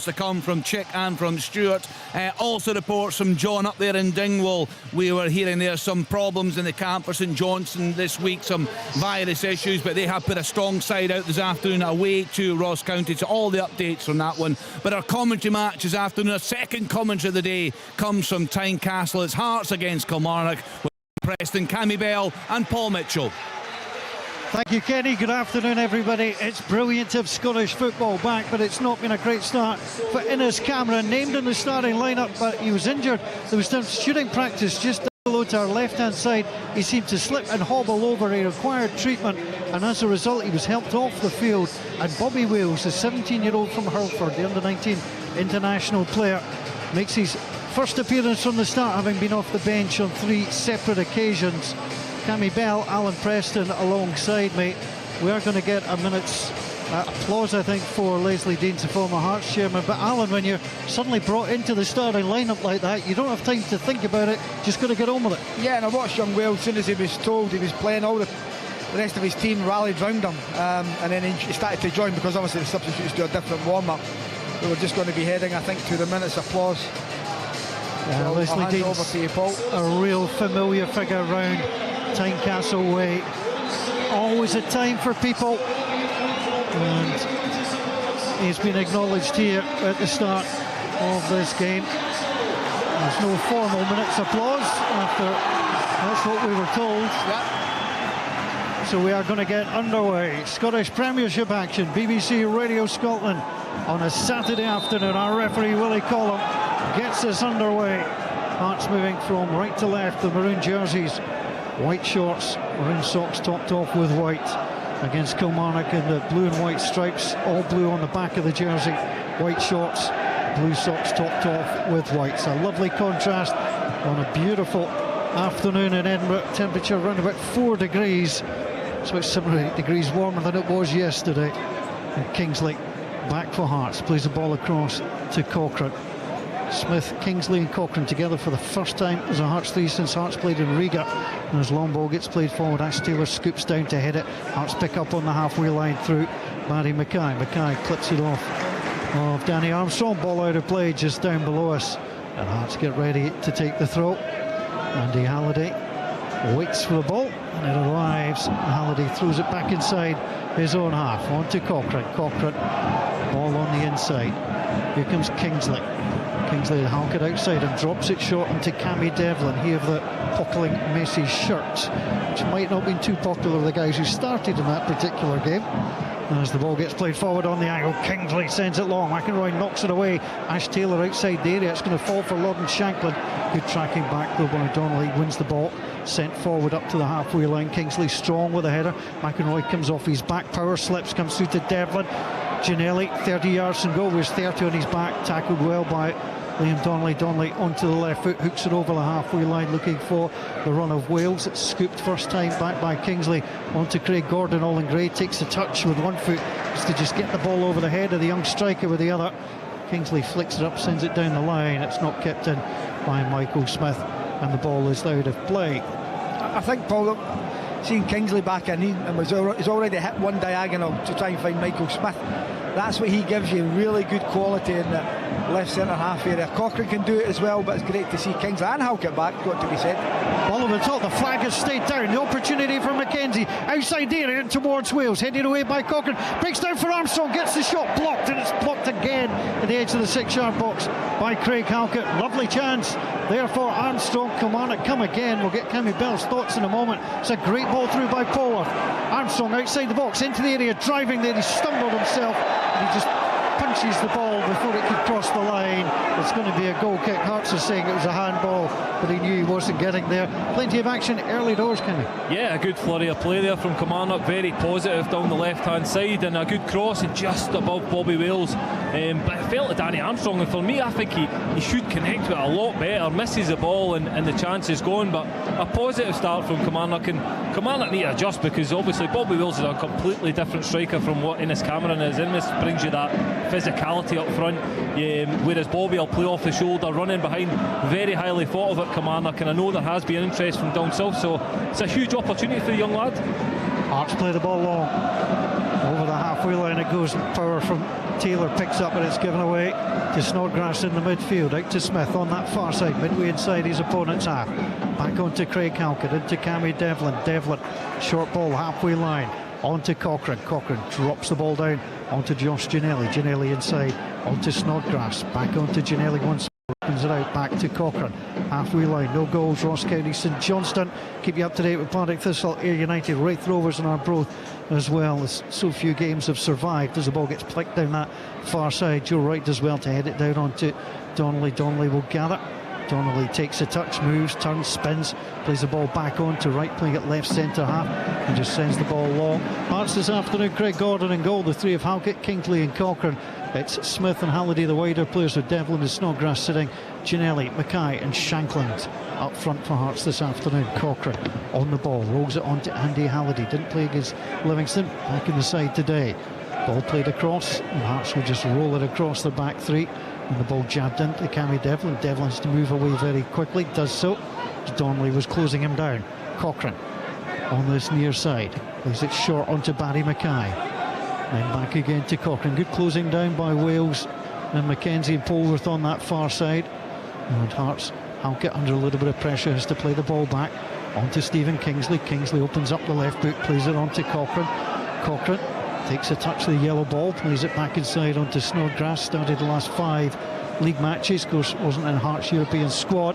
to come from Chick and from Stewart. Also reports from John up there in Dingwall. We were hearing there some problems in the camp for St Johnstone this week, some virus issues, but they have put a strong side out this afternoon away to Ross County. So all the updates from that one. But our commentary match this afternoon, our second commentary of the day, comes from Tynecastle. It's Hearts against Kilmarnock with Preston, Cammy Bell and Paul Mitchell. Thank you, Kenny. Good afternoon, everybody. It's brilliant to have Scottish football back, but it's not been a great start for Innes Cameron, named in the starting lineup, but he was injured. There was some shooting practice just below to our left-hand side. He seemed to slip and hobble over. He required treatment, and as a result, he was helped off the field. And Bobby Wales, the 17-year-old from Hurlford, the under-19 international player, makes his first appearance from the start, having been off the bench on 3 separate occasions. Cammy Bell, Alan Preston alongside me. We are going to get a minute's applause, I think, for Leslie Deans, the former Hearts chairman. But Alan, when you're suddenly brought into the starting lineup like that, you don't have time to think about it, just got to get on with it. Yeah, and I watched young Wales as soon as he was told he was playing. All the rest of his team rallied round him, and then he started to join, because obviously the substitutes do a different warm-up. We were just going to be heading, I think, to the minute's applause. Yeah, so Leslie Deans, over to you, Paul. A real familiar figure round Tynecastle Way. Always a time for people, and he's been acknowledged here at the start of this game. There's no formal minute's applause after that's what we were told. Yeah. So we are going to get underway. Scottish Premiership action, BBC Radio Scotland on a Saturday afternoon. Our referee Willie Collum gets us underway. Hearts moving from right to left, the maroon jerseys, white shorts, maroon socks topped off with white, against Kilmarnock in the blue and white stripes, all blue on the back of the jersey, white shorts, blue socks topped off with white. So a lovely contrast on a beautiful afternoon in Edinburgh. Temperature around about 4 degrees, so it's 7 or 8 degrees warmer than it was yesterday. And Kingsley back for Hearts, plays the ball across to Cochrane. Smith, Kingsley and Cochrane together for the first time as a Hearts 3 since Hearts played in Riga. And as long ball gets played forward, Ash Taylor scoops down to head it. Hearts pick up on the halfway line through Barry Mackay. Mackay clips it off of Danny Armstrong. Ball out of play just down below us. And Hearts get ready to take the throw. Andy Halliday waits for the ball, and it arrives. Halliday throws it back inside his own half. On to Cochrane. Cochrane, ball on the inside. Here comes Kingsley. Kingsley Halkett outside and drops it short into Cammy Devlin. He of the puckling Messi shirt, which might not have been too popular with the guys who started in that particular game. As the ball gets played forward on the angle, Kingsley sends it long. McEnroy knocks it away. Ash Taylor outside the area. It's going to fall for Lawrence Shanklin. Good tracking back though by Donnelly. Wins the ball. Sent forward up to the halfway line. Kingsley strong with a header. McEnroy comes off his back. Power slips, comes through to Devlin. Ginnelly, 30 yards from goal. Was 30 on his back. Tackled well by Liam Donnelly. Donnelly onto the left foot, hooks it over the halfway line, looking for the run of Wales. It's scooped first time back by Kingsley onto Craig Gordon. All in grey takes a touch with one foot just to just get the ball over the head of the young striker with the other. Kingsley flicks it up, sends it down the line. It's not kept in by Michael Smith, and the ball is out of play. I think, Paul, seeing Kingsley back in, he's already hit one diagonal to try and find Michael Smith. That's what he gives you, really good quality in the left centre half area. Cochrane can do it as well, but it's great to see Kingsley and Halkett back, got to be said. Ball over the top, the flag has stayed down. The opportunity for Mackenzie outside the area and towards Wales, headed away by Cochrane, breaks down for Armstrong, gets the shot blocked, and it's blocked again at the edge of the 6-yard box by Craig Halkett. Lovely chance there for Armstrong. Kilmarnock come again. We'll get Cammy Bell's thoughts in a moment. It's a great ball through by Pollard. Armstrong outside the box, into the area, driving there. He stumbled himself, and he just punches the ball before it could cross the line. It's going to be a goal kick. Hearts are saying it was a handball, but he knew he wasn't getting there. Plenty of action early doors, Kenny. Yeah, a good flurry of play there from Kilmarnock, very positive down the left-hand side, and a good cross and just above Bobby Wales. But it fell to Danny Armstrong, and for me, I think he should connect with it a lot better. Misses the ball and the chance is gone, but a positive start from Kilmarnock, and Kilmarnock need to adjust, because obviously Bobby Wales is a completely different striker from what Innes Cameron is. Innes brings you that physicality up front, whereas Bobby will play off the shoulder, running behind, very highly thought of at Kilmarnock, and I know there has been interest from down south, so it's a huge opportunity for the young lad. Hearts play the ball long over the halfway line. It goes. Power from Taylor picks up, but it's given away to Snodgrass in the midfield. Out to Smith on that far side, midway inside his opponent's half. Back onto Craig Halkett, into Cammy Devlin. Devlin, short ball, halfway line. On to Cochrane. Cochrane drops the ball down onto Josh Ginnelly. Ginnelly inside, onto Snodgrass. Back onto Ginnelly once. Opens it out, back to Cochrane. Halfway line, no goals. Ross County, St Johnstone. Keep you up to date with Partick Thistle, Ayr United, Wraith Rovers and Arbroath as well. As so few games have survived as the ball gets flicked down that far side. Joe Wright does well to head it down onto Donnelly. Donnelly will gather. Donnelly takes a touch, moves, turns, spins, plays the ball back on to Wright, playing it left centre half, and just sends the ball long. Hearts this afternoon, Craig Gordon in goal, the three of Halkett, Kingsley and Cochrane. It's Smith and Halliday, the wider players, with Devlin and Snodgrass sitting. Ginnelly, Mackay and Shankland up front for Hearts this afternoon. Cochrane on the ball, rolls it on to Andy Halliday. Didn't play against Livingston, back in the side today. Ball played across, and Hearts will just roll it across the back three. And the ball jabbed into Cammy Devlin. Devlin's to move away very quickly, does so. Donnelly was closing him down. Cochrane on this near side, plays it short onto Barry Mackay. Then back again to Cochrane. Good closing down by Wales and Mackenzie and Polworth on that far side. And Hearts, Halkett under a little bit of pressure, has to play the ball back onto Stephen Kingsley. Kingsley opens up the left boot, plays it onto Cochrane. Cochrane takes a touch of the yellow ball, plays it back inside onto Snodgrass. Started the last 5 league matches, of course wasn't in Hearts' European squad.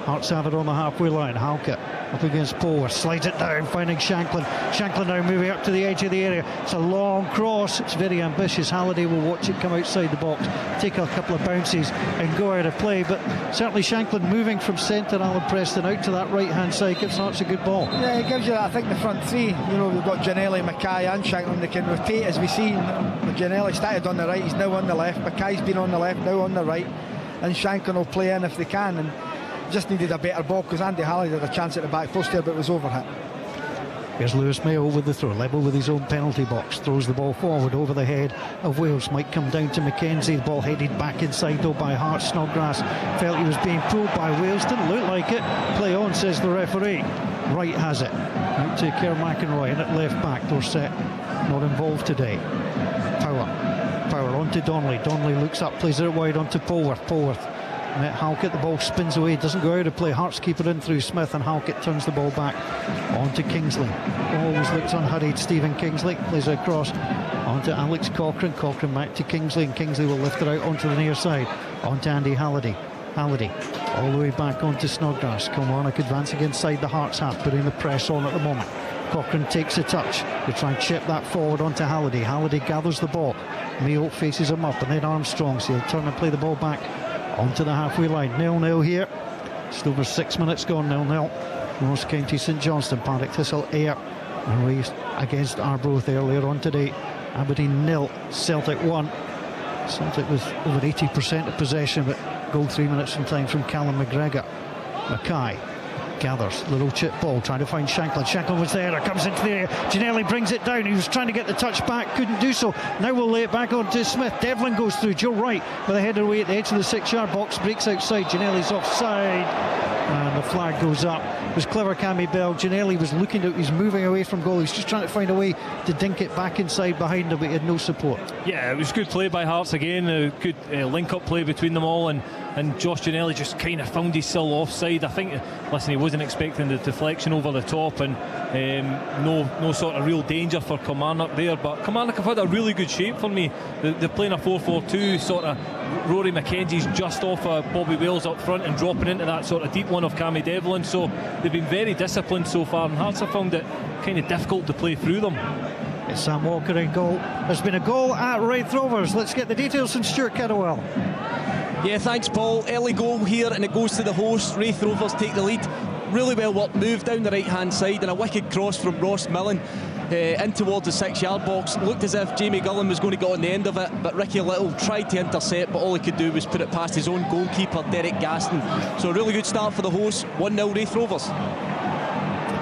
Hearts have it on the halfway line. Halkett up against Polworth, slides it down, finding Shankland. Shankland now moving up to the edge of the area. It's a long cross, it's very ambitious. Halliday will watch it come outside the box, take a couple of bounces and go out of play, but certainly Shankland moving from centre, Alan Preston, out to that right hand side gives Hearts a good ball. Yeah, it gives you, I think, the front three. You know, we've got Ginnelly, Mackay and Shankland. They can rotate, as we see. Ginnelly started on the right, he's now on the left. Mackay's been on the left, now on the right, and Shankland will play in if they can. And just needed a better ball, because Andy Halliday had a chance at the back post there, but it was overhit. Here's Lewis Mayo with the throw, level with his own penalty box, throws the ball forward over the head of Wales. Might come down to Mackenzie, the ball headed back inside though by Hearts. Snodgrass felt he was being pulled by Wales, didn't look like it. Play on, says the referee. Wright has it, out to Kerr McInroy, and at left back. Dorset not involved today. Power onto Donnelly. Donnelly looks up, plays it wide onto Polworth. Met Halkett, the ball spins away, doesn't go out of play. Hearts keep it in through Smith, and Halkett turns the ball back onto Kingsley. Always looks unhurried. Stephen Kingsley plays it across onto Alex Cochrane. Cochrane back to Kingsley, and Kingsley will lift it out onto the near side onto Andy Halliday. Halliday all the way back onto Snodgrass. Kilmarnock advancing inside the Hearts half, putting the press on at the moment. Cochrane takes a touch to try and chip that forward onto Halliday. Halliday gathers the ball. Mayo faces him up, and then Armstrong, so he'll turn and play the ball back onto the halfway line. 0-0 here. Just over 6 minutes gone. 0-0. Ross County, St Johnstone, Partick Thistle, Ayr and raced against Arbroath earlier on today. Aberdeen 0, Celtic 1. Celtic with over 80% of possession, but goal 3 minutes from time from Callum McGregor. Mackay gathers, little chip ball, trying to find Shankland. Shankland was there, comes into the area. Ginnelly brings it down. He was trying to get the touch back, couldn't do so. Now we'll lay it back on to Smith. Devlin goes through. Joe Wright with a header away at the edge of the 6-yard box, breaks outside. Ginnelly's offside, and the flag goes up. It was clever, Cammy Bell. Ginnelly was looking to, he's moving away from goal. He's just trying to find a way to dink it back inside behind him, but he had no support. Yeah, it was good play by Hearts again. A good link-up play between them all, and Josh Ginnelly just kind of found his still offside. I think, listen, he wasn't expecting the deflection over the top, and no sort of real danger for Kilmarnock there. But Kilmarnock have had a really good shape for me. They're playing a 4-4-2, sort of Rory Mackenzie's just off Bobby Wales up front and dropping into that sort of deep one of Cammy Devlin. So they've been very disciplined so far, and Hearts have found it kind of difficult to play through them. It's Sam Walker in goal. There's been a goal at Wraith Rovers. Let's get the details from Stuart Kettlewell. Yeah, thanks Paul. Early goal here, and it goes to the host. Wraith Rovers take the lead. Really well worked move down the right hand side, and a wicked cross from Ross Millen in towards the 6-yard box. Looked as if Jamie Gullen was going to get on the end of it, but Ricky Little tried to intercept, but all he could do was put it past his own goalkeeper Derek Gaston. So a really good start for the hosts. 1-0 Wraith Rovers.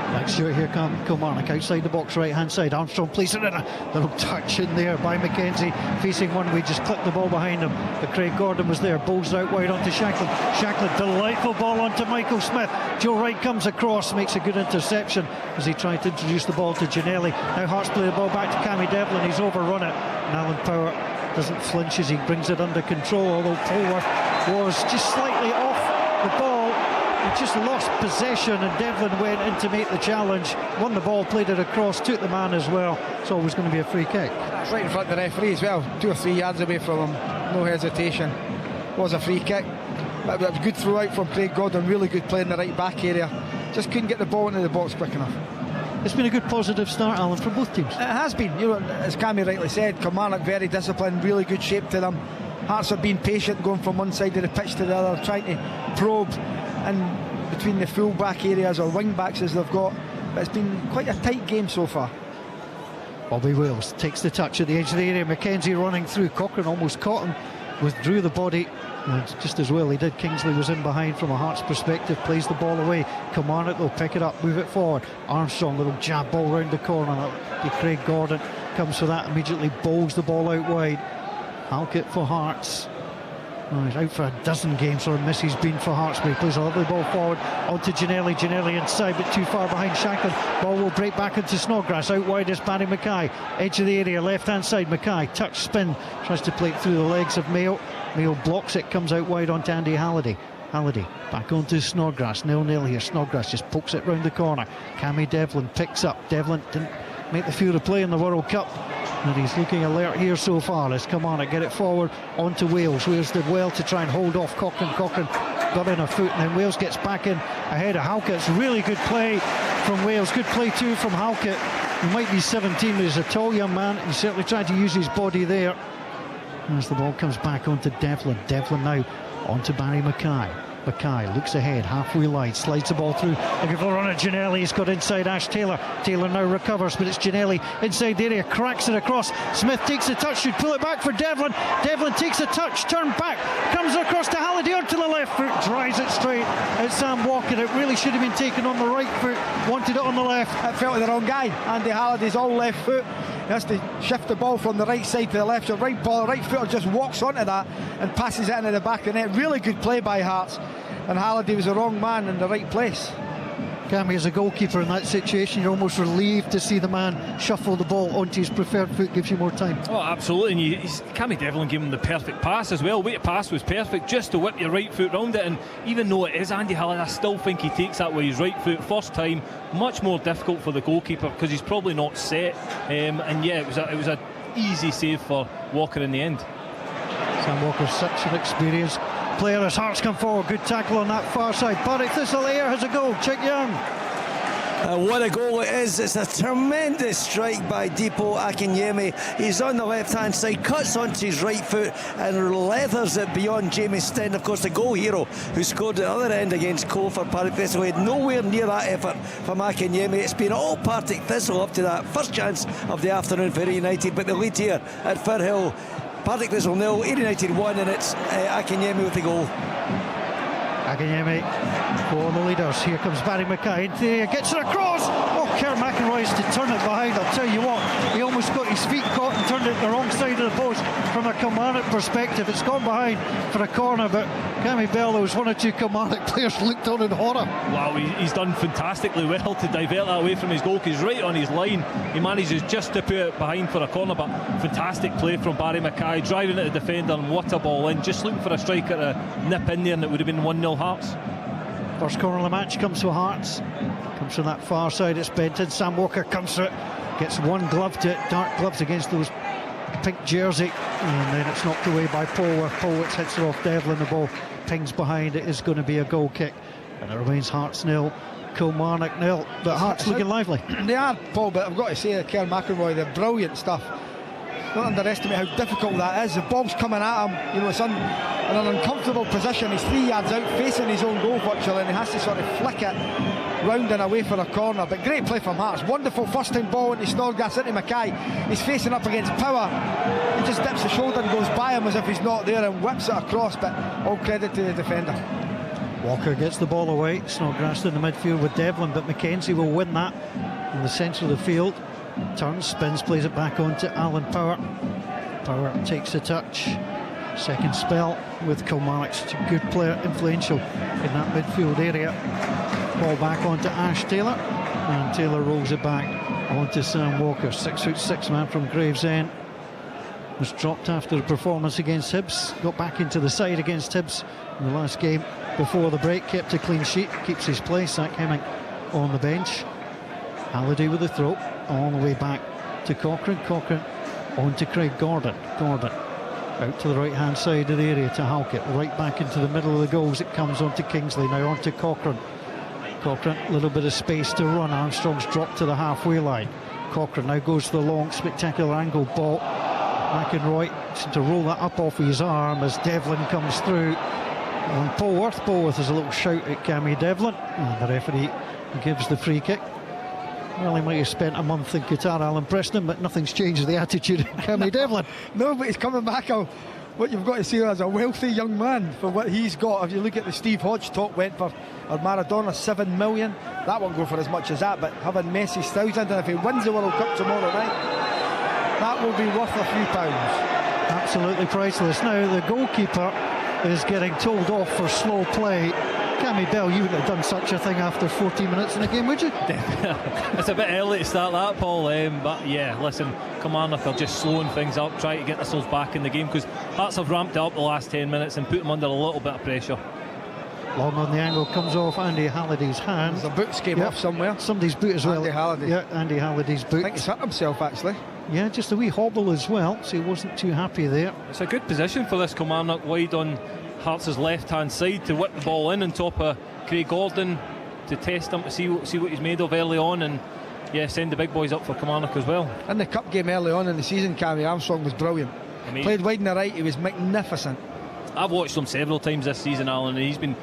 Thanks, Stuart. Here come Kilmarnock outside the box, right hand side. Armstrong plays it in, a little touch in there by Mackenzie, facing one way, just clipped the ball behind him, but Craig Gordon was there, bowls out wide onto Shankland. Shankland, delightful ball onto Michael Smith. Joe Wright comes across, makes a good interception as he tried to introduce the ball to Ginnelly. Now Hearts play the ball back to Cammy Devlin, he's overrun it, and Alan Power doesn't flinch as he brings it under control, although Polworth was just slightly off the ball. He just lost possession, and Devlin went in to make the challenge, won the ball, played it across, took the man as well. It's always going to be a free kick. That's right in front of the referee as well, 2 or 3 yards away from him, no hesitation. Was a free kick, but it was good throw out from Craig Gordon, really good play in the right back area. Just couldn't get the ball into the box quick enough. It's been a good positive start, Alan, from both teams. It has been, you know, as Cammy rightly said, Kilmarnock very disciplined, really good shape to them. Hearts have been patient, going from one side of the pitch to the other, trying to probe and between the full back areas or wing backs as they've got, but it's been quite a tight game so far. Bobby Wales takes the touch at the edge of the area. Mackenzie running through. Cochrane almost caught him, withdrew the body, and just as well he did. Kingsley was in behind from a Hearts perspective, plays the ball away. Kilmarnock they'll pick it up, move it forward. Armstrong, little jab ball round the corner. Craig Gordon comes for that, immediately bowls the ball out wide. Halkett for Hearts. Oh, he's out for a dozen games, or a miss he's been for Hearts, but he plays a lovely ball forward onto Ginnelly. Ginnelly inside, but too far behind Shanklin. Ball will break back into Snodgrass. Out wide is Barry Mackay. Edge of the area, left hand side. Mackay, touch, spin, tries to play it through the legs of Mayo. Mayo blocks it, comes out wide onto Andy Halliday. Halliday back onto Snodgrass. 0-0 here. Snodgrass just pokes it round the corner. Cammy Devlin picks up. Devlin didn't make the field of play in the World Cup, and he's looking alert here so far. Let's come on and get it forward onto Wales. Wales did well to try and hold off Cochrane. Cochrane got in a foot, and then Wales gets back in ahead of Halkett. It's really good play from Wales. Good play too from Halkett. He might be 17, but he's a tall young man. He's certainly trying to use his body there. As the ball comes back onto Devlin. Devlin now onto Barry Mackay. Mackay looks ahead, halfway line, slides the ball through, looking for a run at Ginnelly. He's got inside Ash Taylor. Taylor now recovers, but it's Ginnelly inside the area, cracks it across. Smith takes the touch, should pull it back for Devlin. Devlin takes the touch, turn back, comes across to Halliday onto the left foot, drives it straight at Sam Walker. It really should have been taken on the right foot, wanted it on the left. It fell to the wrong guy. Andy Halliday's all left foot. He has to shift the ball from the right side to the left. So right footer just walks onto that and passes it into the back of the net. Really good play by Hearts. And Halliday was the wrong man in the right place. Cammy, as a goalkeeper in that situation, you're almost relieved to see the man shuffle the ball onto his preferred foot, gives you more time. Oh, absolutely. And Cammy Devlin gave him the perfect pass as well. Way to pass was perfect, just to whip your right foot round it. And even though it is Andy Halliday, I still think he takes that with his right foot. First time, much more difficult for the goalkeeper because he's probably not set. And yeah, it was a easy save for Walker in the end. Sam Walker's such an experienced player as Hearts come forward. Good tackle on that far side. Partick Thistle Ayr has a goal. Chick Young. What a goal it is. It's a tremendous strike by Dipo Akinyemi. He's on the left hand side, cuts onto his right foot and leathers it beyond Jamie Stenton, of course the goal hero, who scored at the other end against Cole for Partick Thistle. He had nowhere near that effort from Akinyemi. It's been all Partick Thistle up to that first chance of the afternoon for Ayr United, but the lead here at Firhill, Partick Thistle 0, Ayr United 1, and it's Akinyemi with the goal. Akinyemi for the leaders. Here comes Barry Mackay into the area, gets it across. Oh, Kerr McIlroy's to turn it behind. I'll tell you what, he almost got his feet caught and turned it the wrong side of the post from a Kilmarnock perspective. It's gone behind for a corner, but Cammy Bellows, one or two Kilmarnock players looked on in horror. Wow, he's done fantastically well to divert that away from his goal. He's right on his line. He manages just to put it behind for a corner, but fantastic play from Barry Mackay, driving at the defender, and what a ball in. Just looking for a striker to nip in there, and it would have been 1-0 Hearts. First corner of the match comes for Hearts. Comes from that far side, it's Benton. Sam Walker comes for it, gets one glove to it, dark gloves against those pink jersey, and then it's knocked away by Polworth. Polworth hits it off Devlin, the ball pings behind. It is going to be a goal kick, and it remains Hearts 0, Kilmarnock 0, but Hearts looking lively. They are, Paul, but I've got to say that Kerr McIlroy, they're brilliant stuff. Don't underestimate how difficult that is. The ball's coming at him, you know, it's in an uncomfortable position. He's 3 yards out facing his own goal virtually, and he has to sort of flick it round and away for a corner. But great play from Hearts. Wonderful first time ball into Snodgrass, into Mackay. He's facing up against Power. He just dips the shoulder and goes by him as if he's not there and whips it across, but all credit to the defender. Walker gets the ball away. Snodgrass in the midfield with Devlin, but Mackenzie will win that in the centre of the field. Turns, spins, plays it back on to Alan Power. Power takes the touch. Second spell with Kilmarnock. Such a good player, influential in that midfield area. Ball back onto Ash Taylor, and Taylor rolls it back onto Sam Walker. 6'6" man from Gravesend. was dropped after the performance against Hibs. Got back into the side against Hibs in the last game before the break. Kept a clean sheet, keeps his place. Zach Hemming on the bench. Halliday with the throw, all the way back to Cochrane. Cochrane on to Craig Gordon. Gordon out to the right hand side of the area to Halkett. Right back into the middle of the goals. It comes on to Kingsley. Now on to Cochrane. Cochrane, a little bit of space to run. Armstrong's dropped to the halfway line. Cochrane now goes to the long, spectacular angle ball. McInroy seems to roll that up off his arm as Devlin comes through. And Polworth has a little shout at Cammy Devlin, and the referee gives the free kick. Well, he might have spent a month in Qatar, Alan Preston, but nothing's changed the attitude of Cammy Devlin. No, but he's coming back. What you've got to see as a wealthy young man for what he's got. If you look at the Steve Hodge talk went for, or Maradona, 7 million. That won't go for as much as that, but having Messi's 1,000, and if he wins the World Cup tomorrow night, that will be worth a few pounds. Absolutely priceless. Now the goalkeeper is getting told off for slow play. Cammy Bell, you wouldn't have done such a thing after 40 minutes in the game, would you? It's a bit early to start that, Paul, but yeah, listen, Kilmarnock are just slowing things up, trying to get themselves back in the game, because Hearts have ramped up the last 10 minutes and put them under a little bit of pressure. Long on the angle, comes off Andy Halliday's hand. The boots came off somewhere. Somebody's boot as well. Andy Halliday. Yeah, Andy Halliday's boot. I think he's hurt himself actually. Yeah, just a wee hobble as well, so he wasn't too happy there. It's a good position for this Kilmarnock wide on Hearts' left-hand side to whip the ball in on top of Craig Gordon to test him, to see what he's made of early on, and yeah, send the big boys up for Kilmarnock as well. In the cup game early on in the season, Cammy Armstrong was brilliant. Played wide on the right, he was magnificent. I've watched him several times this season, Alan, and he's been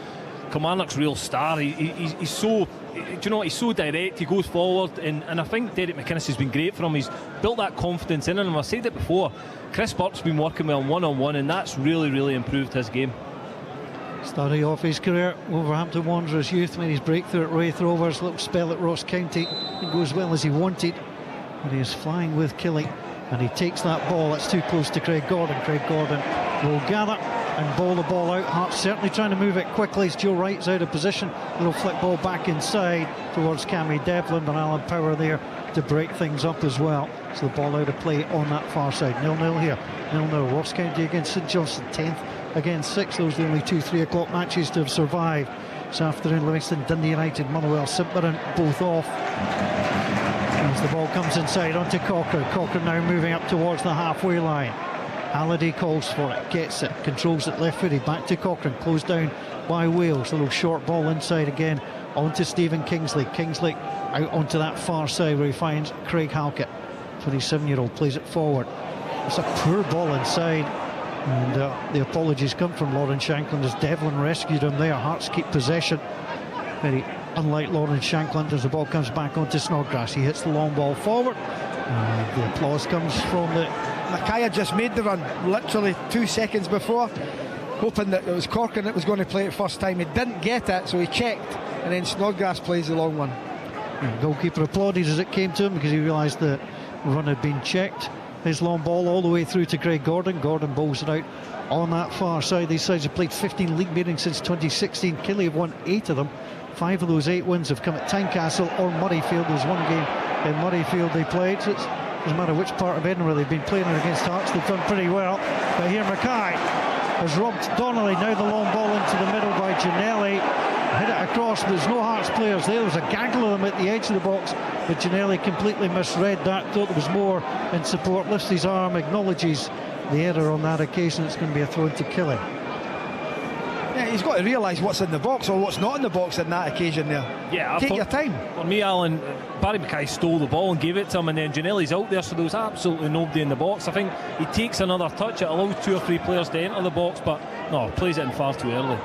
Kilmarnock's real star. He's so, do you know what, he's so direct, he goes forward, and I think Derek McInnes has been great for him. He's built that confidence in him. I said it before, Chris Burke's been working well one-on-one, and that's really improved his game. Starting off his career, Wolverhampton Wanderers youth, made his breakthrough at Wraith Rovers, little spell at Ross County. It goes well as he wanted, but he is flying with Killie, and he takes that ball. That's too close to Craig Gordon. Craig Gordon will gather and bowl the ball out. Hearts certainly trying to move it quickly as Joe Wright's out of position. Little flick ball back inside towards Cammy Devlin, and Alan Power there to break things up as well. So the ball out of play on that far side. 0-0 here. 0-0. Ross County against St Johnstone, 10th against 6th. Those are the only 2 3 o'clock matches to have survived this afternoon. Livingston, Dundee United, Motherwell, St Mirren both off. As the ball comes inside onto Cochrane. Cochrane now moving up towards the halfway line. Halliday calls for it, gets it, controls it left-footed, back to Cochrane, closed down by Wales. A little short ball inside again onto Stephen Kingsley. Kingsley out onto that far side where he finds Craig Halkett. 27-year-old plays it forward. It's a poor ball inside, and the apologies come from Lauren Shankland as Devlin rescued him there. Hearts keep possession, very unlike Lauren Shankland, as the ball comes back onto Snodgrass. He hits the long ball forward, and the applause comes from the... Mackay had just made the run literally 2 seconds before, hoping that it was Corcoran that was going to play it first time. He didn't get it, so he checked, and then Snodgrass plays the long one. And goalkeeper applauded as it came to him because he realised the run had been checked. His long ball all the way through to Craig Gordon. Gordon bowls it out on that far side. These sides have played 15 league meetings since 2016. Killie have won 8 of them. 5 of those 8 wins have come at Tynecastle or Murrayfield. There was one game in Murrayfield they played, so it doesn't matter which part of Edinburgh they've been playing against Hearts, they've done pretty well. But here Mackay has robbed Donnelly. Now the long ball into the middle by Giannelli. Hit it across, but there's no Hearts players there. There's a gaggle of them at the edge of the box, but Giannelli completely misread that, thought there was more in support, lifts his arm, acknowledges the error on that occasion. It's going to be a throw to Killie. Yeah, he's got to realise what's in the box or what's not in the box on that occasion there. Yeah, take your time. For me, Alan, Barry Mackay stole the ball and gave it to him, and then Giannelli's out there, so there was absolutely nobody in the box. I think he takes another touch, it allows 2 or 3 players to enter the box, but no, plays it in far too early.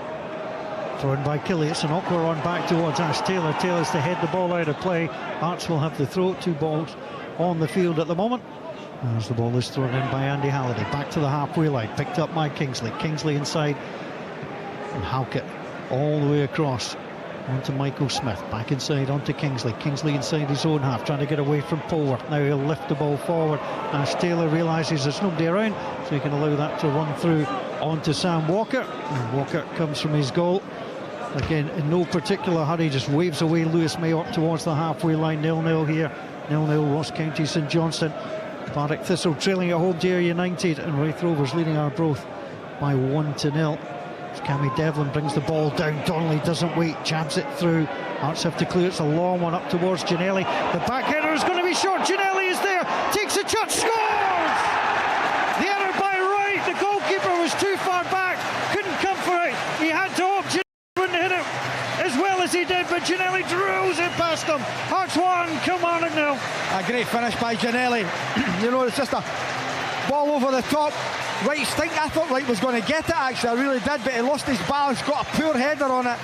Thrown by Killie. It's an awkward run back towards Ash Taylor. Taylor's to head the ball out of play. Hearts will have the throw. 2 balls on the field at the moment. As the ball is thrown in by Andy Halliday. Back to the halfway line. Picked up by Kingsley. Kingsley inside. And Halkett all the way across onto Michael Smith. Back inside onto Kingsley. Kingsley inside his own half, trying to get away from Polworth. Now he'll lift the ball forward. Ash Taylor realises there's nobody around, so he can allow that to run through onto Sam Walker. And Walker comes from his goal. Again, in no particular hurry, just waves away Lewis May up towards the halfway line. 0-0 here. 0-0 Ross County St Johnstone. Partick Thistle trailing at home to Ayr United, and Raith Rovers leading Arbroath by 1-0. Cammy Devlin brings the ball down. Donnelly doesn't wait, jabs it through. Hearts have to clear. It's a long one up towards Ginnelly. The back header is going to be short. Ginnelly is there, takes a shot, scores! The error by Wright. The goalkeeper was too far back, couldn't come for it. He had to hope Ginnelly wouldn't hit it as well as he did, but Ginnelly drills it past him. Hearts 1, Kilmarnock 0. A great finish by Ginnelly. You know, it's just a ball over the top. Wright stink. I thought Wright was going to get it, actually, I really did, but he lost his balance, got a poor header on it,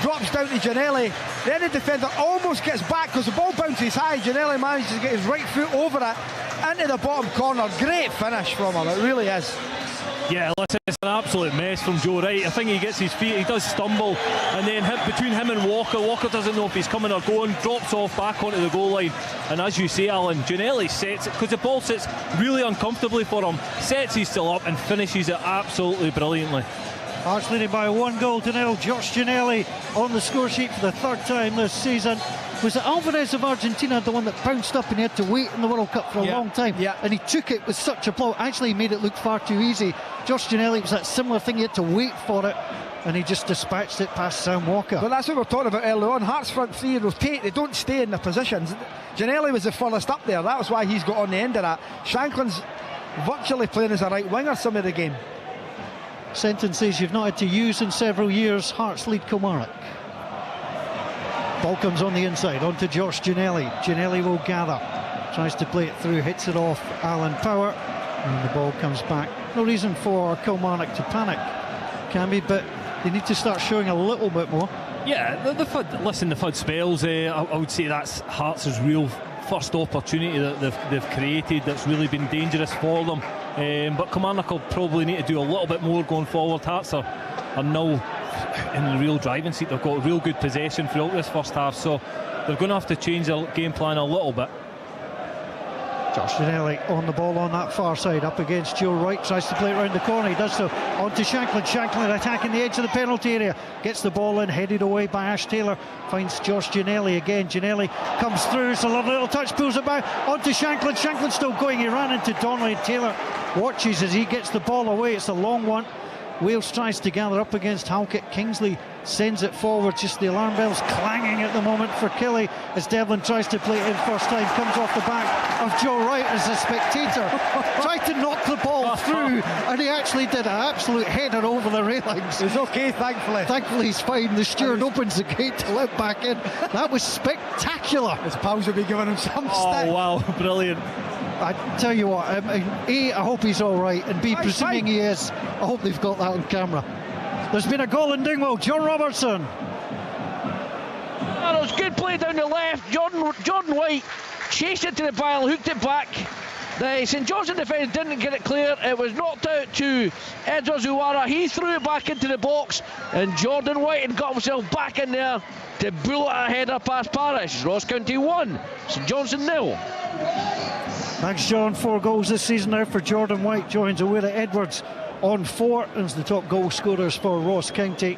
drops down to Ginnelly. Then the defender almost gets back because the ball bounces high. Ginnelly manages to get his right foot over it into the bottom corner. Great finish from him, it really is. Yeah, listen, it's an absolute mess from Joe Wright. I think he gets his feet, he does stumble, and then between him and Walker doesn't know if he's coming or going, drops off back onto the goal line. And as you say, Alan, Ginnelly sets it, because the ball sits really uncomfortably for him, sets he still up and finishes it absolutely brilliantly. Hearts leading by 1-0. Josh Ginnelly on the score sheet for the third time this season. Was it Alvarez of Argentina, the one that bounced up and he had to wait in the World Cup for a long time? Yeah. And he took it with such a blow. Actually, he made it look far too easy. Josh Ginnelly, it was that similar thing, he had to wait for it, and he just dispatched it past Sam Walker. But that's what we were talking about earlier on. Hearts front three rotate, they don't stay in their positions. Ginnelly was the furthest up there, that was why he's got on the end of that. Shanklin's virtually playing as a right winger some of the game. Sentences you've not had to use in several years. Hearts lead Kilmarnock. Ball comes on the inside, onto Josh Ginnelly. Ginnelly will gather, tries to play it through, hits it off Alan Power, and the ball comes back. No reason for Kilmarnock to panic, Camby, but they need to start showing a little bit more. Yeah, the FUD spells, I would say that's Hearts' real first opportunity that they've created that's really been dangerous for them. But Kilmarnock will probably need to do a little bit more going forward. Hearts are now in the real driving seat. They've got real good possession throughout this first half, so they're going to have to change their game plan a little bit. Josh Ginnelly on the ball on that far side, up against Joe Wright, tries to play it round the corner, he does so, on to Shanklin. Shanklin attacking the edge of the penalty area, gets the ball in, headed away by Ash Taylor, finds Josh Ginnelly again. Ginnelly comes through, it's a lovely little touch, pulls it back, on to Shanklin. Shanklin still going, he ran into Donnelly, and Taylor watches as he gets the ball away. It's a long one. Wales tries to gather up against Halkett. Kingsley sends it forward, just the alarm bells clanging at the moment for Kelly as Devlin tries to play it in first time, comes off the back of Joe Wright as a spectator, tried to knock the ball through, and he actually did an absolute header over the railings. It's okay, thankfully. Thankfully he's fine. The steward opens the gate to let back in. That was spectacular. His pals will be giving him some stick. Oh wow, brilliant. I tell you what, A, I hope he's all right, and B, presuming he is, I hope they've got that on camera. There's been a goal in Dingwall. John Robertson. Oh, it was good play down the left. Jordan White chased it to the pile, hooked it back. The St Johnstone defence didn't get it clear. It was knocked out to Edwards Uwara. He threw it back into the box, and Jordan White had got himself back in there to bullet a header past Parish. Ross County 1, St Johnstone 0. Thanks, John. 4 goals this season now for Jordan White. Joins Awira Edwards on 4 as the top goal scorers for Ross County.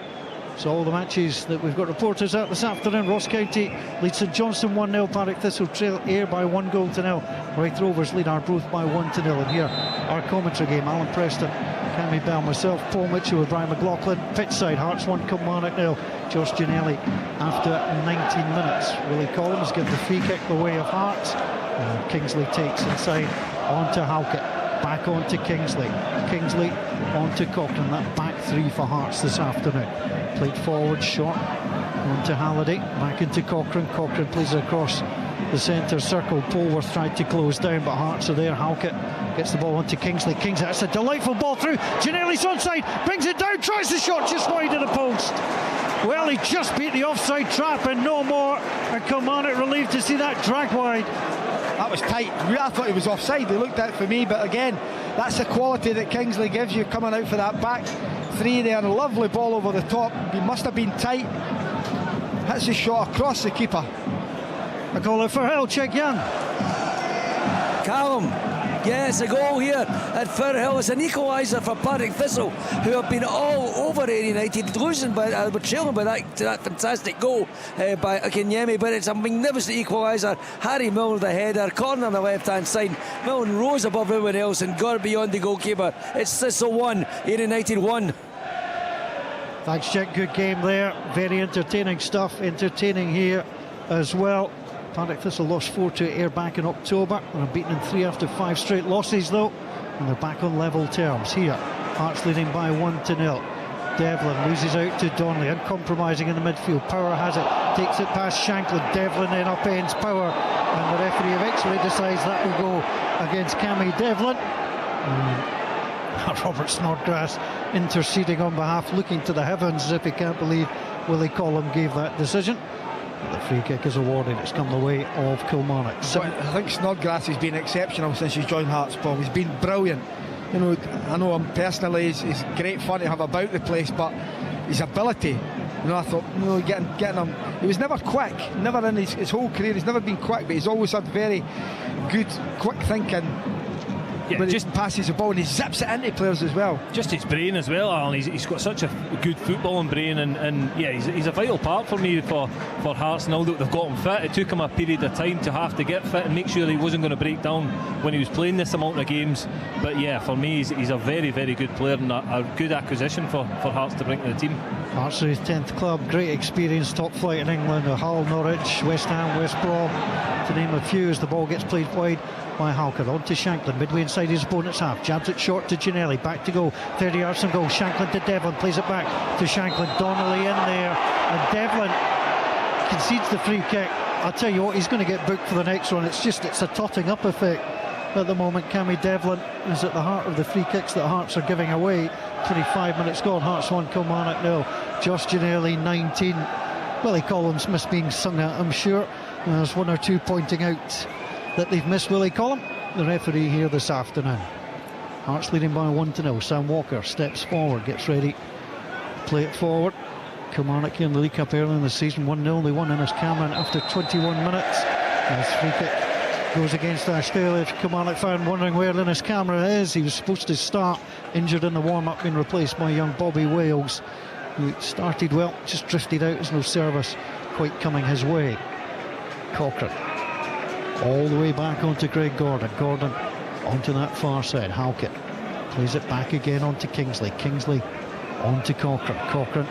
So all the matches that we've got reporters at this afternoon. Ross County leads St Johnstone 1-0. Partick Thistle trail Ayr by 1-0. Raith Rovers lead Arbroath by 1-0. And here, our commentary game. Alan Preston, Cammy Bell, myself, Paul Mitchell with Brian McLaughlin. Pitchside, Hearts 1, Kilmarnock 0. Josh Ginnelly after 19 minutes. Willie Collins gives the free kick the way of Hearts. Kingsley takes inside onto Halkett. Back on to Kingsley. Kingsley on to Cochrane. That back three for Hearts this afternoon. Played forward, short. On to Halliday. Back into Cochrane. Cochrane plays it across the centre circle. Polworth tried to close down, but Hearts are there. Halkett gets the ball onto Kingsley. Kingsley, that's a delightful ball through. Ginnelly's onside. Brings it down. Tries the shot just wide of the post. Well, he just beat the offside trap and no more. And Kilmarnock relieved to see that drag wide. That was tight. I thought he was offside. They looked at it for me, but again, that's the quality that Kingsley gives you coming out for that back three there. A lovely ball over the top. He must have been tight. Hits his shot across the keeper. A goal out for Hill, Chek Young. Callum, Yes, a goal here at Firhill. It's an equaliser for Partick Thistle, who have been all over Ayr United, losing by, were trailing by that fantastic goal by Akinyemi, but it's a magnificent equaliser. Harry Milner the header, corner on the left-hand side. Milner rose above everyone else and got beyond the goalkeeper. It's Thistle 1, Ayr United 1. Thanks, Jack. Good game there. Very entertaining stuff. Entertaining here as well. Partick Thistle lost 4 to Ayr back in October. They're beaten in 3 after 5 straight losses, though, and they're back on level terms here. Hearts leading by 1-0. Devlin loses out to Donnelly, uncompromising in the midfield. Power has it, takes it past Shanklin. Devlin then upends Power, and the referee eventually decides that will go against Cammy Devlin. Robert Snodgrass interceding on behalf, looking to the heavens as if he can't believe Willie Collum gave that decision. The free kick is awarded. It's come the way of Kilmarnock. I think Snodgrass has been exceptional since he's joined Hearts, Paul. He's been brilliant. You know, I know him personally. He's great fun to have about the place, but his ability, you know, I thought, you know, getting him. He was never quick. Never in his whole career. He's never been quick, but he's always had very good, quick thinking. Yeah, but just passes the ball and he zips it into players as well. Just his brain as well, Alan. He's got such a good footballing brain, and yeah, he's a vital part for me for Hearts. Now that they've got him fit, it took him a period of time to have to get fit and make sure he wasn't going to break down when he was playing this amount of games. But yeah, for me, he's a very, very good player and a good acquisition for Hearts to bring to the team. Hearts are his 10th club, great experience, top flight in England. Hull, Norwich, West Ham, West Brom, to name a few, as the ball gets played wide by Halkett. On to Shanklin, midway inside his opponent's half, jabs it short to Ginnelly, back to go, 30 yards from goal. Shanklin to Devlin, plays it back to Shanklin. Donnelly in there, and Devlin concedes the free kick. I'll tell you what, he's going to get booked for the next one. It's a totting up effect at the moment. Cammy Devlin is at the heart of the free kicks that Hearts are giving away. 25 minutes gone, Hearts 1, Kilmarnock 0. Josh Ginnelly 19. Willie Collins missed being sung at, I'm sure. There's one or two pointing out that they've missed Willie Collum, the referee here this afternoon. Hearts leading by 1-0. Sam Walker steps forward, gets ready, play it forward. Kilmarnock here in the League Cup early in the season, 1-0. They won Ennis-Cameron after 21 minutes. This free kick goes against Ash Taylor. If Kilmarnock fan wondering where Ennis-Cameron is, he was supposed to start, injured in the warm-up, being replaced by young Bobby Wales, who started well, just drifted out. There's no service quite coming his way. Cochrane all the way back onto Greg Gordon. Gordon onto that far side. Halkett plays it back again onto Kingsley. Kingsley onto Cochrane. Cochrane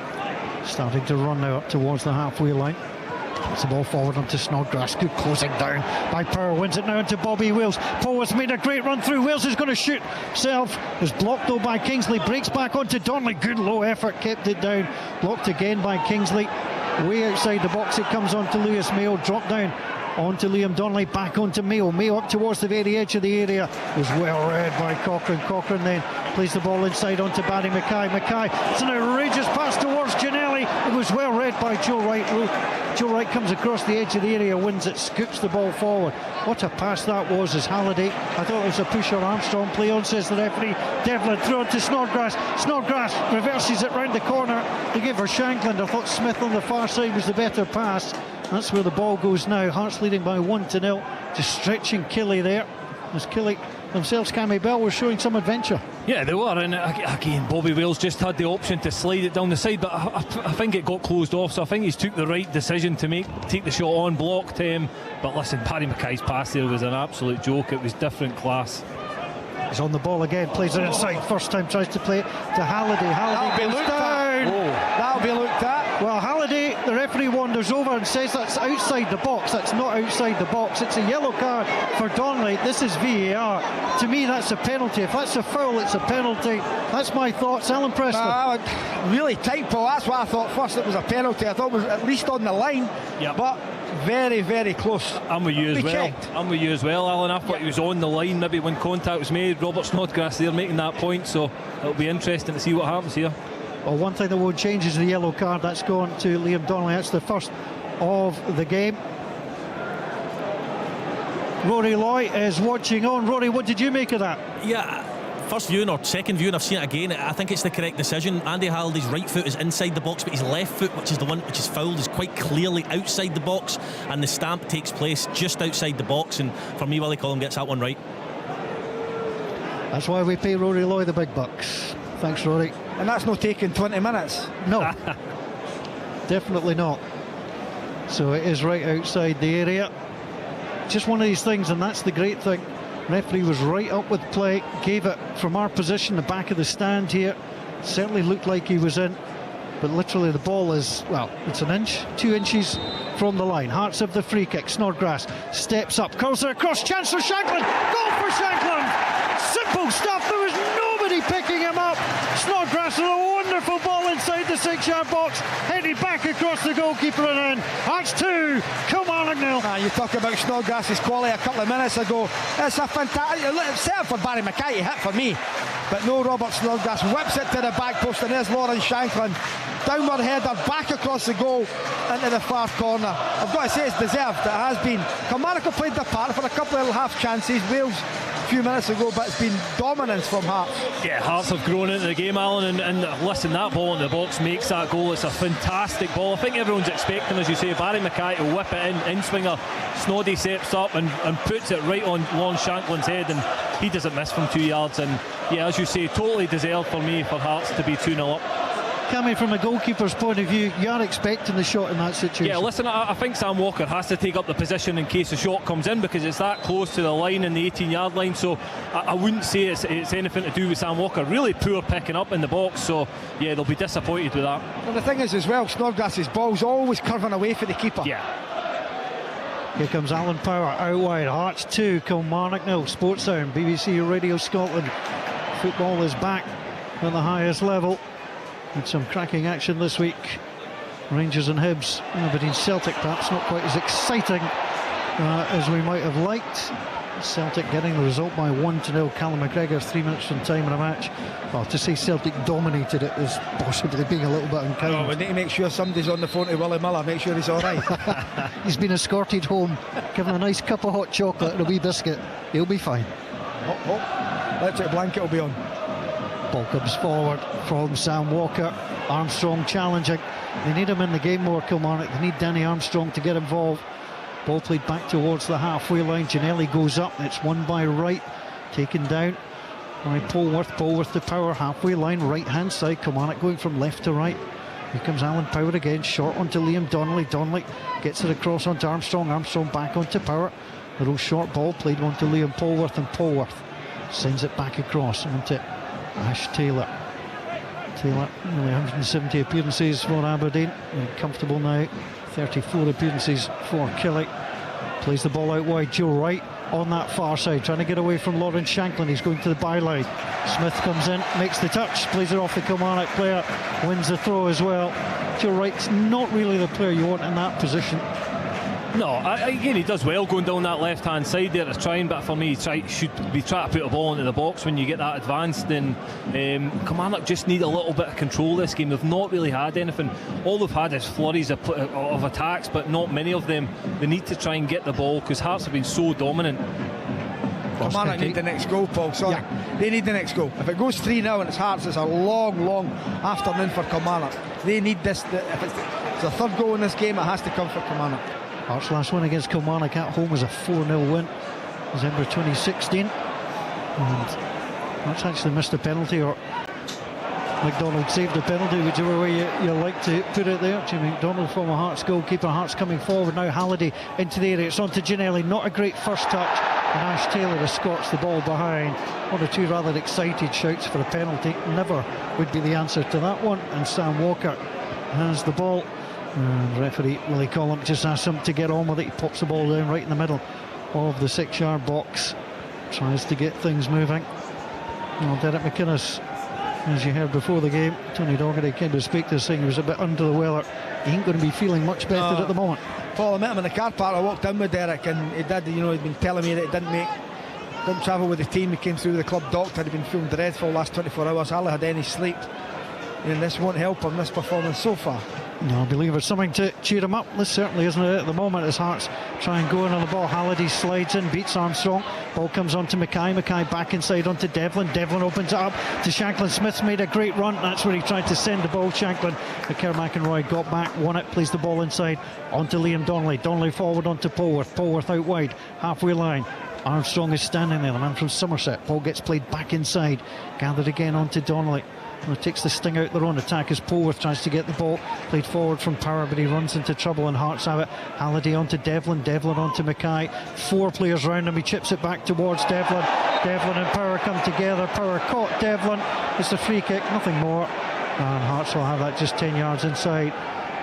starting to run now up towards the halfway line. Puts the ball forward onto Snodgrass. Good closing down by Power. Wins it now into Bobby Wales. Poe has made a great run through. Wales is going to shoot himself. Is blocked though by Kingsley. Breaks back onto Donnelly. Good low effort. Kept it down. Blocked again by Kingsley. Way outside the box it comes onto Lewis Mayo. Drop down onto Liam Donnelly, back onto Mayo. Mayo up towards the very edge of the area. Was well read by Cochrane. Cochrane then plays the ball inside onto Barry Mackay. Mackay, it's an outrageous pass towards Ginnelly. It was well read by Joe Wright. Joe Wright comes across the edge of the area, wins it, scoops the ball forward. What a pass that was as Halliday. I thought it was a push or Armstrong play on, says the referee. Devlin throw it to Snodgrass. Snodgrass reverses it round the corner. They give her Shanklin. I thought Smith on the far side was the better pass. That's where the ball goes now. Hearts leading by 1-0. Just stretching Kelly there. As Kelly themselves, Cammy Bell, were showing some adventure. Yeah, they were, and again, Bobby Wales just had the option to slide it down the side, but I think it got closed off, so I think he's took the right decision to take the shot on, blocked him. But listen, Paddy Mackay's pass there was an absolute joke. It was different class. He's on the ball again, plays it inside. First time tries to play it to Halliday. Halliday goes down. That'll be looked at. Well, Halliday, the referee wanders over and says that's outside the box. That's not outside the box. It's a yellow card for Donnelly. This is VAR. To me, that's a penalty. If that's a foul, it's a penalty. That's my thoughts. Alan Preston. Really tight, Paul. That's what I thought first. It was a penalty. I thought it was at least on the line. Yep. But very, very close. I'm with you as well. Checked. I'm with you as well, Alan. I thought he was on the line maybe when contact was made. Robert Snodgrass there making that point, so it'll be interesting to see what happens here. Well, one thing that won't change is the yellow card. That's gone to Liam Donnelly. That's the first of the game. Rory Loy is watching on. Rory, what did you make of that? Yeah, first viewing or second viewing, I've seen it again. I think it's the correct decision. Andy Halliday's right foot is inside the box, but his left foot, which is the one which is fouled, is quite clearly outside the box, and the stamp takes place just outside the box. And for me, Willie Collum gets that one right. That's why we pay Rory Loy the big bucks. Thanks, Rory. And that's not taking 20 minutes. No, definitely not. So it is right outside the area. Just one of these things, and that's the great thing. Referee was right up with play, gave it from our position, the back of the stand here. Certainly looked like he was in, but literally the ball is, well, it's an inch, 2 inches from the line. Hearts of the free kick. Snodgrass steps up, curls it across, chance for Shanklin. Goal for Shanklin. Simple stuff. There was nobody picking him up. Snodgrass with a wonderful ball inside the 6-yard box, headed back across the goalkeeper and in. Hearts 2, Kilmarnock 0. You talk about Snodgrass's quality a couple of minutes ago. It's a fantastic set up for Barry Mackay to hit for me, but no, Robert Snodgrass whips it to the back post, and there's Lawrence Shanklin. Downward header back across the goal into the far corner. I've got to say it's deserved. It has been. Kilmarnock have played their part for a couple of half chances. Wales a few minutes ago, but it's been dominance from Hearts. Yeah, Hearts have grown into the game, Alan, and listen, that ball in the box makes that goal. It's a fantastic ball. I think everyone's expecting, as you say, Barry Mackay to whip it in swinger. Snoddy steps up and puts it right on Lawrence Shanklin's head, and he doesn't miss from 2 yards. And yeah, as you say, totally deserved for me for Hearts to be 2-0 up. Coming from a goalkeeper's point of view, you are expecting the shot in that situation. Yeah, listen, I think Sam Walker has to take up the position in case the shot comes in, because it's that close to the line in the 18-yard line. So I wouldn't say it's anything to do with Sam Walker. Really poor picking up in the box. So yeah, they'll be disappointed with that. And the thing is as well, Snodgrass's ball's always curving away for the keeper. Yeah. Here comes Alan Power out wide. Hearts 2, Kilmarnock 0. Sports Sound, BBC Radio Scotland. Football is back at the highest level. With some cracking action this week. Rangers and Hibs, but in Celtic perhaps not quite as exciting as we might have liked. Celtic getting the result by 1-0. Callum McGregor 3 minutes from time in a match. Well, to say Celtic dominated it is possibly being a little bit unkind. Oh, we need to make sure somebody's on the phone to Willie Miller, make sure he's alright. He's been escorted home, given a nice cup of hot chocolate and a wee biscuit. He'll be fine. Electric blanket will be on. Ball comes forward from Sam Walker. Armstrong challenging. They need him in the game more, Kilmarnock. They need Danny Armstrong to get involved. Ball played back towards the halfway line. Ginnelly goes up. It's won by Wright. Taken down by Polworth. Polworth to Power. Halfway line, right hand side. Kilmarnock going from left to right. Here comes Alan Power again. Short onto Liam Donnelly. Donnelly gets it across onto Armstrong. Armstrong back onto Power. Little short ball played onto Liam Polworth, and Polworth sends it back across onto Ash Taylor. Taylor, nearly 170 appearances for Aberdeen. Comfortable now. 34 appearances for Killie. Plays the ball out wide. Joe Wright on that far side, trying to get away from Lawrence Shanklin. He's going to the byline. Smith comes in, makes the touch, plays it off the Kilmarnock player, wins the throw as well. Joe Wright's not really the player you want in that position. No, again, he does well going down that left-hand side there. It's trying, but for me, should be trying to put a ball into the box when you get that advanced. Then Kilmarnock just need a little bit of control this game. They've not really had anything. All they've had is flurries of attacks, but not many of them. They need to try and get the ball, because Hearts have been so dominant. Kilmarnock need the next goal, Paul. Sorry, yeah. They need the next goal. If it goes 3-0 and it's Hearts, it's a long afternoon for Kilmarnock. They need this. If it's the third goal in this game, it has to come for Kilmarnock. Hearts' last win against Kilmarnock at home was a 4-0 win, December 2016, and that's actually missed a penalty, or McDonald saved a penalty, whichever way you like to put it there. Jimmy McDonald, former Hearts goalkeeper. Hearts coming forward now. Halliday into the area. It's on to Ginnelly. Not a great first touch, and Ash Taylor escorts the ball behind. One or two rather excited shouts for a penalty. Never would be the answer to that one, and Sam Walker has the ball. And referee Willie Collum just asks him to get on with it. He pops the ball down right in the middle of the 6-yard box, tries to get things moving. Well, Derek McInnes, as you heard before the game, Tony Docherty came to speak to us saying he was a bit under the weather. He ain't going to be feeling much better at the moment. Paul, I met him in the car park. I walked in with Derek, and he did, he'd been telling me that he didn't travel with the team. He came through with the club doctor. He'd been feeling dreadful last 24 hours, hardly had any sleep, and this won't help him, this performance so far. No, I believe it's something to cheer him up. This certainly isn't it at the moment, as Hearts try and go in on the ball. Halliday slides in, beats Armstrong. Ball comes on to Mackay. Mackay back inside onto Devlin. Devlin opens it up to Shanklin. Smith's made a great run. That's where he tried to send the ball, Shanklin. But Kerr McInroy got back, won it, plays the ball inside onto Liam Donnelly. Donnelly forward onto Polworth. Polworth out wide, halfway line. Armstrong is standing there, the man from Somerset. Ball gets played back inside, gathered again onto Donnelly. Well, takes the sting out their own attack as Polworth tries to get the ball played forward from Power, but he runs into trouble and Hearts have it. Halliday onto Devlin, Devlin onto Mackay. 4 players round him, he chips it back towards Devlin. Devlin and Power come together. Power caught Devlin. It's a free kick, nothing more. And Hearts will have that just 10 yards inside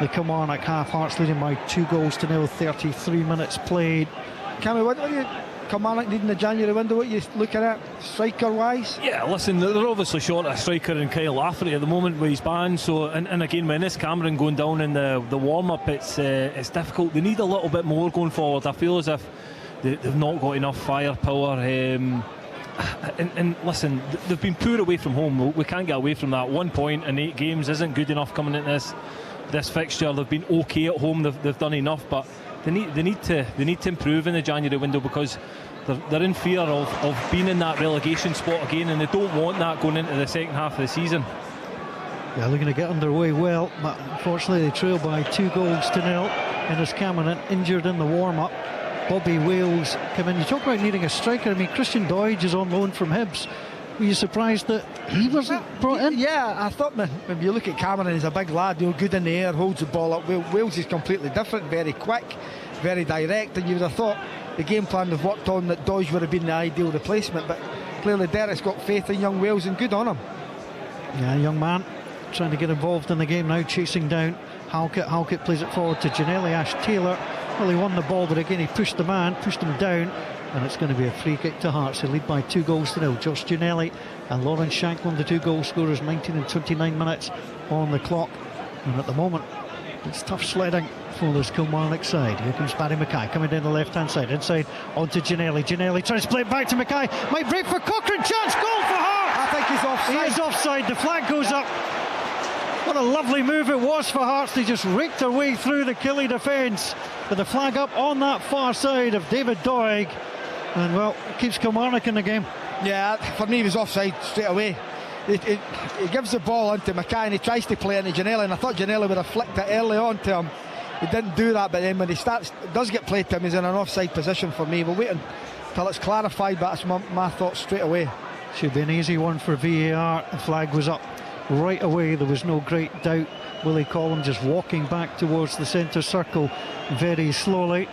the Kilmarnock half. Hearts leading by 2-0, 33 minutes played. Cammy, what are you Kilmarnock needing the January window? What are you looking at striker wise? Yeah, listen, they're obviously short of a striker in Kyle Lafferty at the moment with his band. So, and again, when this Cameron going down in the warm up, it's difficult. They need a little bit more going forward. I feel as if they've not got enough firepower. And listen, they've been poor away from home. We can't get away from that. 1 point in 8 games isn't good enough coming into this fixture. They've been okay at home. They've done enough, but they need to improve in the January window, because they're in fear of being in that relegation spot again, and they don't want that going into the second half of the season. Yeah, looking to get underway well, but unfortunately they trail by 2-0. And as Cameron injured in the warm-up. Bobby Wales came in. You talk about needing a striker. I mean, Christian Doidge is on loan from Hibs. Were you surprised that he wasn't brought in? Yeah, I thought, man, when you look at Cameron, he's a big lad, good in the air, holds the ball up. Wales is completely different, very quick, very direct, and you would have thought the game plan they've worked on that Doidge would have been the ideal replacement, but clearly Derek's got faith in young Wales, and good on him. Yeah, young man trying to get involved in the game now, chasing down Halkett. Halkett plays it forward to Janelli Ash-Taylor. Well, he won the ball, but again he pushed the man, pushed him down, and it's going to be a free kick to Hearts. They lead by 2-0. Josh Janelli and Lawrence Shanklin, the 2 goal scorers, 19 and 29 minutes on the clock. And at the moment, it's tough sledding for this Kilmarnock side. Here comes Barry Mackay coming down the left-hand side, inside onto Janelli. Janelli tries to play it back to Mackay. Might break for Cochrane. Chance, goal for Hearts. I think he's offside. He is offside. The flag goes up. What a lovely move it was for Hearts. They just raked their way through the Killie defence. But the flag up on that far side of David Doig. And, well, it keeps Kilmarnock in the game. Yeah, for me, he was offside straight away. He gives the ball onto Mackay and he tries to play into Janelli. And I thought Janelli would have flicked it early on to him. He didn't do that, but then when he does get played to him, he's in an offside position for me. We'll wait until it's clarified, but that's my thoughts straight away. Should be an easy one for VAR. The flag was up right away. There was no great doubt. Willie Collum just walking back towards the centre circle very slowly.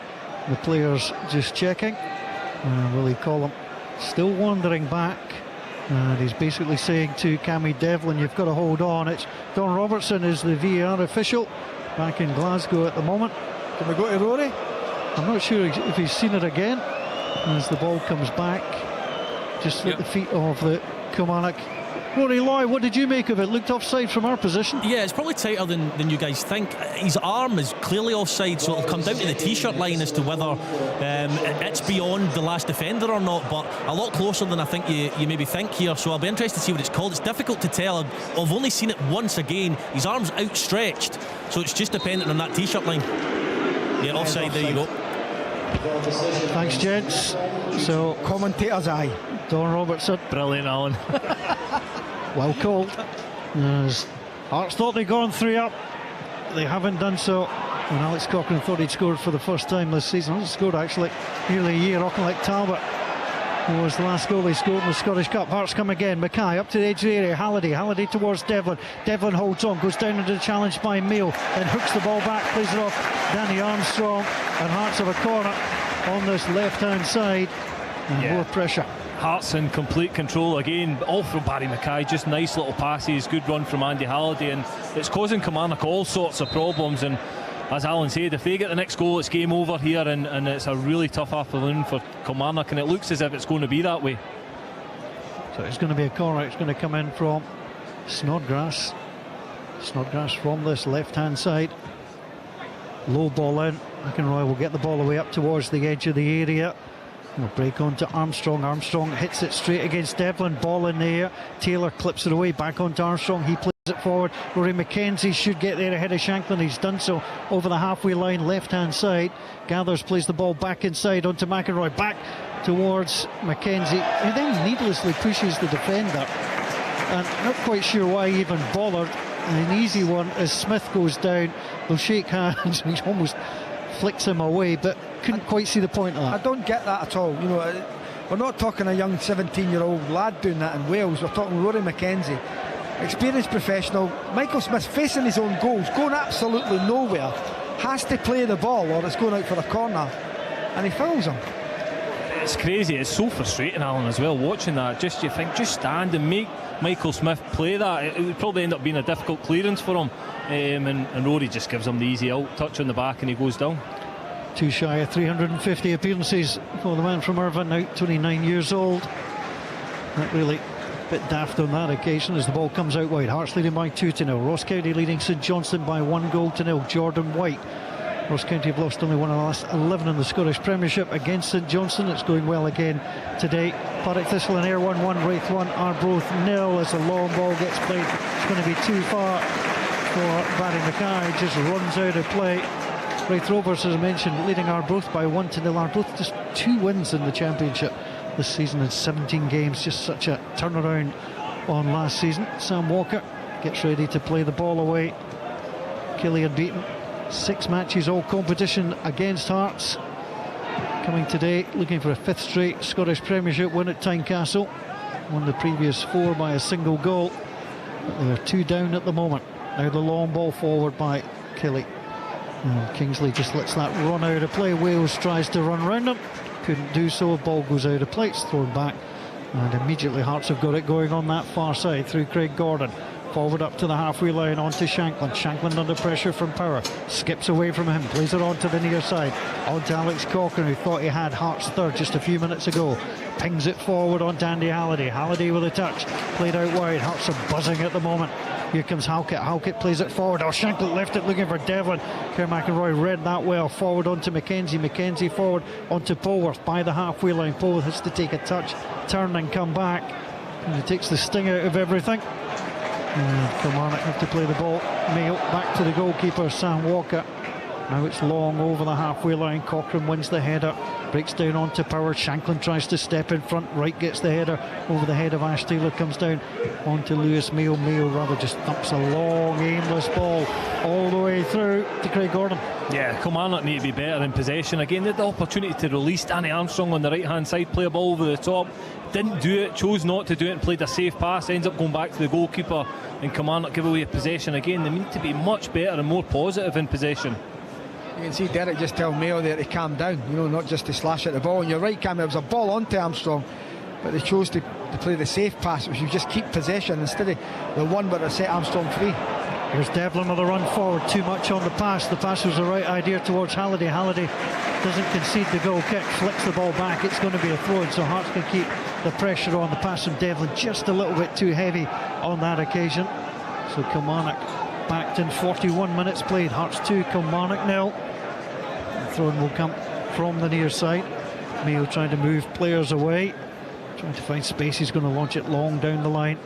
The players just checking. Willie Collum still wandering back, and he's basically saying to Cammy Devlin, you've got to hold on. It's Don Robertson is the VAR official back in Glasgow at the moment. Can we go to Rory? I'm not sure if he's seen it again as the ball comes back just at the feet of the Kilmarnock. Rory Loy, what did you make of it? Looked offside from our position. Yeah, it's probably tighter than you guys think. His arm is clearly offside, so it'll come down to the t-shirt line as to whether it's beyond the last defender or not, but a lot closer than I think you maybe think here, so I'll be interested to see what it's called. It's difficult to tell. I've only seen it once again. His arm's outstretched, so it's just dependent on that t-shirt line. Yeah, offside, there you go. Thanks, gents. So, Commentator's eye. Don Robertson. Brilliant, Alan. Well called. As Hearts thought they'd gone 3 up, they haven't done so. And Alex Cochrane thought he'd scored for the first time this season. He scored actually nearly a year. Auchinleck Talbot was the last goal he scored in the Scottish Cup. Hearts come again. Mackay up to the edge of the area. Halliday towards Devlin. Devlin holds on, goes down into the challenge by Mayo, then hooks the ball back, plays it off Danny Armstrong, and Hearts have a corner on this left-hand side. And more pressure. Hearts in complete control again, all from Barry Mackay. Just nice little passes, good run from Andy Halliday, and it's causing Kilmarnock all sorts of problems. And as Alan said, if they get the next goal, it's game over here, and it's a really tough afternoon for Kilmarnock, and it looks as if it's going to be that way. So it's going to be a corner. It's going to come in from Snodgrass. Snodgrass from this left-hand side. Low ball in. McInroy will get the ball away up towards the edge of the area. He'll break on to Armstrong. Armstrong hits it straight against Devlin. Ball in the air. Taylor clips it away. Back on to Armstrong. He plays it forward. Rory McKenzie should get there ahead of Shanklin. He's done so over the halfway line, left-hand side. Gathers plays the ball back inside onto McInroy. Back towards McKenzie. He then needlessly pushes the defender. And not quite sure why he even bothered. And an easy one as Smith goes down. They'll shake hands. He almost flicks him away. But couldn't quite see the point of I that. don't get that at all. You know, we're not talking a young 17-year-old lad doing that in Wales. We're talking Rory McKenzie, experienced professional. Michael Smith facing his own goals, going absolutely nowhere, has to play the ball or it's going out for a corner, and he fouls him. It's crazy. It's so frustrating, Alan, as well, watching that. Just you think, just stand and make Michael Smith play that. It would probably end up being a difficult clearance for him, and Rory just gives him the easy out touch on the back and he goes down. Too shy of 350 appearances for the man from Irvine, now 29 years old. Not really a bit daft on that occasion as the ball comes out wide. Hearts leading by 2-0. Ross County leading St Johnstone by 1-0. Jordan White. Ross County have lost only one of the last 11 in the Scottish Premiership against St Johnstone. It's going well again today. Partick Thistle and Ayr 1-1, Wraith 1, Arbroath 0 as the long ball gets played. It's going to be too far for Barry Mackay. Just runs out of play. Wraith Rovers, as I mentioned, leading Arbroath by 1-0. Arbroath just 2 wins in the Championship this season in 17 games. Just such a turnaround on last season. Sam Walker gets ready to play the ball away. Killian beaten 6 matches, all competition against Hearts. Coming today, looking for a 5th straight Scottish Premiership win at Tynecastle. Won the previous 4 by a single goal. But they are 2 down at the moment. Now the long ball forward by Kelly. And Kingsley just lets that run out of play. Wales tries to run round him. Couldn't do so. Ball goes out of play. It's thrown back. And immediately Hearts have got it going on that far side through Craig Gordon. Forward up to the halfway line, on to Shanklin. Shanklin under pressure from Power. Skips away from him, plays it on to the near side. On to Alex Cochrane, who thought he had Hearts third just a few minutes ago. Pings it forward on to Andy Halliday. Halliday with a touch. Played out wide. Hearts are buzzing at the moment. Here comes Halkett. Halkett plays it forward. Oh, Shanklin left it looking for Devlin. Kerr McElroy read that well. Forward on to McKenzie. McKenzie forward on to Polworth by the halfway line. Polworth has to take a touch, turn and come back. And he takes the sting out of everything. Kilmarnock have to play the ball. Mayo back to the goalkeeper, Sam Walker. Now it's long over the halfway line. Cochrane wins the header, breaks down onto Power. Shanklin tries to step in front. Wright gets the header over the head of Ash Taylor, comes down onto Lewis Mayo. Mayo rather just thumps a long, aimless ball all the way through to Craig Gordon. Yeah, Kilmarnock need to be better in possession. Again, they had the opportunity to release Danny Armstrong on the right hand side, play a ball over the top. Didn't do it, chose not to do it and played a safe pass. Ends up going back to the goalkeeper, and Kilmarnock give away possession again. They need to be much better and more positive in possession. You can see Derek just tell Mayo there to calm down, you know, not just to slash at the ball. And you're right, Cam, it was a ball onto Armstrong, but they chose to play the safe pass, which you just keep possession instead of the one where they set Armstrong free. Here's Devlin with a run forward, too much on the pass. The pass was the right idea towards Halliday. Halliday doesn't concede the goal kick, flicks the ball back. It's going to be a throw-in, so Hearts can keep the pressure on. The pass from Devlin just a little bit too heavy on that occasion. So Kilmarnock backed in 41 minutes played. Hearts 2, Kilmarnock 0. The throw-in will come from the near side. Mayo trying to move players away, trying to find space. He's going to launch it long down the line.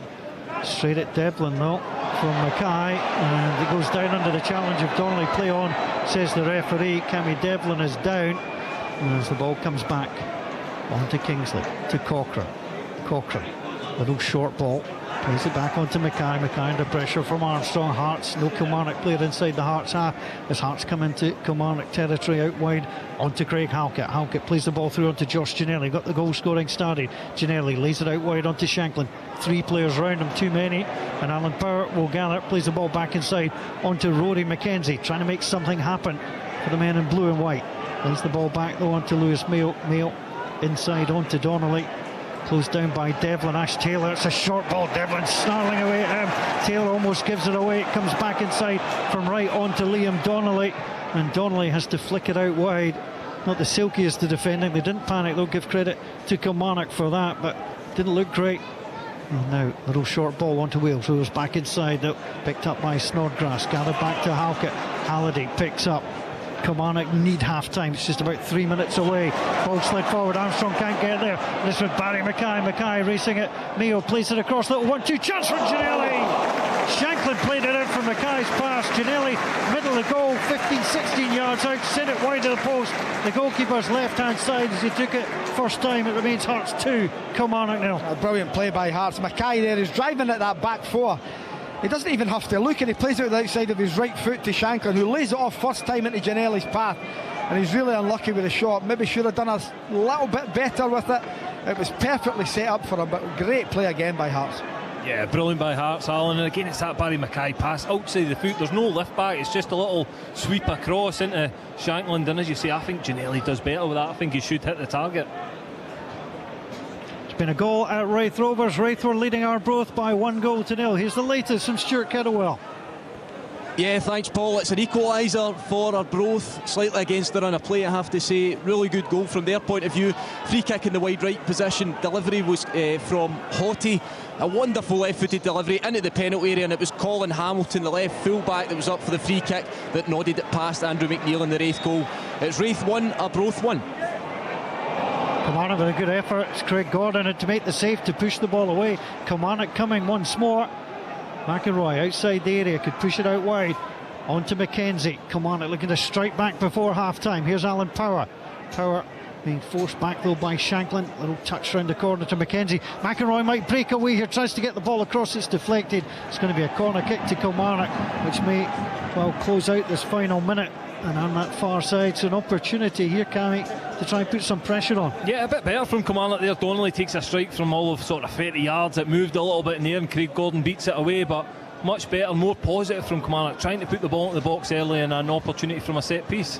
Straight at Devlin though from Mackay, and it goes down under the challenge of Donnelly. Play on, says the referee. Cammy Devlin is down, and as the ball comes back on to Kingsley, to Cochrane. Little short ball, plays it back onto Mackay. Mackay under pressure from Armstrong. Hearts, no Kilmarnock player inside the Hearts half as Hearts come into Kilmarnock territory out wide onto Craig Halkett. Halkett plays the ball through onto Josh Ginnelly. Got the goal scoring started. Ginnelly lays it out wide onto Shanklin. 3 players round him, too many, and Alan Power will gather, plays the ball back inside onto Rory McKenzie, trying to make something happen for the men in blue and white. Lays the ball back though onto Lewis Mayo. Mayo inside onto Donnelly. Closed down by Devlin. Ash Taylor, it's a short ball. Devlin snarling away at him. Taylor almost gives it away. It comes back inside from right onto Liam Donnelly, and Donnelly has to flick it out wide. Not the silkiest of defending. They didn't panic. They'll give credit to Kilmarnock for that, but didn't look great. And now little short ball onto Wales, who was back inside though, picked up by Snodgrass, gathered back to Halkett. Halliday picks up. Kilmarnock need half time. It's just about 3 minutes away. Ball slid forward. Armstrong can't get there. This was Barry Mackay. Mackay racing it. Mayo plays it across. Little 1-2 chance for Ginnelly. Shanklin played it out from Mackay's pass. Ginnelly, middle of the goal, 15-16 yards out. Sent it wide of the post. The goalkeeper's left hand side as he took it first time. It remains Hearts 2, Kilmarnock 0. A brilliant play by Hearts. Mackay there is driving at that back 4. He doesn't even have to look, and he plays out the outside of his right foot to Shanklin, who lays it off first time into Ginnelly's path, and he's really unlucky with the shot. Maybe should have done a little bit better with it. It was perfectly set up for him, but great play again by Hearts. Yeah, brilliant by Hearts, Alan. And again, it's that Barry Mackay pass outside the foot. There's no lift back, it's just a little sweep across into Shanklin. And as you say, I think Ginnelly does better with that. I think he should hit the target. It's been a goal at Raith Rovers. Raith were leading Arbroath by 1-0. Here's the latest from Stuart Kettlewell. Yeah, thanks, Paul. It's an equaliser for Arbroath, slightly against the run of play, I have to say. Really good goal from their point of view. Free kick in the wide right position. Delivery was from Haughty. A wonderful left-footed delivery into the penalty area, and it was Colin Hamilton, the left full-back, that was up for the free kick that nodded it past Andrew McNeil in the Raith goal. It's Raith 1, Arbroath 1. Kilmarnock with a good effort. It's Craig Gordon had to make the save to push the ball away. Kilmarnock coming once more. McElroy outside the area, could push it out wide. On to Mackenzie. Kilmarnock looking to strike back before half-time. Here's Alan Power. Power being forced back though by Shanklin. Little touch round the corner to Mackenzie. McElroy might break away here, tries to get the ball across, it's deflected. It's going to be a corner kick to Kilmarnock, which may well close out this final minute. And on that far side, it's an opportunity here, Cammy, to try and put some pressure on. Yeah, a bit better from Kilmarnock there. Donnelly takes a strike from all of sort of 30 yards. It moved a little bit in the air and Craig Gordon beats it away, but much better, more positive from Kilmarnock, trying to put the ball into the box early and an opportunity from a set piece.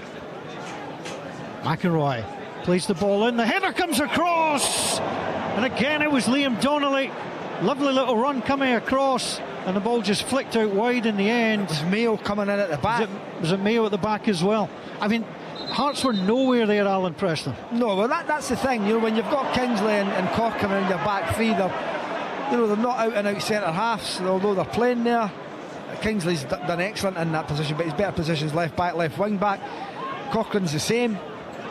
McElroy plays the ball in, the header comes across, and again it was Liam Donnelly. Lovely little run coming across, and the ball just flicked out wide in the end. Was Mayo coming in at the back? Was it Mayo at the back as well? I mean, Hearts were nowhere there, Alan Preston. No, well that's the thing. You know, when you've got Kingsley and Corcoran in your back three, they're not out and out centre halves, although they're playing there. Kingsley's done excellent in that position, but his better position's left back, left wing back. Cochrane's the same.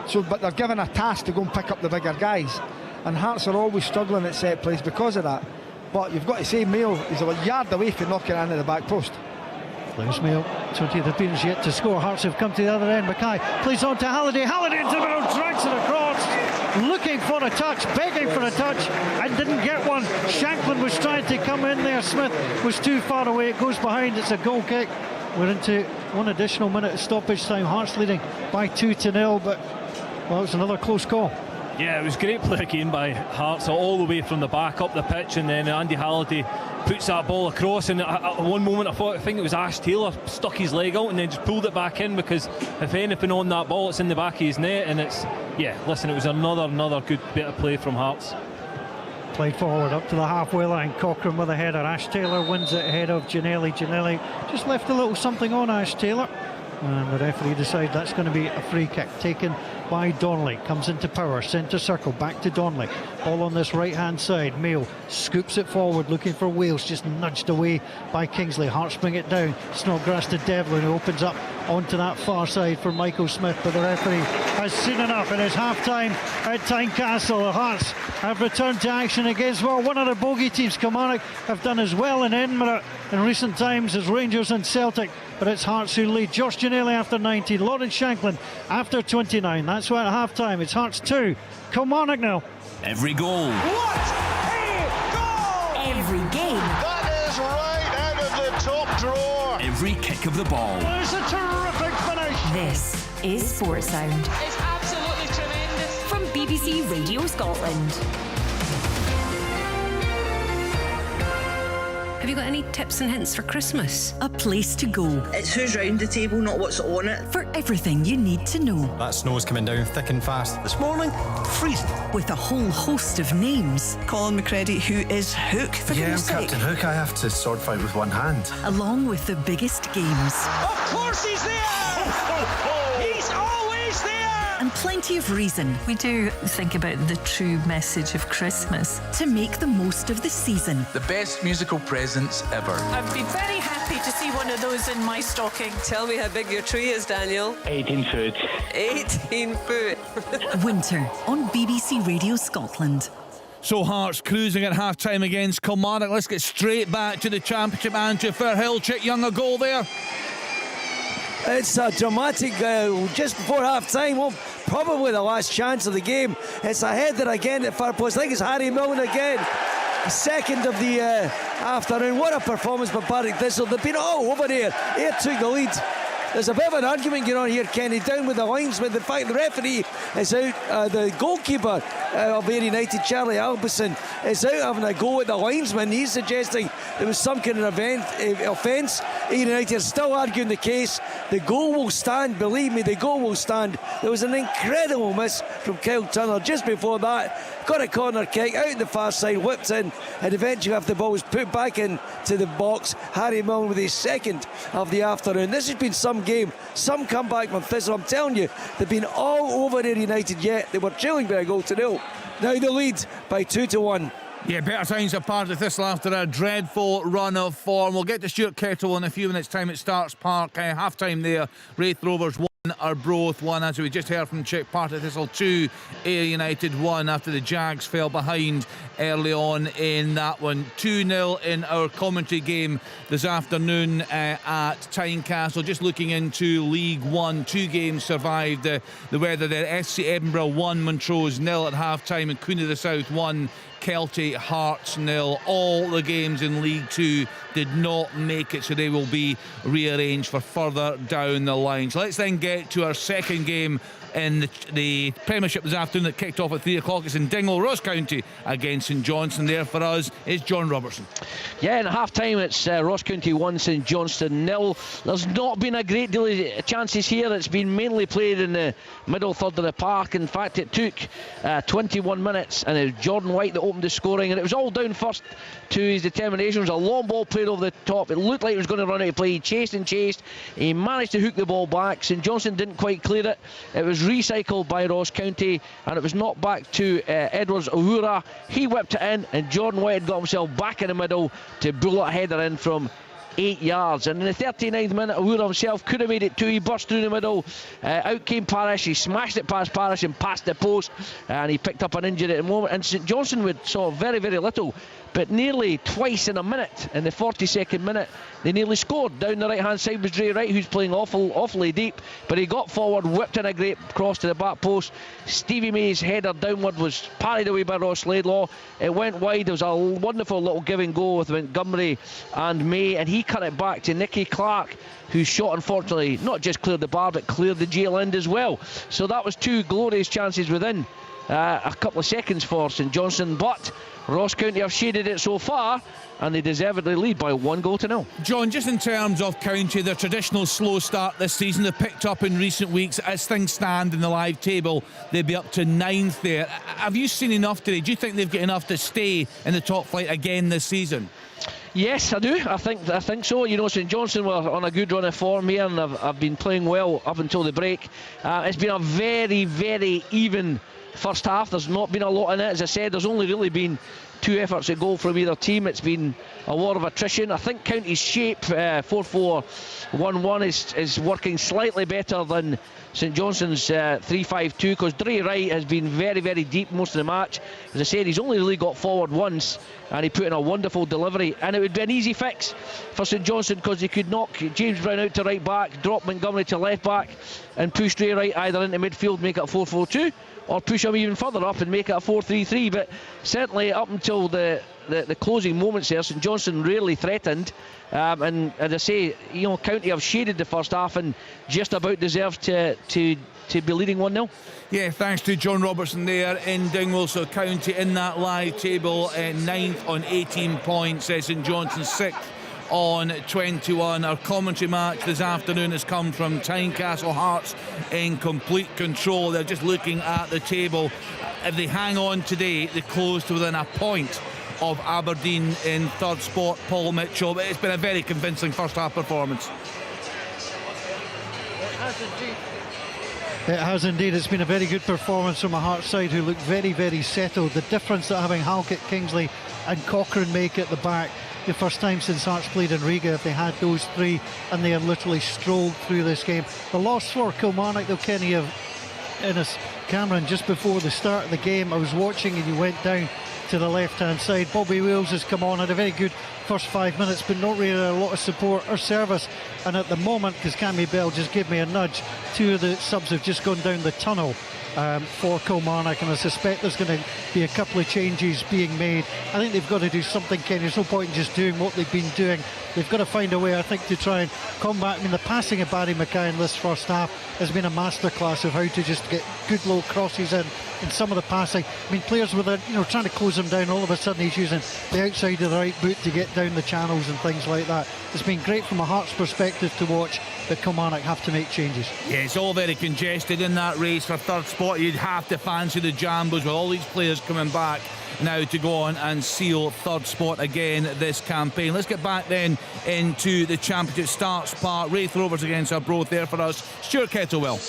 So, but they're given a task to go and pick up the bigger guys, and Hearts are always struggling at set plays because of that. But you've got to say Mayo is a yard away from knocking it into the back post. There's Mayo, 20th appearance yet to score. Hearts have come to the other end. Mackay plays on to Halliday. Halliday into the middle, drags it across, looking for a touch, begging for a touch, and didn't get one. Shanklin was trying to come in there. Smith was too far away. It goes behind. It's a goal kick. We're into one additional minute of stoppage time. Hearts leading by 2-0, but well, it's another close call. Yeah, it was great play again by Hearts, all the way from the back up the pitch, and then Andy Halliday puts that ball across, and at one moment I think it was Ash Taylor stuck his leg out and then just pulled it back in, because if anything on that ball, it's in the back of his net. And it's, yeah, listen, it was another good bit of play from Hearts. Played forward up to the halfway line. Cochrane with a header. Ash Taylor wins it ahead of Ginnelly. Ginnelly just left a little something on Ash Taylor, and the referee decides that's going to be a free kick taken by Donnelly. Comes into Power, centre circle, back to Donnelly. Ball on this right hand side. Mayo scoops it forward, looking for Wales, just nudged away by Kingsley. Hearts bring it down. Snodgrass to Devlin, who opens up onto that far side for Michael Smith, but the referee has seen enough. It is half time at Tynecastle. The Hearts have returned to action against, well, one of the bogey teams. Kilmarnock have done as well in Edinburgh in recent times as Rangers and Celtic, but it's Hearts who lead. Josh Ginnelly after 19, Lawrence Shanklin after 29. That's why at half time it's Hearts 2, Kilmarnock 0. Every goal. What a goal! Every game. That is right out of the top drawer. Every kick of the ball. It's a terrific finish. This is Sports Sound. It's absolutely tremendous. From BBC Radio Scotland. Have you got any tips and hints for Christmas? A place to go. It's who's round the table, not what's on it. For everything you need to know. That snow's coming down thick and fast. This morning, freezing. With a whole host of names. Colin McCready, who is Hook, for goodness sake. I'm Captain Hook. I have to sword fight with one hand. Along with the biggest games. Of course he's there! He's always there! And plenty of reason. We do think about the true message of Christmas. To make the most of the season. The best musical presents ever. I'd be very happy to see one of those in my stocking. Tell me how big your tree is, Daniel. 18 foot. 18 foot. Winter on BBC Radio Scotland. So Hearts cruising at half-time against Kilmarnock. Let's get straight back to the Championship. Andrew Fairhill, Young, a goal there. It's a dramatic just before half-time. Well, probably the last chance of the game. It's a header again at far post. I think it's Harry Milne again. second of the afternoon. What a performance by Partick Thistle. They've been all over here. Ayr took the lead. There's a bit of an argument going on here, Kenny, down with the linesman. The fact the referee is out, the goalkeeper of Ayr United, Charlie Albison, is out having a go at the linesman. He's suggesting there was some kind of offence. Ayr United are still arguing the case. The goal will stand, believe me, the goal will stand. There was an incredible miss from Kyle Turner just before that. Got a corner kick out the far side, whipped in, and eventually after the ball was put back into the box, Harry Milne with his second of the afternoon. This has been some game, some comeback from Thistle. I'm telling you, they've been all over Ayr United yet. They were trailing by a goal to nil. Now the lead by 2-1. Yeah, better times are part of Thistle after a dreadful run of form. We'll get to Stuart Kettle in a few minutes' time at Starks Park. Half time there, Wraith Rovers 1, Arbroath 1, as we just heard from Chick. Part of Thistle 2, Ayr United 1 after the Jags fell behind early on in that one. 2-0 in our commentary game this afternoon at Tynecastle. Just looking into League One, 2 games survived the weather there. SC Edinburgh 1, Montrose 0 at half time, and Queen of the South 1, Kelty Hearts 0. All the games in League 2 did not make it, so they will be rearranged for further down the line. So let's then get to our second game in the Premiership this afternoon that kicked off at 3 o'clock. It's in Dingwall, Ross County against St Johnstone. There for us is John Robertson. Yeah, in half time it's Ross County 1, St Johnstone 0. There's not been a great deal of chances here. It's been mainly played in the middle third of the park. In fact, it took 21 minutes, and it was Jordan White that opened the scoring, and it was all down first to his determination. It was a long ball played over the top. It looked like he was going to run out of play. He chased and chased. He managed to hook the ball back. St Johnstone didn't quite clear it. It was recycled by Ross County, and it was knocked back to Edwards Uhura. He whipped it in, and Jordan White had got himself back in the middle to bullet header in from 8 yards. And in the 39th minute, Uhura himself could have made it 2. He burst through the middle. Out came Parrish. He smashed it past Parrish and past the post, and he picked up an injury at the moment. And St Johnstone saw very, very little, but nearly twice in a minute, in the 42nd minute, they nearly scored. Down the right hand side was Dre Wright, who's playing awfully deep, but he got forward, whipped in a great cross to the back post. Stevie May's header downward was parried away by Ross Laidlaw. It went wide. There was a wonderful little give and go with Montgomery and May, and he cut it back to Nicky Clark, whose shot unfortunately not just cleared the bar but cleared the jail end as well. So that was 2 glorious chances within a couple of seconds for St Johnstone, but Ross County have shaded it so far, and they deservedly lead by 1-0. John, just in terms of County, their traditional slow start this season, they've picked up in recent weeks. As things stand in the live table, they'll be up to 9th there. Have you seen enough today? Do you think they've got enough to stay in the top flight again this season? Yes, I do. I think so. You know, St Johnstone were on a good run of form here, and have been playing well up until the break. It's been a very, very even first half. There's not been a lot in it. As I said, there's only really been 2 efforts at goal from either team. It's been a war of attrition. I think County's shape 4-4-1-1 is working slightly better than St Johnstone's 3-5-2, because Dre Wright has been very, very deep most of the match. As I said, he's only really got forward once, and he put in a wonderful delivery, and it would be an easy fix for St Johnstone, because he could knock James Brown out to right back, drop Montgomery to left back, and push Dre Wright either into midfield, make it a 4-4-2, or push him even further up and make it a 4-3-3. But certainly up until the closing moments there, St Johnstone really threatened, and as I say, you know, County have shaded the first half and just about deserved to be leading 1-0. Yeah, thanks to John Robertson there in Dingwall. So County in that live table, 9th on 18 points, St Johnstone 6th on 21. Our commentary match this afternoon has come from Tynecastle. Hearts in complete control. They're just looking at the table. If they hang on today, they close to within a point of Aberdeen in third spot. Paul Mitchell. But it's been a very convincing first half performance. It has indeed. It's been a very good performance from a Hearts side who look very, very settled. The difference that having Halkett, Kingsley and Cochrane make at the back, the first time since Hearts played in Riga, if they had those 3, and they had literally strolled through this game. The loss for Kilmarnock, though, Kenny, of Innes Cameron, just before the start of the game, I was watching and you went down to the left hand side. Bobby Wales has come on, had a very good first 5 minutes, but not really a lot of support or service. And at the moment, because Cammy Bell just gave me a nudge, 2 of the subs have just gone down the tunnel for Kilmarnock, and I suspect there's going to be a couple of changes being made. I think they've got to do something, Kenny. There's no point in just doing what they've been doing. They've got to find a way, I think, to try and combat. I mean, the passing of Barry Mackay in this first half has been a masterclass of how to just get good low crosses in some of the passing. I mean, players with trying to close them down, all of a sudden he's using the outside of the right boot to get down the channels and things like that. It's been great from a Hearts perspective to watch, but Kilmarnock have to make changes. Yeah, it's all very congested in that race for third spot. You'd have to fancy the Jambos with all these players coming back now to go on and seal third spot again this campaign. Let's get back then into the Championship starts part. Wraith Rovers against Arbroath there for us. Stuart Kettlewell.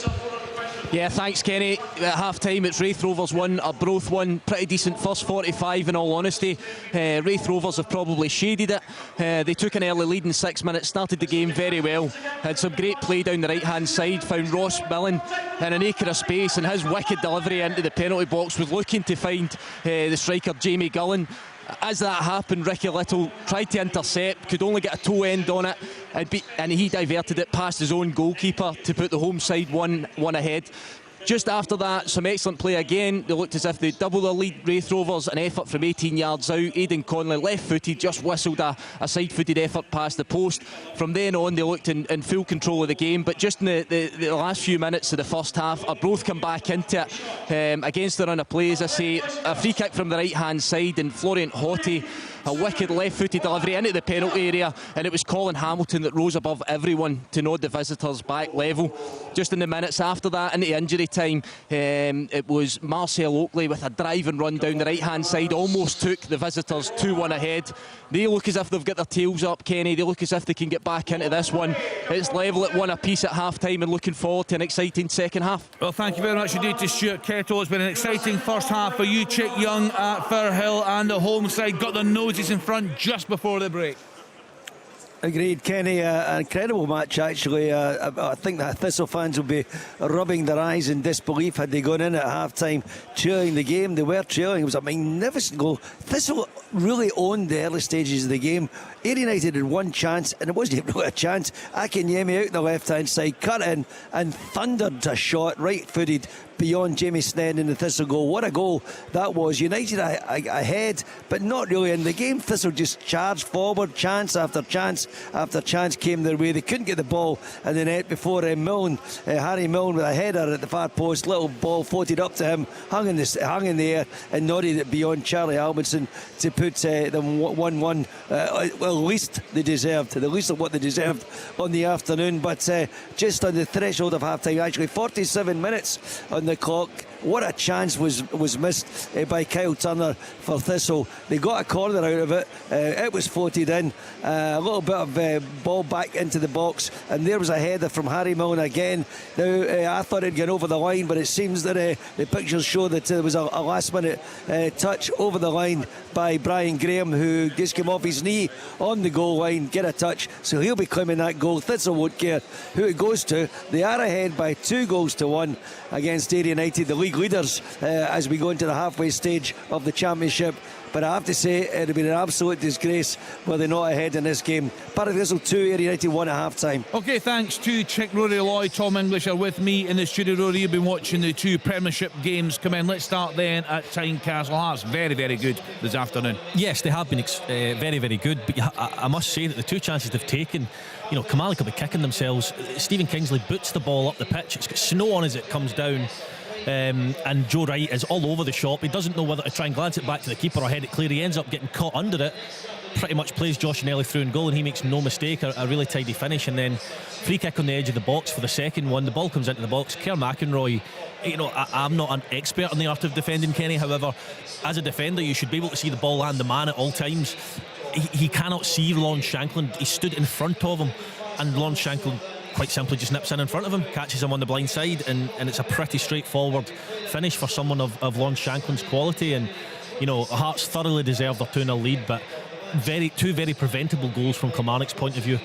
Yeah, thanks, Kenny. At half-time, it's Wraith Rovers 1, Arbroath 1. Pretty decent first 45, in all honesty. Wraith Rovers have probably shaded it. They took an early lead in 6 minutes, started the game very well. Had some great play down the right-hand side, found Ross Millen in an acre of space, and his wicked delivery into the penalty box was looking to find the striker Jamie Gullen. As that happened, Ricky Little tried to intercept, could only get a toe end on it, and he diverted it past his own goalkeeper to put the home side one ahead. Just after that, some excellent play again. They looked as if they'd double the lead, Wraith Rovers. An effort from 18 yards out. Aidan Conley, left-footed, just whistled a side-footed effort past the post. From then on, they looked in full control of the game. But just in the last few minutes of the first half, Arbroath come back into it against the run of play. As I say, a free kick from the right-hand side, and Florian Haughey, a wicked left-footed delivery into the penalty area, and it was Colin Hamilton that rose above everyone to nod the visitors back level. Just in the minutes after that, into injury time, it was Marcel Oakley with a driving run down the right-hand side, almost took the visitors 2-1 ahead. They look as if they've got their tails up, Kenny. They look as if they can get back into this one. It's level at 1 apiece at half-time, and looking forward to an exciting second half. Well, thank you very much indeed to Stuart Kettle. It's been an exciting first half for you, Chick Young at Firhill, and the home side got their noses in front just before the break. Agreed, Kenny. An incredible match, actually. I think that Thistle fans will be rubbing their eyes in disbelief had they gone in at half-time trailing the game. They were trailing. It was a magnificent goal. Thistle really owned the early stages of the game. Ayr United had one chance, and it wasn't even really a chance. Akinyemi out the left-hand side, cut in and thundered a shot, right-footed, beyond Jamie Sneddon in the Thistle goal. What a goal that was. United ahead, but not really in the game. Thistle just charged forward, chance after chance after chance came their way. They couldn't get the ball in the net before Milne, Harry Milne with a header at the far post. Little ball floated up to him, hung in the air, and nodded it beyond Charlie Albinson to put them 1-1. Well, at least they deserved, the least of what they deserved on the afternoon. But just on the threshold of half-time, actually 47 minutes on the clock. What a chance was missed by Kyle Turner for Thistle. They got a corner out of it. It was floated in. A little bit of ball back into the box, and there was a header from Harry Milne again. Now, I thought it'd get over the line, but it seems that the pictures show that there was a last-minute touch over the line by Brian Graham, who just came off his knee on the goal line, get a touch, so he'll be claiming that goal. Thistle won't care who it goes to. They are ahead by 2-1 against Ayr United, the league leaders, as we go into the halfway stage of the Championship. But I have to say, it would be an absolute disgrace were they not ahead in this game. Partick Thistle 2, Ayr United 1 at half-time. OK, thanks to Chick, Rory Lloyd. Tom English are with me in the studio. Rory, you've been watching the two Premiership games come in. Let's start then at Tynecastle. Hearts very, very good this afternoon. Yes, they have been very, very good. But I must say that the two chances they've taken, Kilmarnock will be kicking themselves. Stephen Kingsley boots the ball up the pitch. It's got snow on as it comes down. And Joe Wright is all over the shop. He doesn't know whether to try and glance it back to the keeper or head it clear. He ends up getting caught under it, pretty much plays Josh Nelly through in goal, and he makes no mistake. A really tidy finish, and then free kick on the edge of the box for the second one. The ball comes into the box. Kerr McInroy, I'm not an expert in the art of defending, Kenny. However, as a defender, you should be able to see the ball and the man at all times. He cannot see Lawrence Shankland. He stood in front of him, and Lawrence Shankland quite simply just nips in front of him, catches him on the blind side, and it's a pretty straightforward finish for someone of Lawrence Shankland's quality. And Hearts thoroughly deserved their 2-0 lead, but two very preventable goals from Kilmarnock's point of view,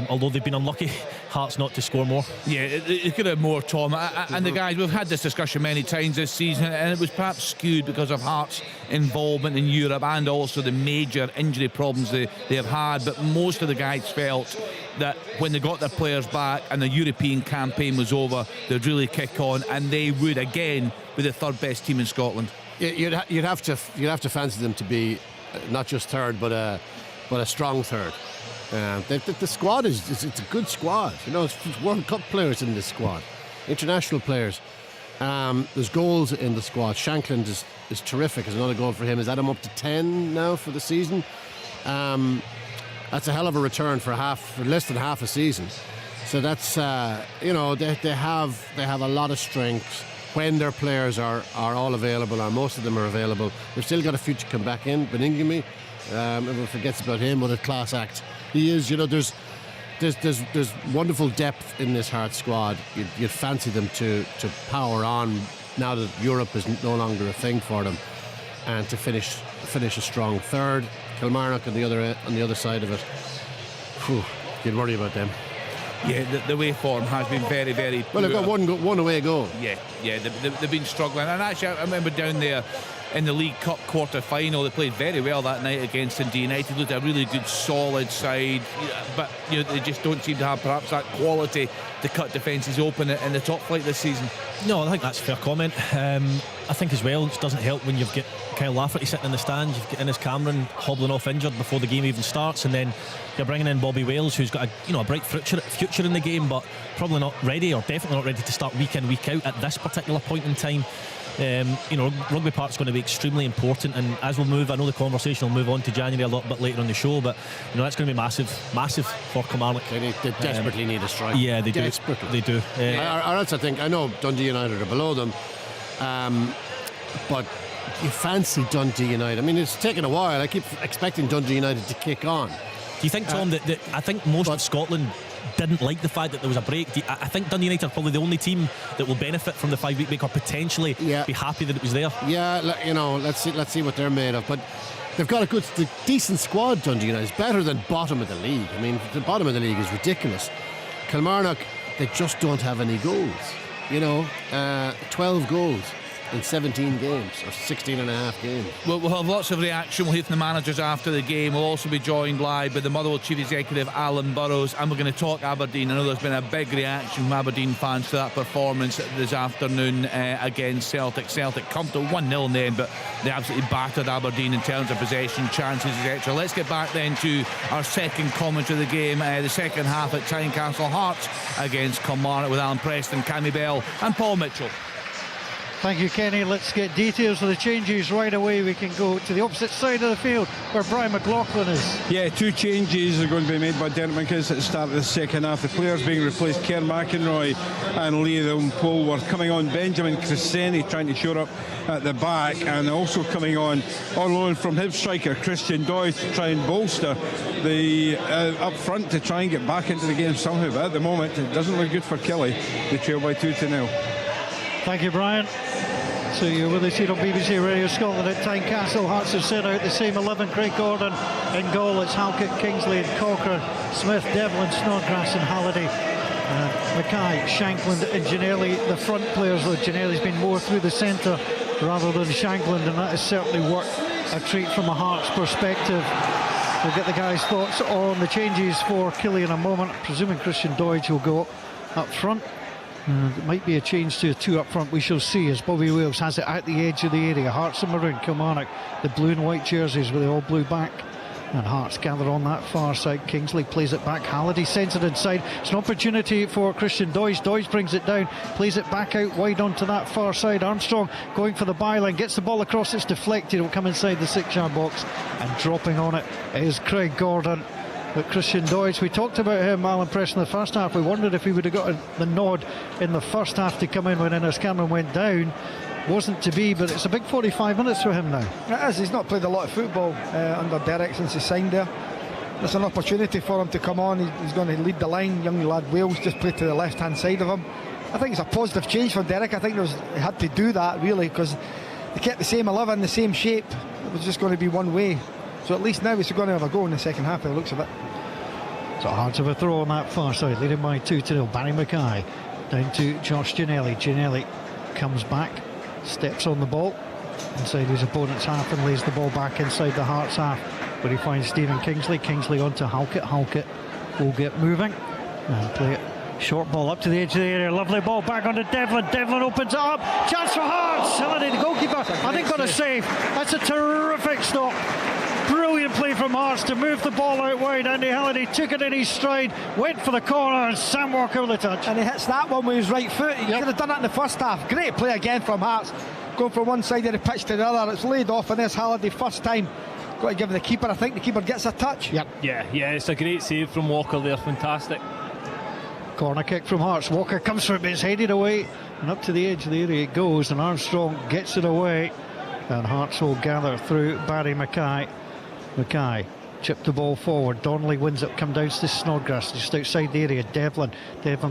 although they've been unlucky, Hearts, not to score more. Yeah, it could have more, Tom. And the guys, we've had this discussion many times this season, and it was perhaps skewed because of Hearts' involvement in Europe and also the major injury problems they have had. But most of the guys felt that when they got their players back and the European campaign was over, they'd really kick on, and they would again be the third best team in Scotland. You'd have to fancy them to be not just third, but a strong third. The squad it's a good squad. You know, it's World Cup players in this squad, international players. There's goals in the squad. Shankland is terrific. There's another goal for him. Is that him up to 10 now for the season? That's a hell of a return for less than half a season. So that's they have a lot of strengths when their players are all available, or most of them are available. They've still got a few to come back in. Beningame, everyone forgets about him. What a class act he is. You know, there's wonderful depth in this Hearts squad. You'd fancy them to power on now that Europe is no longer a thing for them, and to finish a strong third. Kilmarnock on the other side of it. Whew, you'd worry about them. Yeah, the way form has been very, very poor. Well, they've got one away goal. Yeah, they've been struggling. And actually, I remember down there in the League Cup quarter-final, they played very well that night against Dundee United. Looked a really good, solid side, but they just don't seem to have perhaps that quality to cut defences open in the top flight this season. No, I think that's a fair comment. I think as well, it doesn't help when you've got Kyle Lafferty sitting in the stands, you've got Innes Cameron hobbling off injured before the game even starts, and then you're bringing in Bobby Wales, who's got a bright future in the game, but probably not ready, or definitely not ready to start week in, week out at this particular point in time. Rugby Park's going to be extremely important, and as we'll move, I know the conversation will move on to January a little bit later on the show, but that's going to be massive for Kilmarnock. They desperately need a strike. Yeah, they desperately. do. Or else I know Dundee United are below them, but you fancy Dundee United. I mean, it's taken a while. I keep expecting Dundee United to kick on. Do you think, Tom, that I think most of Scotland didn't like the fact that there was a break? I think Dundee United are probably the only team that will benefit from the 5-week break, or potentially be happy that it was there. Yeah, let's see what they're made of. But they've got a decent squad. Dundee United is better than bottom of the league. I mean, the bottom of the league is ridiculous. Kilmarnock, they just don't have any goals. 12 goals in 17 games, or 16 and a half games. We'll have lots of reaction. We'll hear from the managers after the game. We'll also be joined live by the Motherwell Chief Executive Alan Burrows, and we're going to talk Aberdeen. I know there's been a big reaction from Aberdeen fans to that performance this afternoon against Celtic. Celtic comfortable 1-0 in the end, but they absolutely battered Aberdeen in terms of possession, chances, etc. Let's get back then to our second commentary of the game, the second half at Tynecastle. Hearts against Kilmarnock with Alan Preston, Cammy Bell and Paul Mitchell. Thank you, Kenny. Let's get details of the changes right away. We can go to the opposite side of the field where Brian McLaughlin is. Yeah, two changes are going to be made by Derek McInnes at the start of the second half. The players being replaced, Kerr McInroy and Liam Polworth. Coming on, Benjamin Crescenti trying to shore up at the back, and also coming on loan from Hibs striker Christian Doyle to try and bolster the up front to try and get back into the game somehow. But at the moment, it doesn't look good for Kelly. They trail by 2-0. Thank you, Brian. So you're with us here on BBC Radio Scotland at Tynecastle. Hearts have set out the same 11. Craig Gordon in goal. It's Halkett, Kingsley and Cocker, Smith, Devlin, Snodgrass and Halliday, Mackay, Shankland and Ginnelly. The front players, though, Ginnelly's been more through the centre rather than Shankland, and that has certainly worked a treat from a Hearts perspective. We'll get the guys' thoughts on the changes for Killie in a moment. Presuming Christian Doidge will go up front. It might be a change to a two up front. We shall see, as Bobby Wales has it at the edge of the area. Hearts and maroon, Kilmarnock, the blue and white jerseys with the all blue back. And Hearts gather on that far side. Kingsley plays it back. Halliday sends it inside. It's an opportunity for Christian Doidge. Doidge brings it down, plays it back out wide onto that far side. Armstrong going for the byline, gets the ball across. It's deflected. It'll come inside the 6-yard box, and dropping on it is Craig Gordon. But Christian Doidge, we talked about him, Alan Preston, in the first half. We wondered if he would have got the nod in the first half to come in when Innes Cameron went down. Wasn't to be, but it's a big 45 minutes for him now. It is. He's not played a lot of football under Derek since he signed there. There's an opportunity for him to come on. He's going to lead the line. Young lad Wales just played to the left hand side of him. I think it's a positive change for Derek. I think he had to do that really, because they kept the same 11, the same shape. It was just going to be one way. So at least now he's going to have a go in the second half by the looks of it. So Hearts have a throw on that far side, leading by 2-0. Barry Mackay down to Josh Ginnelly. Ginnelly comes back, steps on the ball inside his opponent's half and lays the ball back inside the Hearts half, where he finds Stephen Kingsley. Kingsley on to Halkett. Halkett will get moving and play it. Short ball up to the edge of the area. Lovely ball back onto Devlin. Devlin opens it up. Chance for Hearts. Halliday, the goalkeeper, I think got a save. That's a terrific stop. Brilliant play from Hearts to move the ball out wide. Andy Halliday took it in his stride, went for the corner, and Sam Walker with the touch. And he hits that one with his right foot. He could have done it in the first half. Great play again from Hearts. Going from one side of the pitch to the other. It's laid off, and there's Halliday first time. Got to give the keeper. I think the keeper gets a touch. Yep. Yeah, it's a great save from Walker there. Fantastic. Corner kick from Hearts. Walker comes from it, it's headed away, and up to the edge of the area it goes, and Armstrong gets it away, and Hearts will gather through Barry Mackay. Mackay chipped the ball forward. Donnelly wins it, come down to Snodgrass just outside the area. Devlin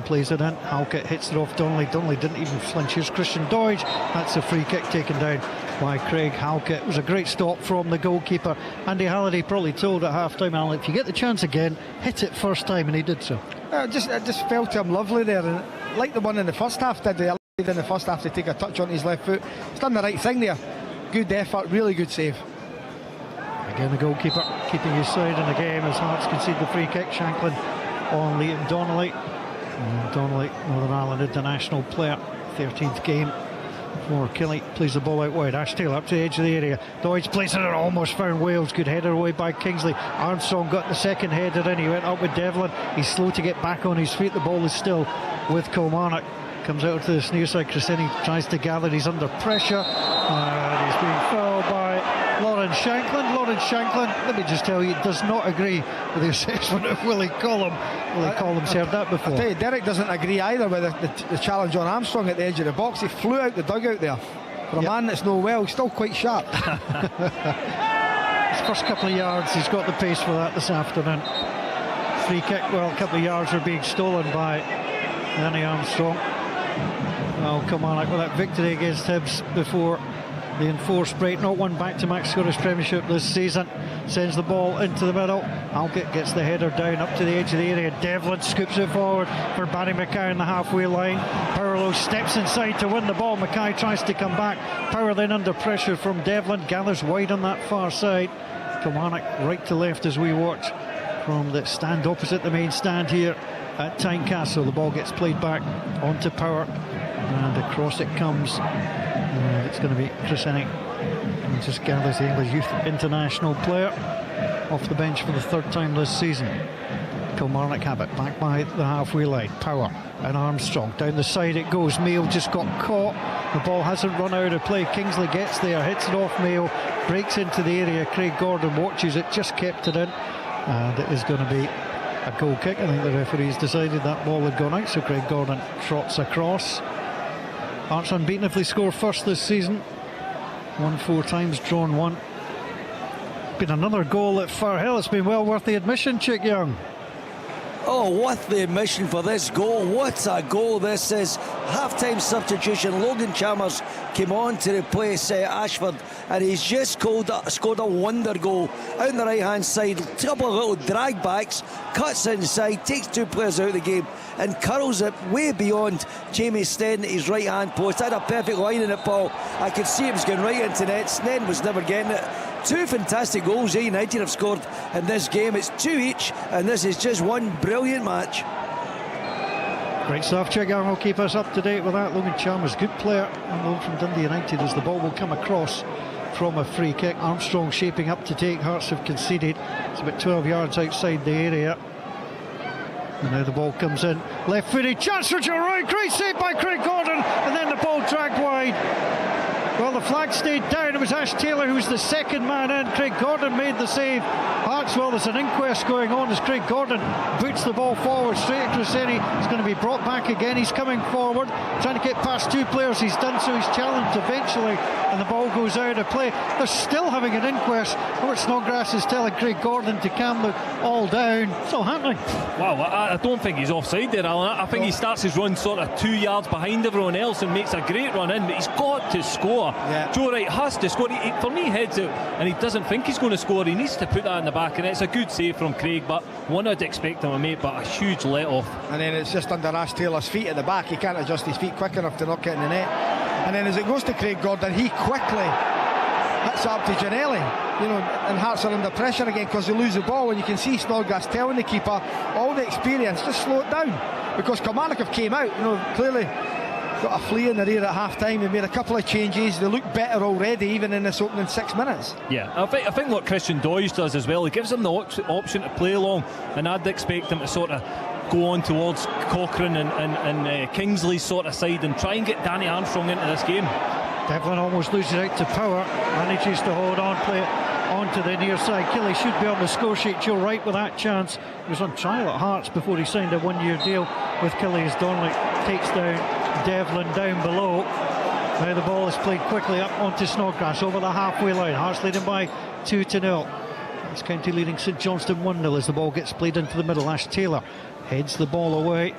plays it in. Halkett hits it off Donnelly. Donnelly didn't even flinch. Here's Christian Doidge. That's a free kick taken down by Craig Halkett. It was a great stop from the goalkeeper. Andy Halliday probably told at half time, Alan, if you get the chance again, hit it first time, and he did so. It just fell to him lovely there, and like the one in the first half did. He allowed in the first half to take a touch on his left foot. He's done the right thing there. Good effort, really good save. Again, the goalkeeper keeping his side in the game as Hearts concede the free kick. Shanklin on Liam Donnelly. Donnelly, Northern Ireland international player, 13th game for Killie. Plays the ball out wide. Ash Taylor up to the edge of the area. Doidge plays it, almost found Wales. Good header away by Kingsley. Armstrong got the second header in. He went up with Devlin. He's slow to get back on his feet. The ball is still with Kilmarnock. Comes out to the near side. Cresceni tries to gather. He's under pressure. And he's being fouled by Lawrence Shanklin. Lawrence Shanklin, let me just tell you, does not agree with the assessment of Willie Collum. Willie Collum's heard that before. I tell you, Derek doesn't agree either with the challenge on Armstrong at the edge of the box. He flew out the dugout there. For a man that's no well, still quite sharp. His first couple of yards, he's got the pace for that this afternoon. Free kick, well, a couple of yards are being stolen by Danny Armstrong. Well, come on, with that victory against Hibs before the enforced break, not one back-to-back Scottish Premiership this season. Sends the ball into the middle. Halkett gets the header down up to the edge of the area. Devlin scoops it forward for Barry Mackay on the halfway line. Powerlow steps inside to win the ball. Mackay tries to come back. Power then under pressure from Devlin. Gathers wide on that far side. Kilmarnock right to left as we watch from the stand opposite the main stand here at Tynecastle. The ball gets played back onto Power, and across it comes. It's going to be Cresceni. He just gathers the English Youth International player off the bench for the third time this season. Kilmarnock have it back by the halfway line. Power and Armstrong down the side it goes. Mayo just got caught. The ball hasn't run out of play. Kingsley gets there, hits it off Mayo, breaks into the area. Craig Gordon watches it, just kept it in, and it is going to be a goal kick. I think the referees decided that ball had gone out, so Craig Gordon trots across. Hearts unbeaten if they score first this season. Won 4 times, drawn 1. Been another goal at Firhill. It's been well worth the admission, Chick Young. Oh, worth the admission for this goal. What a goal this is. Half-time substitution. Logan Chalmers came on to replace Ashford, and he's just scored a wonder goal. Out on the right-hand side, couple of little drag backs, cuts inside, takes 2 players out of the game, and curls it way beyond Jamie Snedden at his right-hand post. Had a perfect line in it, Paul. I could see it was going right into net. Snedden was never getting it. 2 fantastic goals United have scored in this game. It's 2 each, and this is just one brilliant match. Great stuff. Chick Young will keep us up to date with that. Logan Chalmers, good player on loan from Dundee United, as the ball will come across from a free kick. Armstrong shaping up to take. Hearts have conceded. It's about 12 yards outside the area. And now the ball comes in. Left-footed chance for Joe Roy. Great save by Craig Gordon, and then the ball dragged wide. Well, the flag stayed down. It was Ash Taylor who was the second man in. Craig Gordon made the save. Hearts, well, there's an inquest going on as Craig Gordon boots the ball forward straight at Cresceni. It's going to be brought back again. He's coming forward, trying to get past 2 players. He's done so. He's challenged eventually, and the ball goes out of play. They're still having an inquest. Robert Snodgrass is telling Craig Gordon to calm it all down. It's all happening. Wow, I don't think he's offside there, Alan. I think he starts his run sort of 2 yards behind everyone else and makes a great run in, but he's got to score. Yeah. Joe Wright has to score. For me, he heads out and he doesn't think he's going to score. He needs to put that in the back, and it's a good save from Craig, but one I'd expect him to make, but a huge let off. And then it's just under Ash Taylor's feet at the back. He can't adjust his feet quick enough to knock it in the net. And then as it goes to Craig Gordon, he quickly hits up to Giannelli, and Hearts are under pressure again because they lose the ball, and you can see Snodgrass telling the keeper, all the experience, just slow it down, because Kilmarnock have came out, clearly got a flea in the rear at half time. They made a couple of changes. They look better already, even in this opening 6 minutes. Yeah, I think what Christian Doidge does as well, he gives them the option to play along, and I'd expect them to sort of go on towards Cochrane and Kingsley's sort of side and try and get Danny Armstrong into this game. Devlin almost loses out to Power, manages to hold on, play it onto the near side. Kelly should be on the score sheet. Joe Wright with that chance. He was on trial at Hearts before he signed a one-year deal with Kelly as Donnelly takes down Devlin down below. Now the ball is played quickly up onto Snodgrass over the halfway line. Hearts leading by 2-0. It's County leading St Johnstone 1-0 as the ball gets played into the middle. Ash Taylor heads the ball away,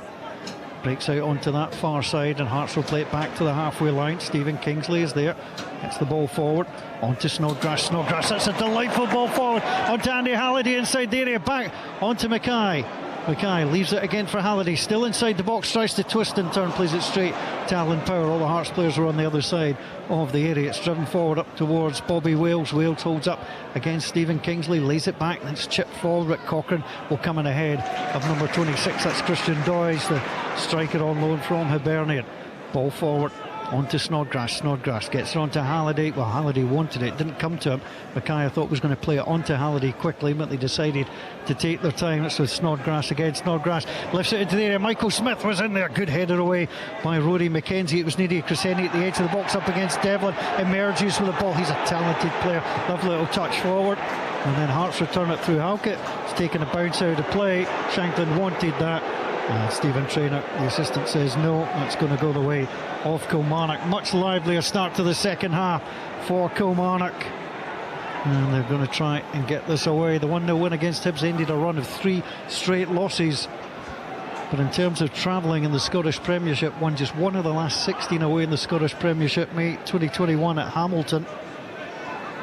breaks out onto that far side, and Hearts will play it back to the halfway line. Stephen Kingsley is there, gets the ball forward onto Snodgrass. That's a delightful ball forward onto Andy Halliday inside the area, back onto Mackay. Mackay leaves it again for Halliday, still inside the box, tries to twist and turn, plays it straight to Alan Power. All the Hearts players are on the other side of the area. It's driven forward up towards Bobby Wales. Wales holds up against Stephen Kingsley, lays it back, then it's chipped forward, but Cochrane will come in ahead of number 26. That's Christian Doidge, the striker on loan from Hibernian. Ball forward onto Snodgrass. Snodgrass gets it onto Halliday. Well, Halliday wanted it, didn't come to him. Mackay, I thought, was going to play it onto Halliday quickly, but they decided to take their time. It's with Snodgrass again. Snodgrass lifts it into the area. Michael Smith was in there. Good header away by Rory McKenzie. It was Needy Crescenti at the edge of the box up against Devlin. Emerges with the ball. He's a talented player. Lovely little touch forward. And then Hearts return it through Halkett. It's taken a bounce out of play. Shanklin wanted that. Stephen Traynor, the assistant, says no, that's going to go the way of Kilmarnock. Much livelier start to the second half for Kilmarnock, and they're going to try and get this away. The 1-0 win against Hibs ended a run of 3 straight losses, but in terms of travelling in the Scottish Premiership, won just one of the last 16 away in the Scottish Premiership, May 2021 at Hamilton.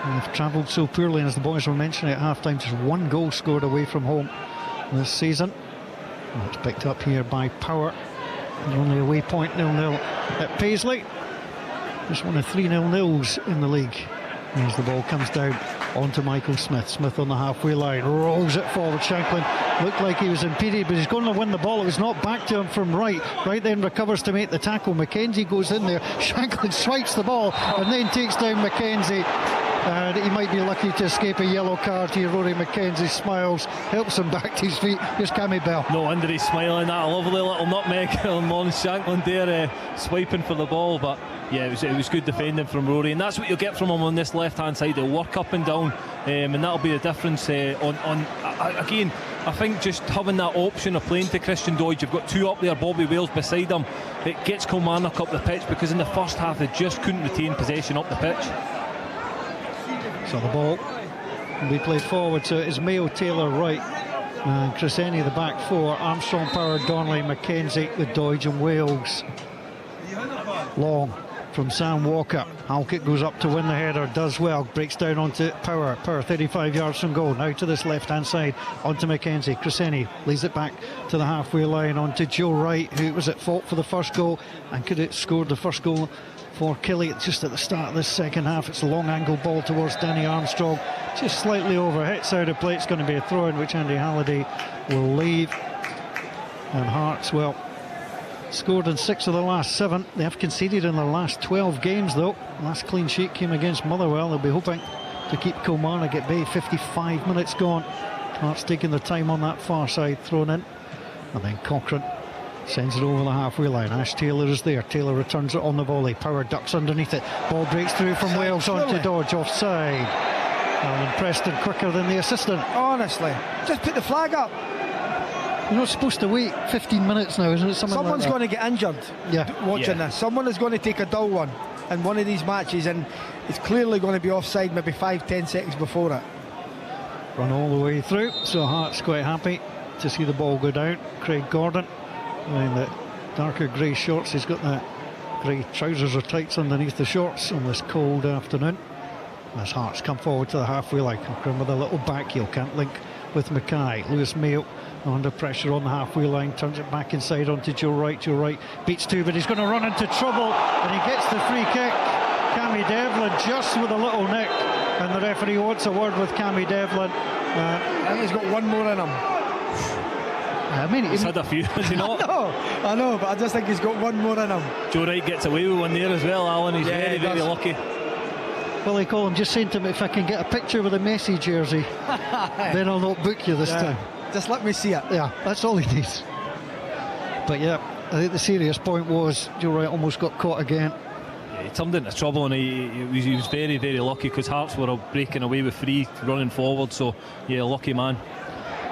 And they've travelled so poorly, and as the boys were mentioning at half-time, just 1 goal scored away from home this season. And it's picked up here by Power. And only away point 0-0 at Paisley. Just one of 3 0-0s in the league. As the ball comes down onto Michael Smith. Smith on the halfway line, rolls it forward. Shanklin looked like he was impeded, but he's going to win the ball. It was not back to him from Wright. Wright then recovers to make the tackle. McKenzie goes in there. Shanklin swipes the ball and then takes down McKenzie. And he might be lucky to escape a yellow card here. Rory McKenzie smiles, helps him back to his feet. Here's Cammy Bell. No wonder he's smiling. That lovely little nutmeg on Shanklin there, swiping for the ball. But yeah, it was good defending from Rory, and that's what you'll get from him on this left-hand side. He'll work up and down, and that'll be the difference. Again, I think just having that option of playing to Christian Doidge, you've got 2 up there, Bobby Wales beside him. It gets Kilmarnock up the pitch, because in the first half they just couldn't retain possession up the pitch. So the ball will be played forward. So it's Mayo, Taylor, Wright, and Crescenti the back 4. Armstrong, Power, Donnelly, McKenzie with Doidge and Wales. Long from Sam Walker. Halkett goes up to win the header, does well, breaks down onto Power. Power 35 yards from goal. Now to this left-hand side onto McKenzie. Crescenti leads it back to the halfway line onto Joe Wright, who was at fault for the first goal and could have scored the first goal for Killie just at the start of this second half. It's a long angle ball towards Danny Armstrong, just slightly over, hits out of play. It's going to be a throw in which Andy Halliday will leave. And Hearts, well, scored in 6 of the last 7. They have conceded in their last 12 games though. Last clean sheet came against Motherwell. They'll be hoping to keep Kilmarnock at bay. 55 minutes gone. Hearts taking their time on that far side, thrown in, and then Cochrane sends it over the halfway line. Ash Taylor is there. Taylor returns it on the volley. Power ducks underneath it. Ball breaks through from Wales onto Dodge, offside. Alan Preston quicker than the assistant. Honestly, just put the flag up. You're not supposed to wait 15 minutes now, isn't it? Someone's going to get injured watching this. Someone is going to take a dull one in one of these matches, and it's clearly going to be offside maybe 5-10 seconds before it. Run all the way through, so Hearts quite happy to see the ball go down. Craig Gordon wearing the darker grey shorts. He's got the grey trousers or tights underneath the shorts on this cold afternoon. as Hearts come forward to the halfway line. Cochrane with a little back heel, can't link with Mackay. Lewis Mayo under pressure on the halfway line, turns it back inside onto Joe Wright. Joe Wright beats two, but he's going to run into trouble, and he gets the free kick. Cammy Devlin just with a little nick, and the referee wants a word with Cammy Devlin. I think he's got one more in him. I mean, he's had a few, has he not? I know, but I just think he's got one more in him. Joe Wright gets away with one there as well, Alan. He's very, very lucky. Willie Collum just saying to me, if I can get a picture with a Messi jersey, then I'll not book you this time. Just let me see it. Yeah, that's all he needs. But yeah, I think the serious point was Joe Wright almost got caught again. He turned into trouble, and he was very, very lucky, because Hearts were breaking away with free running forward. So yeah, lucky man.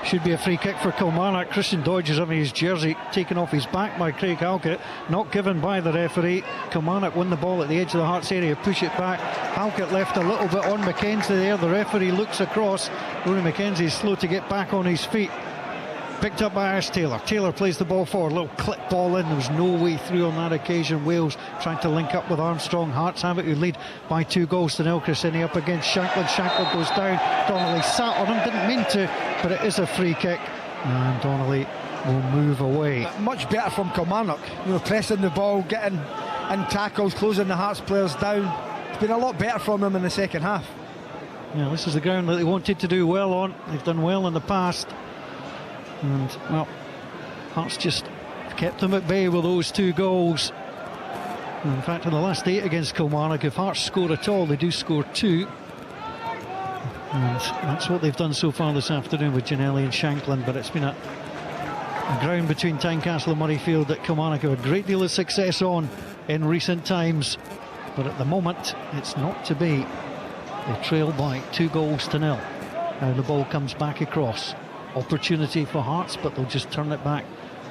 Should be a free kick for Kilmarnock. Christian Dodge is having his jersey taken off his back by Craig Halkett, not given by the referee. Kilmarnock win the ball at the edge of the Hearts area, push it back. Halkett left a little bit on Mackenzie there. The referee looks across. Rory Mackenzie is slow to get back on his feet. Picked up by Ash Taylor. Taylor plays the ball forward, little clip ball in. There was no way through on that occasion. Wales trying to link up with Armstrong. Hearts have it, who lead by 2-0. Crescenti up against Shankland. Shankland goes down. Donnelly sat on him, didn't mean to, but it is a free kick, and Donnelly will move away. Much better from Kilmarnock, pressing the ball, getting in tackles, closing the Hearts players down. It's been a lot better from them in the second half. Yeah, this is the ground that they wanted to do well on. They've done well in the past. And, well, Hearts just kept them at bay with those 2 goals. And in fact, in the last 8 against Kilmarnock, if Hearts score at all, they do score 2. And that's what they've done so far this afternoon with Ginnelly and Shankland. But it's been a ground between Tynecastle and Murrayfield that Kilmarnock have a great deal of success on in recent times. But at the moment, it's not to be. They trail by 2-0. Now the ball comes back across. Opportunity for Hearts, but they'll just turn it back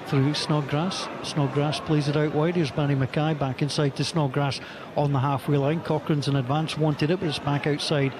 through Snodgrass. Snodgrass plays it out wide. Here's Barry Mackay back inside to Snodgrass on the halfway line. Cochrane's in advance, wanted it, but it's back outside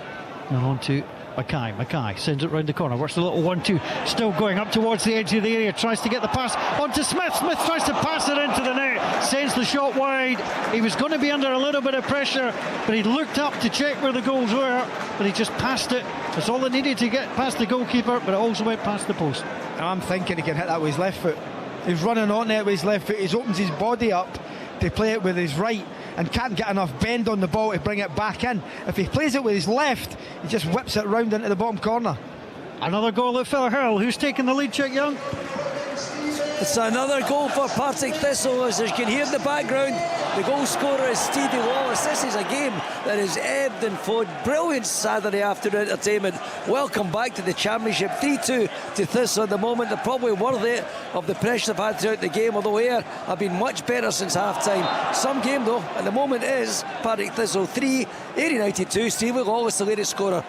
and on to Mackay. Mackay sends it round the corner, works a little 1-2, still going up towards the edge of the area, tries to get the pass onto Smith. Smith tries to pass it into the net, sends the shot wide. He was going to be under a little bit of pressure, but he looked up to check where the goals were, but he just passed it. That's all it needed to get past the goalkeeper, but it also went past the post. I'm thinking he can hit that with his left foot. He's running on it with his left foot. He opens his body up to play it with his right and can't get enough bend on the ball to bring it back in. If he plays it with his left, he just whips it round into the bottom corner. Another goal at Firhill. Who's taking the lead, Chick Young? It's another goal for Partick Thistle, as you can hear in the background. The goal scorer is Stevie Wallace. This is a game that is ebbed and flowed. Brilliant Saturday afternoon entertainment. Welcome back to the Championship. 3-2 to Thistle at the moment. They're probably worthy of the pressure they've had throughout the game, although Ayr have been much better since half-time. Some game, though, at the moment is Partick Thistle 3, Ayr United 2. Stevie Wallace, the latest scorer.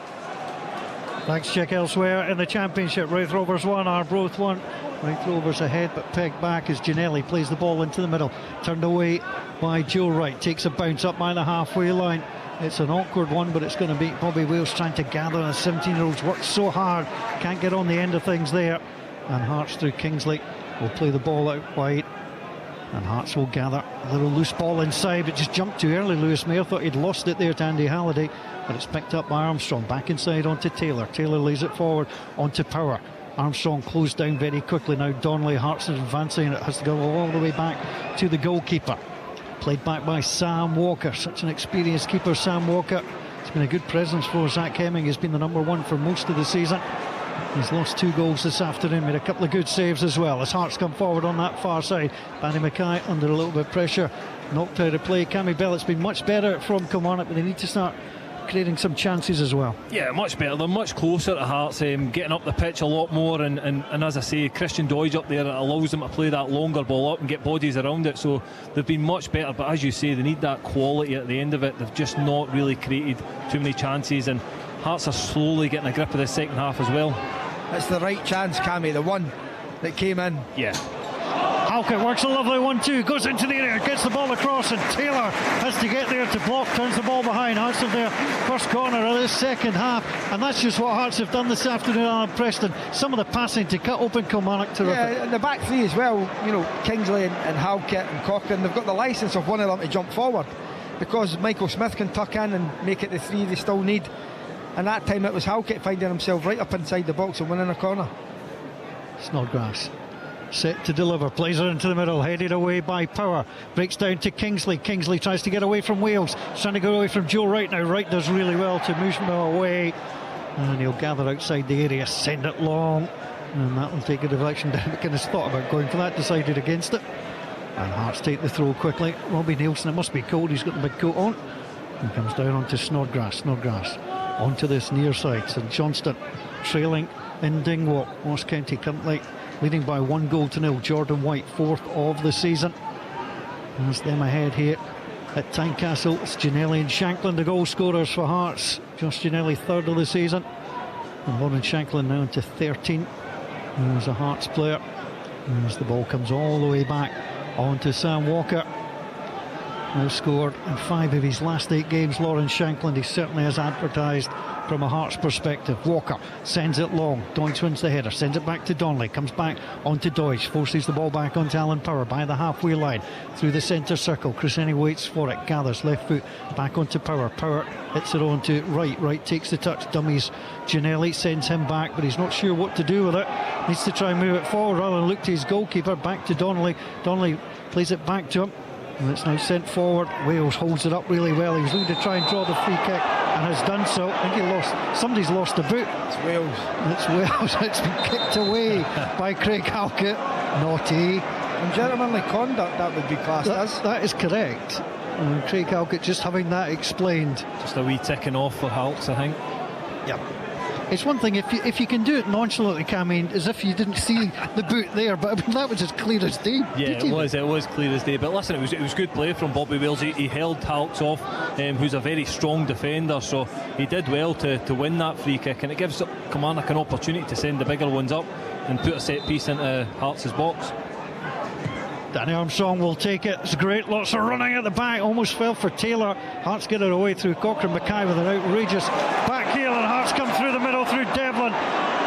Thanks, Chick. Elsewhere in the Championship, Raith Rovers 1, Arbroath 1. Raith Rovers ahead, but pegged back as Ginnelly plays the ball into the middle. Turned away by Joe Wright. Takes a bounce up by the halfway line. It's an awkward one, but it's going to be Bobby Wales trying to gather. And the 17-year-olds worked so hard. Can't get on the end of things there. And Hearts through Kingsley will play the ball out wide. And Hearts will gather. A little loose ball inside, but just jumped too early. Lewis Mayer thought he'd lost it there to Andy Halliday, but it's picked up by Armstrong. Back inside onto Taylor. Taylor lays it forward onto Power. Armstrong closed down very quickly. Now Donnelly, Hearts is advancing, and it has to go all the way back to the goalkeeper. Played back by Sam Walker. Such an experienced keeper, Sam Walker. It's been a good presence for Zach Hemming. He's been the number one for most of the season. He's lost 2 goals this afternoon, made a couple of good saves as well. As Hearts come forward on that far side, Barry Mackay under a little bit of pressure, knocked out of play. Cammy Bellett's been much better from Kilmarnock, but they need to start creating some chances as well. Yeah, much better. They're much closer to Hearts, getting up the pitch a lot more, and as I say, Christian Dodge up there allows them to play that longer ball up and get bodies around it, so they've been much better. But as you say, they need that quality at the end of it. They've just not really created too many chances, and Hearts are slowly getting a grip of the second half as well. It's the right chance, Cammy, the one that came in. Yeah. Halkett works a lovely 1-2, goes into the area, gets the ball across, and Taylor has to get there to block, turns the ball behind. Hearts have their first corner of this second half, and that's just what Hearts have done this afternoon on Preston. Some of the passing to cut open Kilmarnock, terrific. Yeah, the back three as well, Kingsley and Halkett and Cochrane, they've got the licence of one of them to jump forward. because Michael Smith can tuck in and make it the 3 they still need. And that time it was Halkett finding himself right up inside the box and winning a corner. Snodgrass set to deliver, plays it into the middle, headed away by Power, breaks down to Kingsley. Kingsley tries to get away from Wales, trying to get away from Joe Wright. Now Wright does really well to move him away, and he'll gather outside the area, send it long, and that will take a deflection. Denican has thought about going for that, decided against it, and Hearts take the throw quickly. Robbie Nielsen, it must be cold, he's got the big coat on. He comes down onto Snodgrass onto this near side. St Johnstone trailing in Dingwall. Ross County currently leading by 1-0. Jordan White, 4th of the season. There's them ahead here at Tynecastle. It's Ginnelly and Shanklin, the goal scorers for Hearts. Josh Ginnelly, 3rd of the season, and Lauren Shanklin now into 13. There's a Hearts player. As the ball comes all the way back onto Sam Walker. Now scored in 5 of his last 8 games, Lawrence Shanklin. He certainly has advertised from a Hearts perspective. Walker sends it long. Deutsch wins the header, sends it back to Donnelly, comes back onto Deutsch, forces the ball back onto Alan Power by the halfway line through the centre circle. Cresceni waits for it, gathers left foot back onto Power. Power hits it on to Wright. Wright takes the touch, dummies Ginnelly, sends him back, but he's not sure what to do with it. Needs to try and move it forward rather than look to his goalkeeper. Back to Donnelly. Donnelly plays it back to him, and it's now sent forward. Wales holds it up really well. He was looking to try and draw the free kick and has done so. I think somebody's lost the boot. It's Wales. It's Wales. It's been kicked away by Craig Halkett. Naughty. And gentlemanly conduct, that would be classed as. That is correct. And Craig Halkett just having that explained. Just a wee ticking off for Halks, I think. Yeah. It's one thing if you can do it nonchalantly, Cammy, as if you didn't see the boot there, but I mean, that was as clear as day. Yeah, it was clear as day. But listen, it was good play from Bobby Wales. He held Halks off, who's a very strong defender, so he did well to win that free kick, and it gives Kilmarnock an opportunity to send the bigger ones up and put a set piece into Hearts' box. Danny Armstrong will take it. It's great. Lots of running at the back. Almost fell for Taylor. Hearts get it away through Cochrane. Mackay with an outrageous back heel, and Hearts come through the middle through Devlin.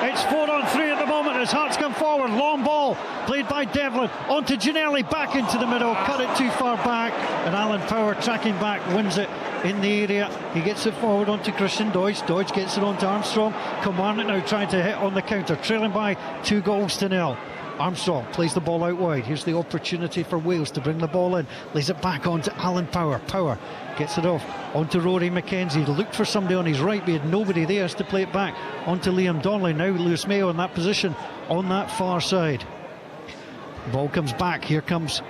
It's 4-on-3 at the moment as Hearts come forward. Long ball played by Devlin onto Ginnelly, back into the middle. Cut it too far back, and Alan Power tracking back wins it in the area. He gets it forward onto Christian Deutsch. Deutsch gets it onto Armstrong. Kilmarnock now trying to hit on the counter, trailing by 2-0. Armstrong plays the ball out wide. Here's the opportunity for Wales to bring the ball in. Lays it back onto Alan Power. Power gets it off onto Rory McKenzie. Looked for somebody on his right, but he had nobody there, has to play it back onto Liam Donnelly. Now Lewis Mayo in that position on that far side. Ball comes back. Here comes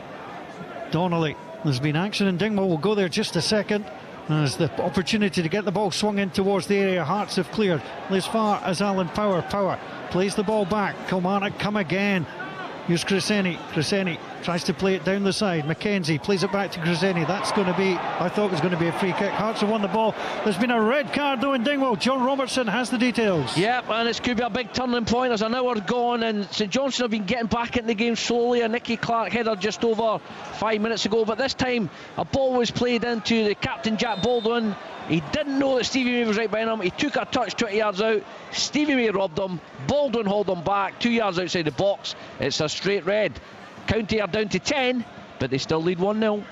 Donnelly. There's been action in Dingwall. We'll go there just a second. There's the opportunity to get the ball swung in towards the area. Hearts have cleared as far as Alan Power. Power plays the ball back. Kilmarnock come again. Here's Cresceni. Cresceni tries to play it down the side. McKenzie plays it back to Cresceni. That's going to be, I thought it was going to be a free kick. Hearts have won the ball. There's been a red card though in Dingwall. John Robertson has the details. Yep, and it's could be a big turning point. There's an hour gone, and St Johnstone have been getting back in the game slowly. A Nicky Clark header just over 5 minutes ago, but this time a ball was played into the captain Jack Baldwin. He didn't know that Stevie May was right behind him. He took a touch 20 yards out. Stevie May robbed him. Baldwin hauled him back 2 yards outside the box. It's a straight red. County are down to 10, but they still lead 1-0.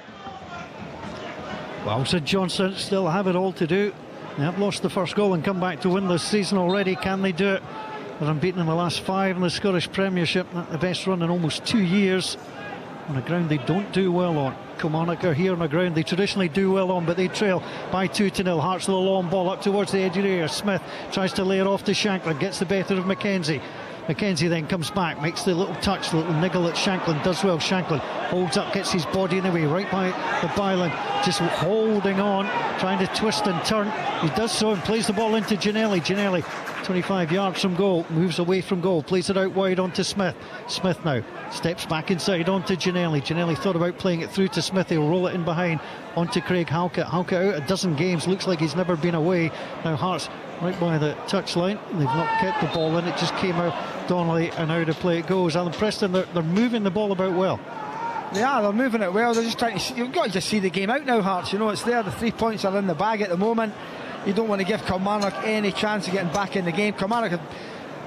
Well, St Johnstone still have it all to do. They have lost the first goal and come back to win this season already. Can they do it? They're unbeaten in the last 5 in the Scottish Premiership. Not the best run in almost 2 years. On a ground they don't do well on. Kilmarnock are here on a ground they traditionally do well on, but they trail by 2-0. Hearts with a long ball up towards the edge of the area. Smith tries to lay it off to Shanklin, gets the better of McKenzie. McKenzie then comes back, makes the little touch, the little niggle at Shanklin, does well. Shanklin holds up, gets his body in the way, right by the byline, just holding on, trying to twist and turn. He does so and plays the ball into Ginnelly. Ginnelly, 25 yards from goal, moves away from goal, plays it out wide onto Smith. Smith now steps back inside onto Ginnelly. Ginnelly thought about playing it through to Smith. He'll roll it in behind onto Craig Halkett. Halkett out a dozen games, looks like he's never been away. Now Hearts right by the touchline. They've not kept the ball in. It just came out Donnelly, and out of play it goes. Alan Preston, they're moving the ball about well. Yeah, they're moving it well. They're just trying to see, you've got to just see the game out now, Hearts. You know, it's there. The 3 points are in the bag at the moment. You don't want to give Kilmarnock any chance of getting back in the game. Kilmarnock are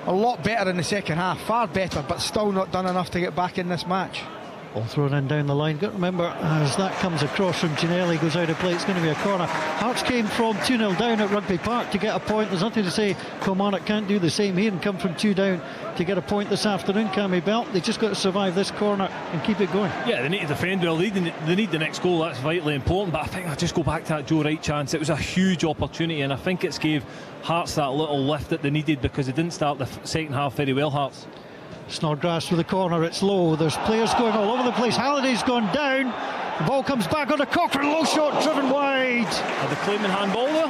a lot better in the second half, far better, but still not done enough to get back in this match. Ball thrown in down the line. Got to remember, as that comes across from Ginelli, goes out of play, it's going to be a corner. Hearts came from 2-0 down at Rugby Park to get a point. There's nothing to say Kilmarnock can't do the same here and come from 2 down to get a point this afternoon. Cammy Bell, they just got to survive this corner and keep it going. Yeah, they need to defend well. They need the next goal. That's vitally important. But I think I'll just go back to that Joe Wright chance. It was a huge opportunity, and I think it's gave Hearts that little lift that they needed, because they didn't start the second half very well, Hearts. Snodgrass with the corner, it's low, there's players going all over the place. Halliday's gone down, the ball comes back on the Cochrane, low shot driven wide. Are they claiming handball there?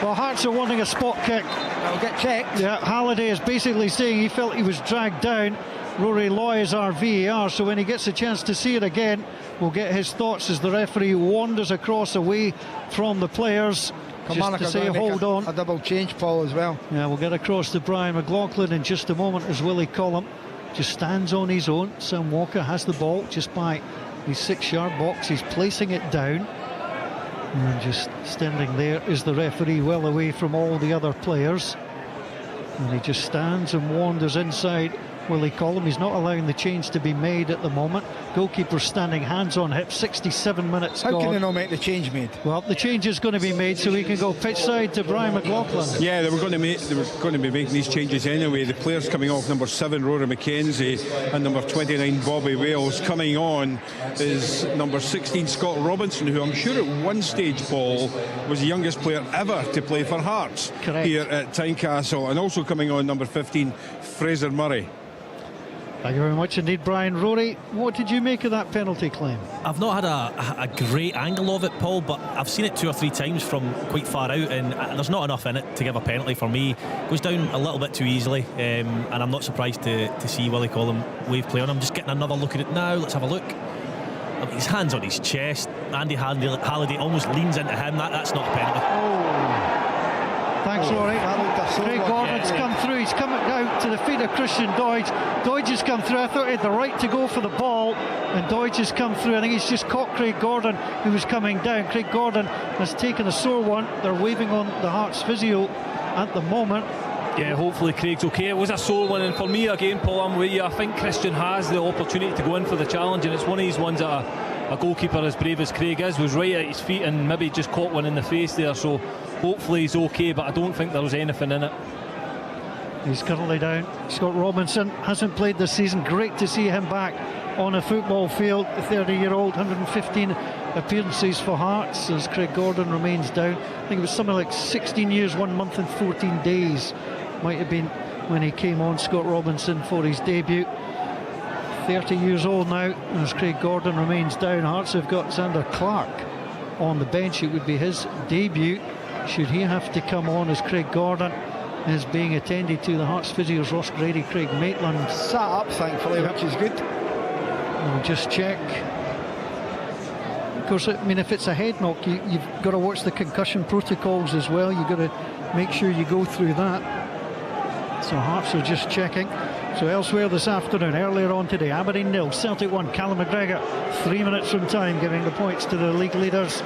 Well, Hearts are wanting a spot kick. That'll get checked. Yeah, Halliday is basically saying he felt he was dragged down. Rory Loy is our VAR, so when he gets a chance to see it again, we'll get his thoughts as the referee wanders across away from the players. Just to say hold on. A double change, Paul, as well. Yeah, we'll get across to Brian McLaughlin in just a moment as Willie Collum just stands on his own. Sam Walker has the ball just by his 6-yard box. He's placing it down. And just standing there is the referee, well away from all the other players. And he just stands and wanders inside. Willie Collum, he's not allowing the change to be made at the moment. Goalkeeper standing, hands on hip, 67 minutes How gone. can they not make the change made? Well, the change is going to be made so we can go pitch side to Brian McLaughlin. Yeah, they were going to be making these changes anyway. The players coming off, number 7 Rory McKenzie and number 29 Bobby Wales. Coming on is number 16 Scott Robinson, who I'm sure at one stage, Paul, was the youngest player ever to play for Hearts. Correct. Here at Tynecastle. And also coming on, number 15 Fraser Murray. Thank you very much indeed, Brian. Rory, what did you make of that penalty claim? I've not had a great angle of it, Paul, but I've seen it 2 or 3 times from quite far out, and there's not enough in it to give a penalty for me. Goes down a little bit too easily, and I'm not surprised to see Willie Collum wave play on him. Just getting another look at it now. Let's have a look. His hands on his chest. Andy Halliday almost leans into him. That's not a penalty. Thanks, Rory. Craig Gordon's come through. He's coming out to the feet of Christian Doidge. Doidge has come through. I thought he had the right to go for the ball, and Doidge has come through. I think he's just caught Craig Gordon, who was coming down. Craig Gordon has taken a sore one. They're waving on the Hearts physio at the moment. Yeah, hopefully Craig's okay. It was a sore one, and for me again, Paul, I'm with you. I think Christian has the opportunity to go in for the challenge, and it's one of these ones that a goalkeeper as brave as Craig is was right at his feet and maybe just caught one in the face there. So hopefully he's okay, but I don't think there was anything in it. He's currently down. Scott Robinson hasn't played this season. Great to see him back on a football field. The 30-year-old, 115 appearances for Hearts, as Craig Gordon remains down. I think it was something like 16 years, 1 month and 14 days might have been when he came on, Scott Robinson, for his debut. 30 years old now, as Craig Gordon remains down. Hearts have got Xander Clark on the bench. It would be his debut should he have to come on, as Craig Gordon is being attended to. The Hearts physios, Ross Grady, Craig Maitland. Sat up, thankfully, which is good. We'll just check. Of course, I mean, if it's a head knock, you've got to watch the concussion protocols as well. You've got to make sure you go through that. So Hearts are just checking. So elsewhere this afternoon, earlier on today, Aberdeen 0, Celtic 1, Callum McGregor 3 minutes from time, giving the points to the league leaders.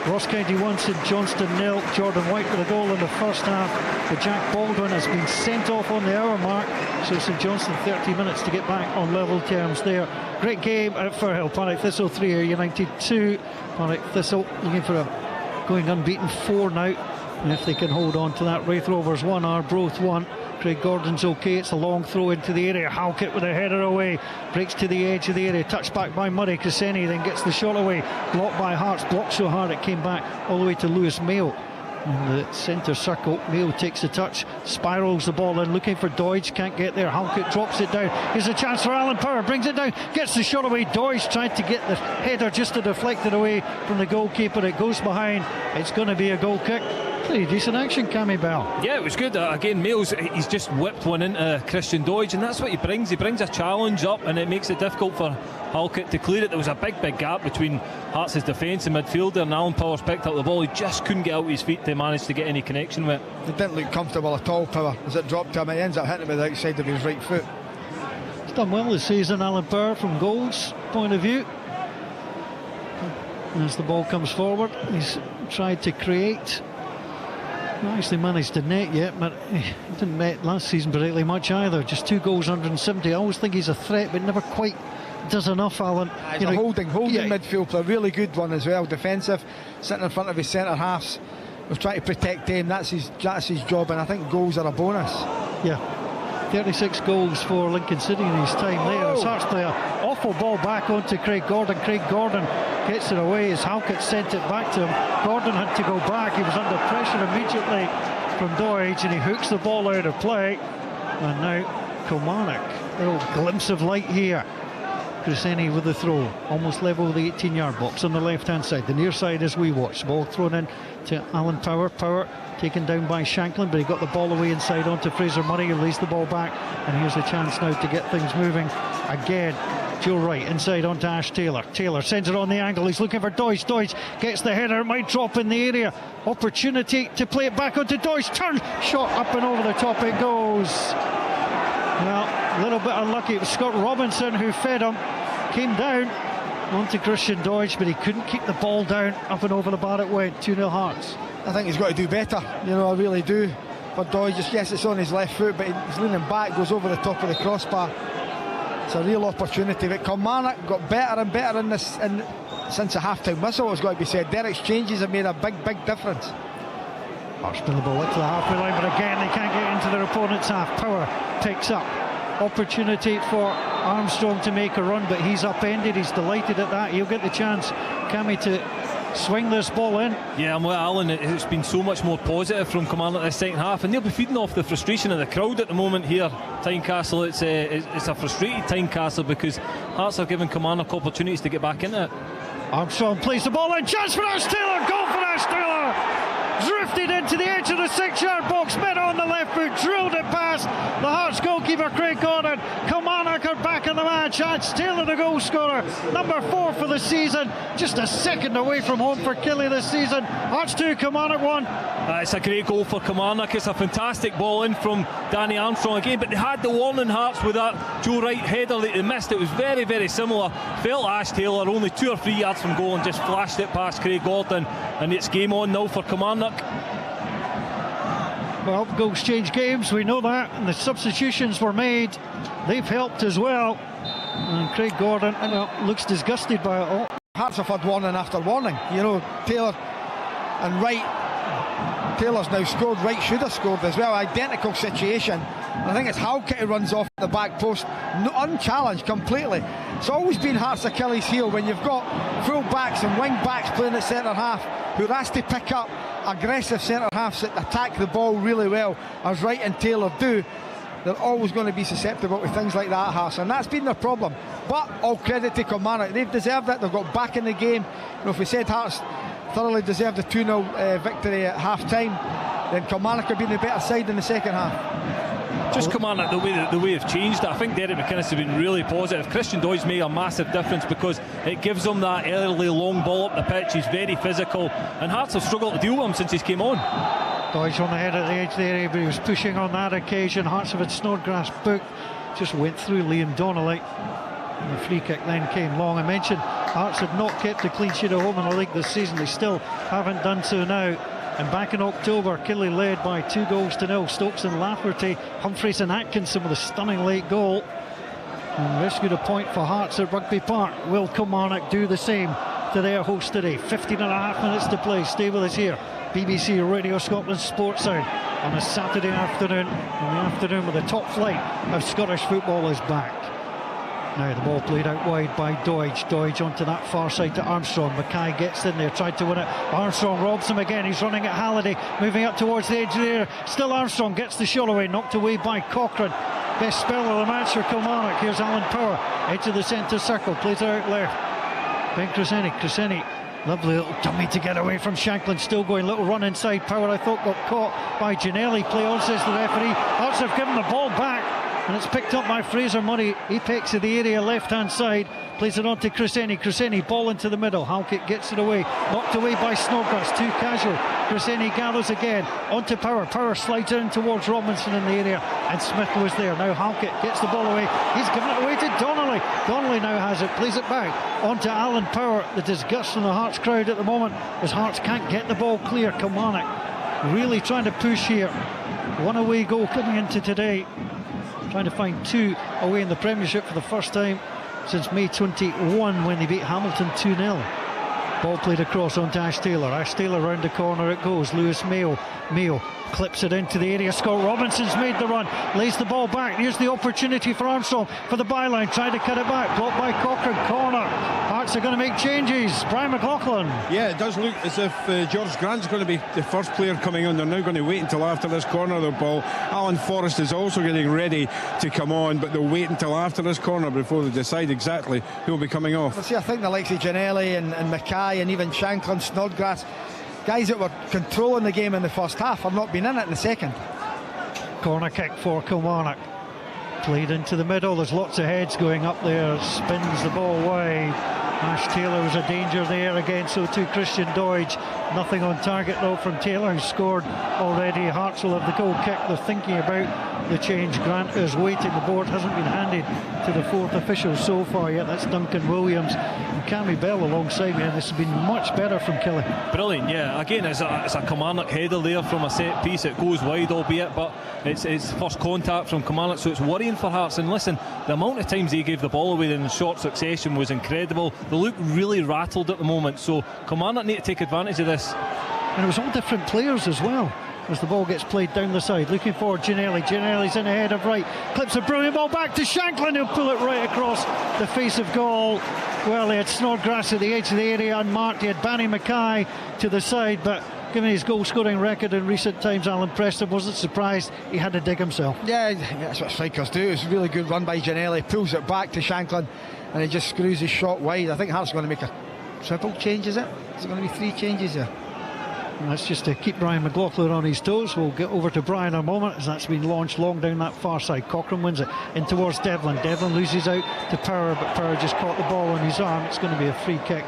Ross County 1, St Johnstone 0. Jordan White with a goal in the first half, but Jack Baldwin has been sent off on the hour mark, so St Johnstone 30 minutes to get back on level terms there. Great game at Firhill. Partick Thistle 3, Ayr United 2. Partick Thistle looking for a going unbeaten 4 now, and if they can hold on to that. Wraith Rovers 1, Arbroath 1. Craig Gordon's okay. It's a long throw into the area. Halkett with a header away, breaks to the edge of the area, touched back by Murray. Cresceni then gets the shot away, blocked by Hearts, blocked so hard it came back all the way to Lewis Mayo in the centre circle. Mayo takes the touch, spirals the ball in, looking for Doidge, can't get there. Halkett drops it down. Here's a chance for Alan Power, brings it down, gets the shot away. Doidge tried to get the header just to deflect it away from the goalkeeper. It goes behind. It's going to be a goal kick. Pretty decent action, Cammy Bell. Yeah, it was good. Again, Mails, he's just whipped one into Christian Doidge, and that's what he brings. He brings a challenge up, and it makes it difficult for Halkett to clear it. There was a big gap between Hearts' defence and midfielder, and Alan Powers picked up the ball. He just couldn't get out his feet to manage to get any connection with it. It didn't look comfortable at all, Power, as it dropped to him. He ends up hitting it with the outside of his right foot. He's done well this season, Alan Power, from goals point of view. As the ball comes forward, he's tried to create. Not actually managed to net yet, but he didn't net last season particularly much either. Just 2 goals, 170. I always think he's a threat, but never quite does enough, Alan. He's a holding midfield player, really good one as well, defensive, sitting in front of his centre halves. We're trying to protect him. That's his job, and I think goals are a bonus. Yeah, 36 goals for Lincoln City in his time there. As Hearts play an awful ball back onto Craig Gordon. Craig Gordon gets it away as Halkett sent it back to him. Gordon had to go back. He was under pressure immediately from Doidge, and he hooks the ball out of play. And now Kilmarnock, a little glimpse of light here. Cruceni with the throw, almost level with the 18-yard box on the left-hand side. The near side as we watch. Ball thrown in to Alan Power. Power taken down by Shanklin, but he got the ball away inside onto Fraser Murray, who lays the ball back. And here's a chance now to get things moving again. Joe Wright inside onto Ash Taylor. Taylor sends it on the angle. He's looking for Doidge. Doidge gets the header. It might drop in the area. Opportunity to play it back onto Doidge. Turn, shot up and over the top it goes. Well, a little bit unlucky. It was Scott Robinson who fed him. Came down onto Christian Doidge, but he couldn't keep the ball down. Up and over the bar it went. 2-0 Hearts. I think he's got to do better. I really do. For Doidge, yes, it's on his left foot, but he's leaning back, goes over the top of the crossbar. It's a real opportunity. But Kilmarnock got better and better in this since the half-time whistle has got to be said. Their exchanges have made a big difference. Hearts spin the ball into the halfway line, but again they can't get into their opponent's half. Power picks up. Opportunity for Armstrong to make a run, but he's upended. He's delighted at that. He'll get the chance, Cammy, to swing this ball in. Yeah, I'm with Alan. It's been so much more positive from Kilmarnock this second half, and they'll be feeding off the frustration of the crowd at the moment here. Tynecastle, it's a frustrated Tynecastle because Hearts are giving Kilmarnock opportunities to get back into it. Armstrong plays the ball in. Chance for Ash Taylor. Goal for Ash Taylor. Drifted into the edge of the 6-yard box, met on the left foot, drilled it past the Hearts goalkeeper Craig Gordon. Kilmarnock are back in the match. Ash Taylor, the goal scorer, number 4 for the season, just a second away from home for Killie this season. Hearts 2, Kilmarnock 1. It's a great goal for Kilmarnock. It's a fantastic ball in from Danny Armstrong again, but they had the warning Hearts with that Joe Wright header that they missed. It was very similar. Felt Ash Taylor only 2 or 3 yards from goal and just flashed it past Craig Gordon, and it's game on now for Kilmarnock. Well, goals change games, we know that, and the substitutions were made. They've helped as well. And Craig Gordon looks disgusted by it all. Hearts have had warning after warning. Taylor and Wright. Taylor's now scored. Wright should have scored as well. Identical situation. I think it's Halkett who runs off the back post, unchallenged completely. It's always been Hearts' Achilles heel when you've got full backs and wing backs playing at centre half who are asked to pick up aggressive centre halves that attack the ball really well, as Wright and Taylor do. They're always going to be susceptible to things like that, Hearts, and that's been their problem. But all credit to Kilmarnock, they've deserved it. They've got back in the game. If we said Hearts thoroughly deserved a 2-0 victory at half-time, then Kilmarnock have been the better side in the second half. Just Kilmarnock, the way they've changed it. I think Derek McInnes has been really positive. Christian Doidge made a massive difference because it gives him that early long ball up the pitch. He's very physical, and Hearts have struggled to deal with him since he's came on. Doidge on the head at the edge of the area, but he was pushing on that occasion. Hearts have had Snodgrass booked, just went through Liam Donnelly. And the free kick then came long. I mentioned Hearts had not kept a clean sheet at home in the league this season. They still haven't done so now. And back in October, Killie led by 2-0. Stokes and Lafferty, Humphreys and Atkinson with a stunning late goal. And rescued a point for Hearts at Rugby Park. Will Kilmarnock do the same to their host today? 15.5 minutes to play. Stay with us here. BBC Radio Scotland Sports Sound on a Saturday afternoon. In the afternoon with the top flight of Scottish football is back. Now the ball played out wide by Doidge. Doidge onto that far side to Armstrong. Mackay gets in there, tried to win it. Armstrong robs him again. He's running at Halliday, moving up towards the edge of the area. Still Armstrong gets the shot away, knocked away by Cochrane. Best spell of the match for Kilmarnock. Here's Alan Power, edge of the centre circle, plays it out left. Ben Cruceni, lovely little dummy to get away from Shanklin, still going, little run inside. Power, I thought, got caught by Ginnelly. Play on, says the referee. Hearts have given the ball back, and it's picked up by Fraser Murray. Apex of the area, left-hand side, plays it on to Cruceni, ball into the middle. Halkett gets it away, knocked away by Snodgrass, too casual. Cruceni gathers again, onto Power. Power slides in towards Robinson in the area, and Smith was there. Now Halkett gets the ball away, he's given it away to Donnelly. Donnelly now has it, plays it back onto Alan Power. The disgust from the Hearts crowd at the moment as Hearts can't get the ball clear. Kilmarnock really trying to push here. One away goal coming into today, trying to find 2 away in the Premiership for the first time since May 21 when they beat Hamilton 2-0. Ball played across onto Ash Taylor. Ash Taylor round the corner it goes. Lewis Mayo. Mayo clips it into the area. Scott Robinson's made the run. Lays the ball back. Here's the opportunity for Armstrong for the byline. Tried to cut it back. Blocked by Cochrane. Corner. Hearts are going to make changes. Brian McLaughlin. Yeah, it does look as if George Grant's going to be the first player coming on. They're now going to wait until after this corner of the ball. Alan Forrest is also getting ready to come on, but they'll wait until after this corner before they decide exactly who will be coming off. I think the likes of Giannelli and Mackay and even Shanklin, Snodgrass, guys that were controlling the game in the first half, have not been in it in the second. Corner kick for Kilmarnock. Played into the middle. There's lots of heads going up there. Spins the ball wide. Ash Taylor was a danger there again, so too Christian Doidge. Nothing on target though from Taylor, who scored already. Hearts will have the goal kick. They're thinking about the change. Grant is waiting. The board hasn't been handed to the fourth official so far yet. That's Duncan Williams and Cammy Bell alongside me, and this has been much better from Kelly. Brilliant, yeah. Again, it's a Kilmarnock header there from a set piece. It goes wide, albeit, but it's first contact from Kilmarnock, so it's worrying for Hearts. And listen, the amount of times they gave the ball away in short succession was incredible. They look really rattled at the moment, so Kilmarnock need to take advantage of this. And it was all different players as well. As the ball gets played down the side, looking for Giannelli. Giannelli's in ahead of right, clips a brilliant ball back to Shanklin, who'll pull it right across the face of goal. Well, he had Snodgrass at the edge of the area unmarked. He had Barry Mackay to the side, but given his goal scoring record in recent times, Alan Preston wasn't surprised. He had to dig himself. Yeah, that's what strikers do. It's a really good run by Giannelli, pulls it back to Shanklin, and he just screws his shot wide. I think Hearts are going to make a triple change, is it? Is it going to be 3 changes here? And that's just to keep Brian McLaughlin on his toes. We'll get over to Brian in a moment, as that's been launched long down that far side. Cochrane wins it in towards Devlin. Devlin loses out to Power, but Power just caught the ball on his arm. It's going to be a free kick,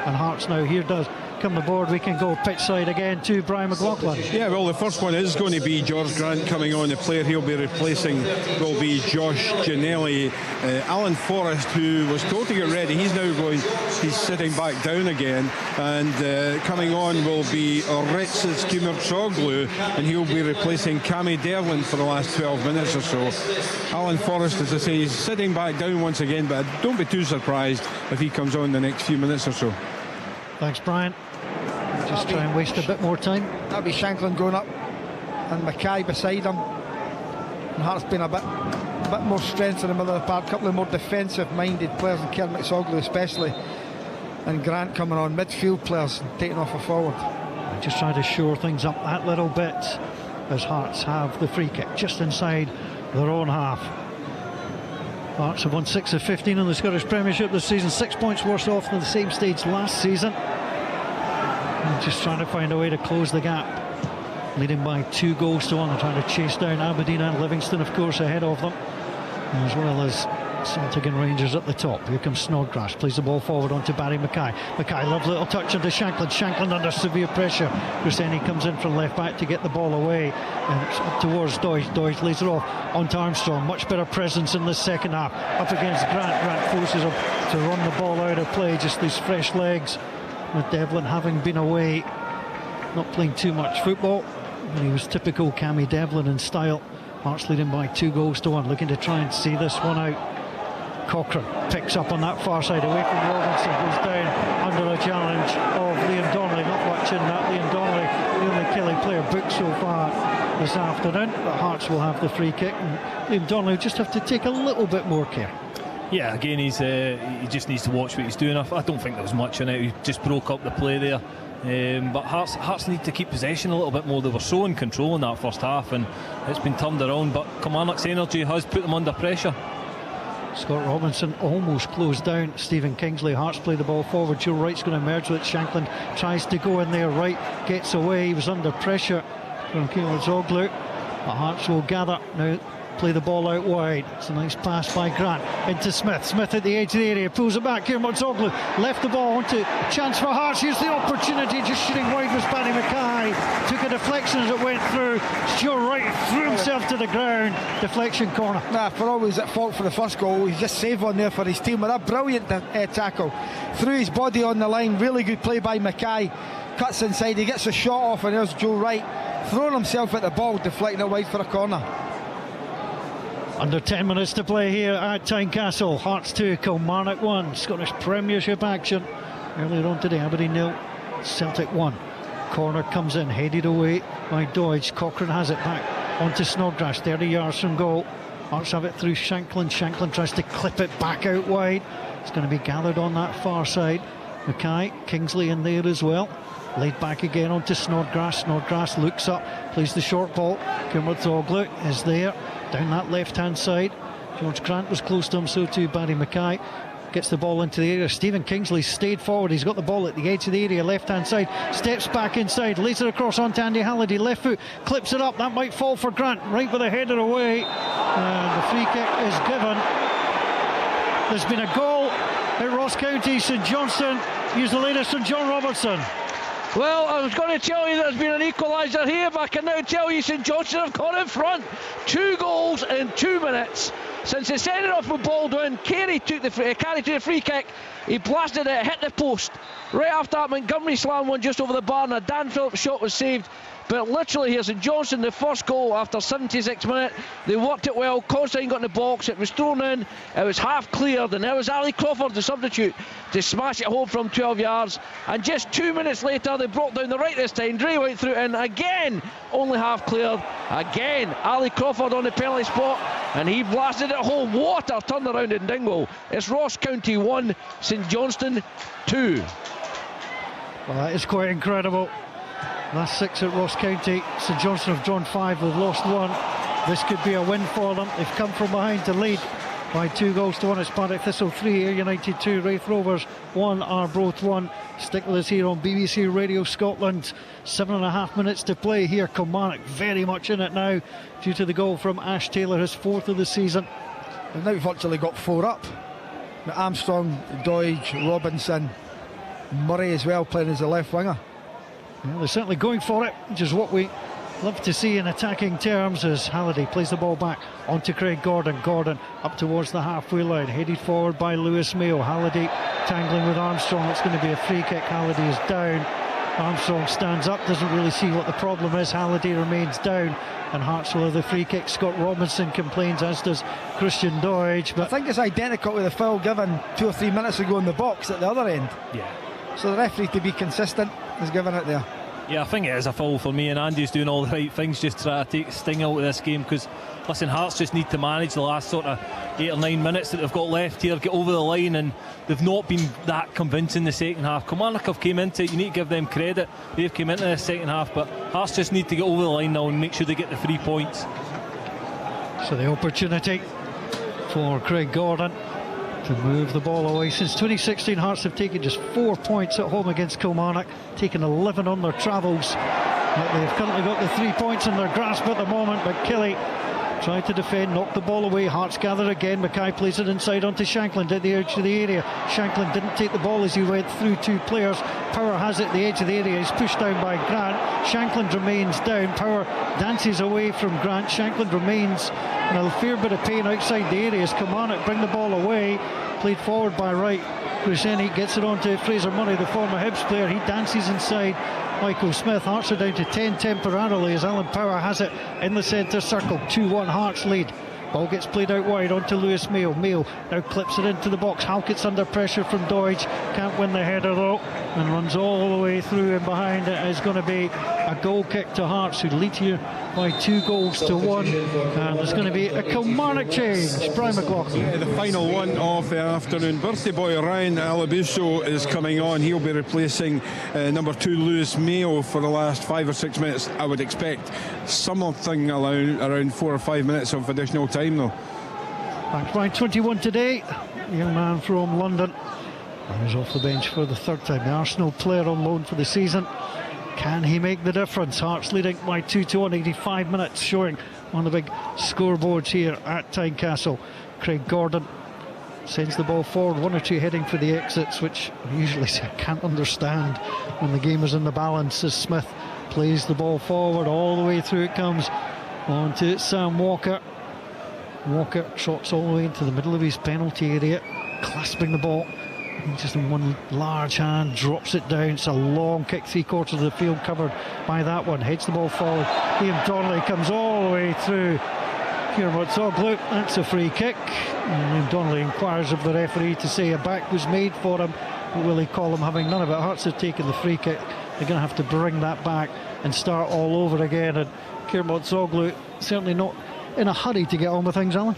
and Hearts now here does come aboard. We can go pitch side again to Brian McLaughlin. Yeah, well, the first one is going to be George Grant coming on. The player he'll be replacing will be Josh Giannelli. Alan Forrest, who was told to get ready, he's sitting back down again, and coming on will be Oretsis Kimirtsoglu, and he'll be replacing Cammy Devlin for the last 12 minutes or so. Alan Forrest, as I say, he's sitting back down once again, but don't be too surprised if he comes on the next few minutes or so. Thanks, Brian. Just try and waste a bit more time. That'll be Shanklin going up and Mackay beside him. And Hearts been a bit more strength in the middle of the park. A couple of more defensive minded players, and Kimirtsoglu especially, and Grant coming on, midfield players and taking off a forward. Just trying to shore things up that little bit as Hearts have the free kick just inside their own half. Hearts have won 6 of 15 in the Scottish Premiership this season, 6 points worse off than the same stage last season. And just trying to find a way to close the gap, leading by 2 goals to 1. They're trying to chase down Aberdeen and Livingston, of course, ahead of them, as well as Celtic and Rangers at the top. Here comes Snodgrass, plays the ball forward onto Barry Mackay. Mackay, lovely little touch into Shanklin. Shanklin under severe pressure. Griseni comes in from left back to get the ball away, and it's up towards Doidge. Doidge lays it off onto Armstrong. Much better presence in the second half. Up against Grant. Grant forces him to run the ball out of play. Just these fresh legs, with Devlin having been away, not playing too much football. And he was typical Cammy Devlin in style. Hearts leading by 2 goals to 1, looking to try and see this one out. Cochrane picks up on that far side away from Robinson, goes down under the challenge of Liam Donnelly. Not much in that. Liam Donnelly, the only Kelly player booked so far this afternoon, but Hearts will have the free kick, and Liam Donnelly will just have to take a little bit more care. Yeah, again, he just needs to watch what he's doing. I don't think there was much in it. He just broke up the play there. But Hearts need to keep possession a little bit more. They were so in control in that first half, and it's been turned around, but Kilmarnock's energy has put them under pressure. Scott Robinson almost closed down Stephen Kingsley. Hearts play the ball forward. Joe Wright's going to merge with Shanklin, tries to go in there. Wright gets away. He was under pressure from Kimirtsoglu, but Hearts will gather now. Play the ball out wide. It's a nice pass by Grant into Smith. Smith at the edge of the area, pulls it back. Kimirtsoglu left the ball onto chance for Hearts. Here's the opportunity, just shooting wide was Barry Mackay. Took a deflection as it went through. Stuart Wright threw himself to the ground. Deflection corner. For always at fault for the first goal. He's just saved one there for his team with a brilliant tackle. Threw his body on the line. Really good play by Mackay. Cuts inside, he gets a shot off, and there's Joe Wright throwing himself at the ball, deflecting it wide for a corner. Under 10 minutes to play here at Tynecastle. Hearts 2, Kilmarnock 1. Scottish Premiership action earlier on today. Aberdeen 0, Celtic 1. Corner comes in, headed away by Doidge. Cochrane has it back onto Snodgrass, 30 yards from goal. Hearts have it through Shanklin. Shanklin tries to clip it back out wide. It's going to be gathered on that far side. Mackay, Kingsley in there as well. Laid back again onto Snodgrass. Snodgrass looks up, plays the short ball. Kilmarnock is there, down that left-hand side. George Grant was close to him, so too Barry Mackay. Gets the ball into the area. Stephen Kingsley stayed forward. He's got the ball at the edge of the area, left-hand side. Steps back inside, lays it across onto Andy Halliday. Left foot, clips it up. That might fall for Grant. Right with the header away. And the free kick is given. There's been a goal at Ross County. St Johnstone use the latest from John Robertson. Well, I was going to tell you there's been an equaliser here, but I can now tell you St Johnstone have gone in front. 2 goals in 2 minutes. Since the sending off with Baldwin, Carey took the free kick. He blasted it, hit the post. Right after that, Montgomery slammed one just over the bar, and a Dan Phillips shot was saved. But literally here, St Johnstone, the first goal after 76 minutes. They worked it well. Constantine got in the box. It was thrown in. It was half cleared, and there was Ali Crawford, the substitute, to smash it home from 12 yards. And just 2 minutes later, they brought down the right this time. Dre went through it in again, only half cleared. Again, Ali Crawford on the penalty spot, and he blasted it home. What a turnaround in Dingwall. It's Ross County 1, St Johnstone 2. Well, that is quite incredible. Last 6 at Ross County. St Johnstone have drawn 5, they've lost 1. This could be a win for them. They've come from behind to lead by 2 goals to 1. It's Partick Thistle 3, Ayr United 2, Raith Rovers 1, Arbroath 1. Stick with us here on BBC Radio Scotland. 7.5 minutes to play here. Kilmarnock very much in it now due to the goal from Ash Taylor, his 4th of the season. They've now virtually got 4 up. Now Armstrong, Doidge, Robinson, Murray as well playing as a left winger. Well, they're certainly going for it, which is what we love to see in attacking terms, as Halliday plays the ball back onto Craig Gordon. Gordon up towards the halfway line, headed forward by Lewis Mayo. Halliday tangling with Armstrong. It's going to be a free kick. Halliday is down. Armstrong stands up, doesn't really see what the problem is. Halliday remains down, and Hearts will have the free kick. Scott Robinson complains, as does Christian Doidge. But I think it's identical with the foul given 2 or 3 minutes ago in the box at the other end. Yeah. So the referee, to be consistent, has given it there. Yeah, I think it is a foul for me, and Andy's doing all the right things just to try to take sting out of this game, because listen, Hearts just need to manage the last sort of 8 or 9 minutes that they've got left here, get over the line, and they've not been that convincing the second half. Kilmarnock have came into it, you need to give them credit, they've came into the second half, but Hearts just need to get over the line now and make sure they get the 3 points. So the opportunity for Craig Gordon to move the ball away. Since 2016, Hearts have taken just 4 points at home against Kilmarnock, taken 11 on their travels. But they've currently got the 3 points in their grasp at the moment, but Kelly tried to defend, knocked the ball away. Hearts gather again. Mackay plays it inside onto Shanklin at the edge of the area. Shanklin didn't take the ball as he went through 2 players. Power has it at the edge of the area. He's pushed down by Grant. Shanklin remains down. Power dances away from Grant. Shanklin remains in a fair bit of pain outside the area as Kilmarnock bring the ball away. Played forward by Wright. Kruseni gets it on to Fraser Murray, the former Hibs player. He dances inside Michael Smith. Hearts are down to 10 temporarily as Alan Power has it in the centre circle. 2-1 Hearts lead. Ball gets played out wide onto Lewis Mayo. Mayo now clips it into the box. Halkett's under pressure from Doidge. Can't win the header though, and runs all the way through, and behind it is going to be a goal kick to Hearts, who lead here by 2 goals to 1. And there's going to be a Kilmarnock change. Brian McLaughlin. Yeah, the final one of the afternoon. Birthday boy Ryan Alabuso is coming on. He'll be replacing number 2 Lewis Mayo for the last 5 or 6 minutes. I would expect something around 4 or 5 minutes of additional time though. Thanks, Brian. 21 today. Young man from London. And he's off the bench for the 3rd time. The Arsenal player on loan for the season. Can he make the difference? Hearts leading by 2-1, 85 minutes, showing on the big scoreboards here at Tynecastle. Craig Gordon sends the ball forward, 1 or 2 heading for the exits, which I usually say I can't understand when the game is in the balance, as Smith plays the ball forward. All the way through it comes on to Sam Walker. Walker trots all the way into the middle of his penalty area, clasping the ball. He just in one large hand drops it down. It's a long kick, 3/4 of the field covered by that one. Heads the ball forward. Liam Donnelly comes all the way through Kiermont Zoglu, that's a free kick. And Donnelly inquires of the referee to say a back was made for him. Willie Collum having none of it. Hearts have taken the free kick. They're going to have to bring that back and start all over again. And Kiermont Zoglu certainly not in a hurry to get on with things, Alan.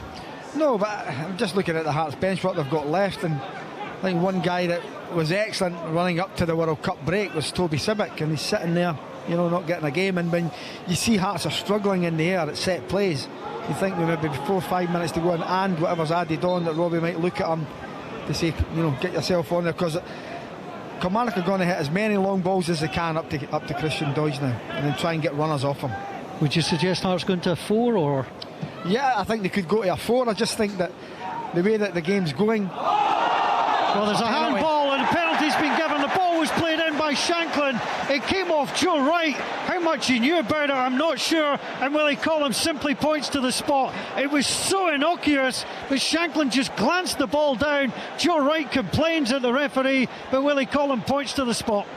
No, but I'm just looking at the Hearts bench, what they've got left, and I think one guy that was excellent running up to the World Cup break was Toby Sibbick, and he's sitting there, you know, not getting a game. And when you see Hearts are struggling in the air at set plays, you think we maybe 4 or 5 minutes to go and whatever's added on, that Robbie might look at him to say, you know, get yourself on there, because Kilmarnock are going to hit as many long balls as they can up to Christian Doidge now, and then try and get runners off him. Would you suggest Hearts going to a 4 or? Yeah, I think they could go to a 4. I just think that the way that the game's going. Well, there's a handball and a penalty's been given. The ball was played in by Shanklin. It came off Joe Wright. How much he knew about it, I'm not sure. And Willie Collum simply points to the spot. It was so innocuous, but Shanklin just glanced the ball down. Joe Wright complains at the referee, but Willie Collum points to the spot.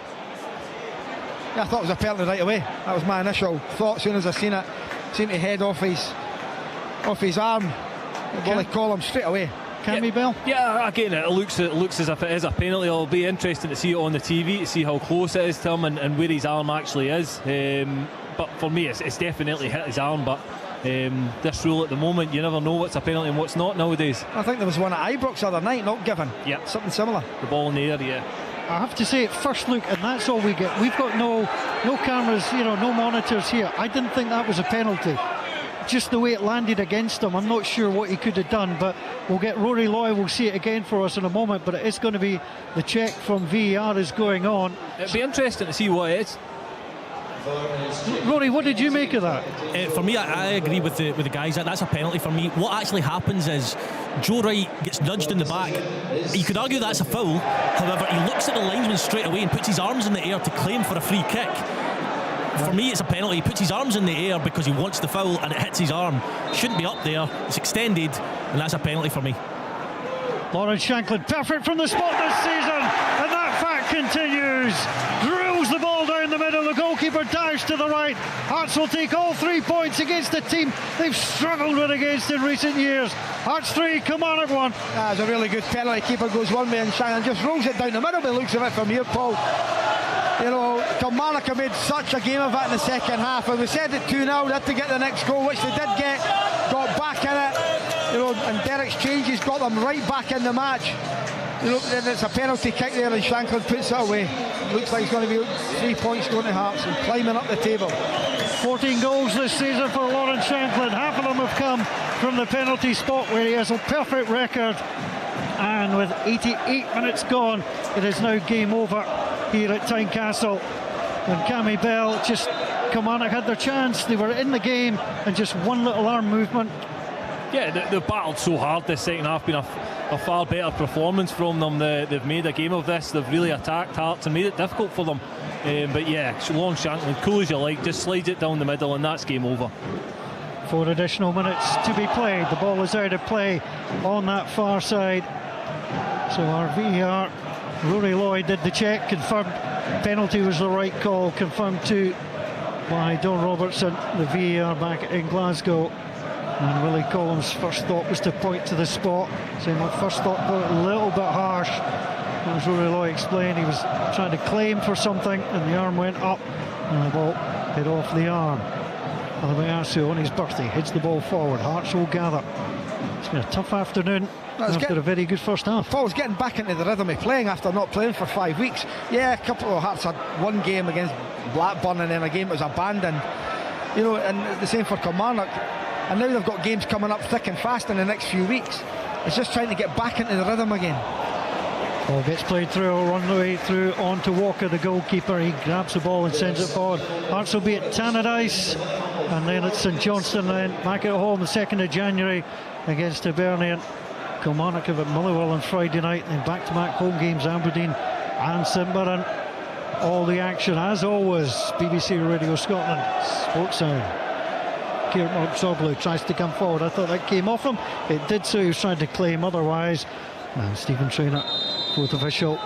Yeah, I thought it was a penalty right away. That was my initial thought as soon as I seen it. Seemed to head off his arm. Willie Collum straight away. Cammy Bell? Yeah, again, it looks as if it is a penalty. It'll be interesting to see it on the TV, to see how close it is to him and where his arm actually is. But for me, it's definitely hit his arm. But this rule at the moment, you never know what's a penalty and what's not nowadays. I think there was one at Ibrox the other night, not given. Yeah, something similar. The ball in the air, yeah. I have to say, at first look, and that's all we get. We've got no cameras, you know, no monitors here. I didn't think that was a penalty. Just the way it landed against him, I'm not sure what he could have done, but we'll get Rory Loy, we'll see it again for us in a moment, but it is going to be the check from VAR is going on. It'd be interesting to see what it is. Rory, what did you make of that? For me, I agree with the guys. That's a penalty for me. What actually happens is Joe Wright gets nudged in the back. You could argue that's a foul. However, he looks at the linesman straight away and puts his arms in the air to claim for a free kick. For me, it's a penalty. He puts his arms in the air because he wants the foul and it hits his arm. Shouldn't be up there. It's extended, and that's a penalty for me. Lawrence Shanklin, perfect from the spot this season, and that fact continues. Drills the ball down the middle. The goalkeeper dives to the right. Hearts will take all 3 points against a team they've struggled with against in recent years. Hearts 3, Kilmarnock 1. That's a really good penalty. Keeper goes one way and Shanklin just rolls it down the middle. But looks at it from here, Paul. You know, Kilmarnock have made such a game of it in the second half, and we said it 2-0, they had to get the next goal, which they did get, got back in it, you know, and Derek's changes got them right back in the match. You know, it's a penalty kick there and Shanklin puts it away. Looks like it's going to be 3 points going to Hearts and climbing up the table. 14 goals this season for Lawrence Shanklin. Half of them have come from the penalty spot where he has a perfect record. And with 88 minutes gone, it is now game over here at Tynecastle. And Cammy Bell, just Kilmarnock had their chance. They were in the game and just one little arm movement. Yeah, they've battled so hard this second half. Been a far better performance from them. They've made a game of this. They've really attacked Hearts and made it difficult for them. But yeah, long Shanklin, cool as you like, just slides it down the middle and that's game over. 4 additional minutes to be played. The ball is out of play on that far side. So our VAR, Rory Lloyd did the check, confirmed penalty was the right call, confirmed too by Don Robertson, the VAR back in Glasgow. And Willie Collins' first thought was to point to the spot, saying my first thought got a little bit harsh. As Rory Lloyd explained, he was trying to claim for something and the arm went up and the ball hit off the arm. Alabayasu on his birthday hits the ball forward. Hearts will gather. It's been a tough afternoon after a very good first half. Paul's getting back into the rhythm of playing after not playing for 5 weeks. Yeah, a couple of Hearts had one game against Blackburn and then a game that was abandoned. You know, and the same for Kilmarnock. And now they've got games coming up thick and fast in the next few weeks. It's just trying to get back into the rhythm again. Ball gets played through, run the way through onto Walker, the goalkeeper. He grabs the ball and sends it forward. Hearts will be at Tannadice, and then it's St Johnstone, then back at home the 2nd of January against Hibernian. Kilmarnock have at Motherwell on Friday night, then back-to-back home games, Aberdeen and St Mirren. All the action, as always, BBC Radio Scotland, Sports Sound. Kieran Soblu tries to come forward. I thought that came off him. It did so. He was trying to claim otherwise. And Stephen Traynor, fourth official,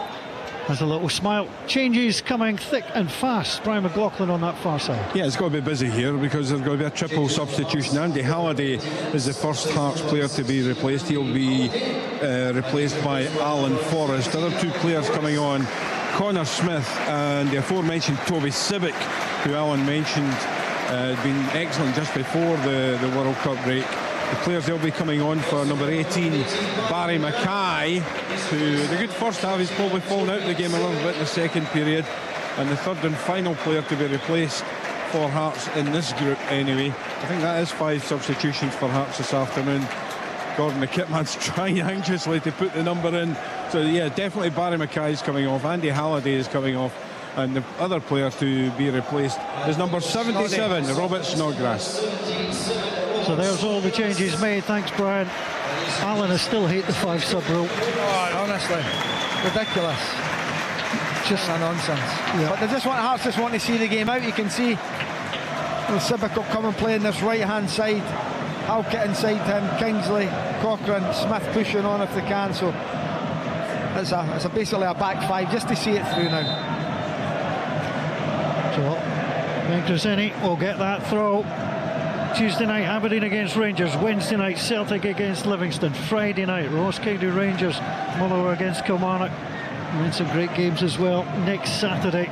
Has a little smile. Changes coming thick and fast. Brian McLaughlin on that far side. Yeah, it's got to be busy here because there's going to be a triple substitution. Andy Halliday is the first Hearts player to be replaced. He'll be replaced by Alan Forrest. Other two players coming on, Connor Smith and the aforementioned Toby Sibic, who Alan mentioned had been excellent just before the World Cup break. The players they'll be coming on for number 18, Barry Mackay, who the good first half he's probably fallen out of the game a little bit in the second period, and the third and final player to be replaced for Hearts in this group anyway. I think that is 5 substitutions for Hearts this afternoon. Gordon the kitman's trying anxiously to put the number in. So yeah, definitely Barry Mackay is coming off, Andy Halliday is coming off, and the other player to be replaced is number 77, Robert Snodgrass. So there's all the changes made. Thanks, Brian. Alan, I still hate the 5 sub rule. Oh, honestly, ridiculous. Just a nonsense. Yeah. But Hearts just want to see the game out. You can see Sibic will come and play in this right-hand side. Halkett inside him, Kingsley, Cochrane, Smith pushing on if they can. So it's basically a back 5 just to see it through now. So Ben Crescenti will get that throw. Tuesday night, Aberdeen against Rangers. Wednesday night, Celtic against Livingston. Friday night, Ross County Rangers, Motherwell against Kilmarnock. And some great games as well next Saturday.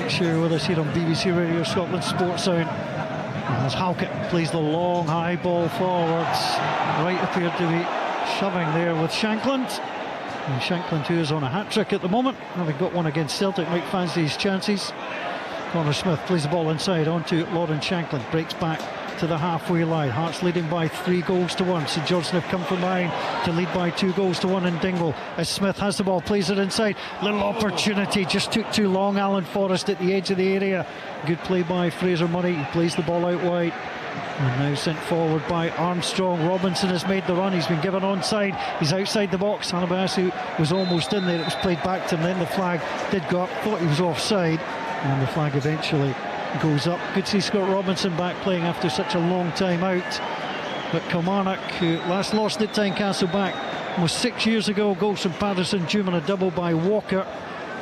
Make sure you're with us here on BBC Radio Scotland Sports Sound. As Halkett plays the long high ball forwards. Wright appeared to be shoving there with Shankland. And Shankland, who is on a hat-trick at the moment, having got one against Celtic, might fancy his chances. Connor Smith plays the ball inside onto Lauren Shankland, breaks back to the halfway line. Hearts leading by 3-1. St Johnstone have come from behind to lead by 2-1 in Dingwall. As Smith has the ball, plays it inside. Little opportunity, just took too long. Alan Forrest at the edge of the area. Good play by Fraser Murray. He plays the ball out wide. And now sent forward by Armstrong. Robinson has made the run. He's been given onside. He's outside the box. Hanabasu was almost in there. It was played back to him. Then the flag did go up. Thought he was offside. And the flag eventually goes up. Good to see Scott Robinson back playing after such a long time out. But Kilmarnock, who last lost at Tynecastle back almost 6 years ago, goals from Patterson, Juman, a double by Walker.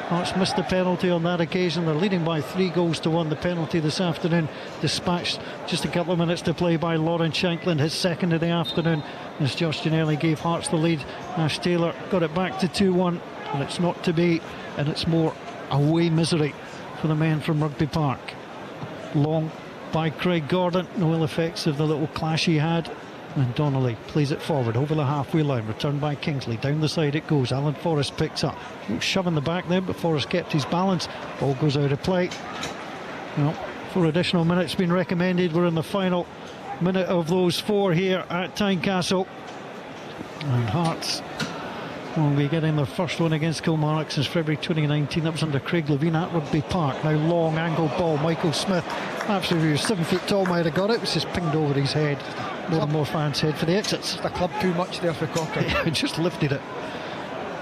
Hearts missed the penalty on that occasion. They're leading by 3-1. The penalty this afternoon dispatched just a couple of minutes to play by Lauren Shankland, his second of the afternoon, as Josh Ginnelly gave Hearts the lead. Ash Taylor got it back to 2-1, and it's not to be, and it's more away misery for the men from Rugby Park. Long by Craig Gordon, no ill effects of the little clash he had. And Donnelly plays it forward over the halfway line, returned by Kingsley. Down the side it goes. Alan Forrest picks up. Shove in the back there, but Forrest kept his balance. Ball goes out of play. Well, 4 additional minutes been recommended. We're in the final minute of those 4 here at Tynecastle. And Hearts will be getting their first one against Kilmarnock since February 2019. That was under Craig Levine at Rugby Park. Now long angled ball. Michael Smith, absolutely, he was 7 foot tall, might have got it. It was just pinged over his head. More and more fans head for the exits. The club too much there for Cochrane. Yeah, just lifted it.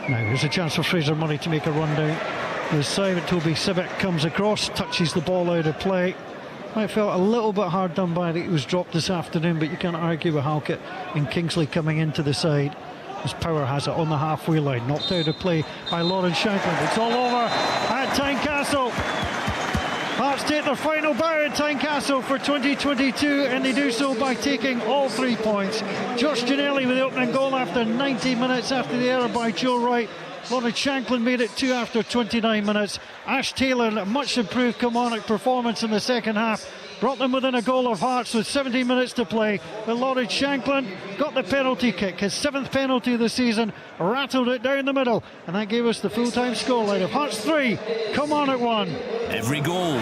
Now here's a chance for Fraser Murray to make a run down. The side Toby Sibic comes across, touches the ball out of play. Might felt a little bit hard done by it. It was dropped this afternoon, but you can't argue with Halkett and Kingsley coming into the side. As Power has it on the halfway line, knocked out of play by Lauren Shankland. It's all over at Tynecastle. Hearts take their final bow at Tynecastle for 2022, and they do so by taking all 3 points. Josh Ginnelly with the opening goal after 90 minutes after the error by Joe Wright. Lauren Shankland made it 2 after 29 minutes. Ash Taylor, a much improved Kilmarnock performance in the second half, brought them within a goal of Hearts with 17 minutes to play. But Lauren Shankland got the penalty kick, his 7th penalty of the season, rattled it down the middle, and that gave us the full-time scoreline of Hearts 3, Kilmarnock 1. Every goal,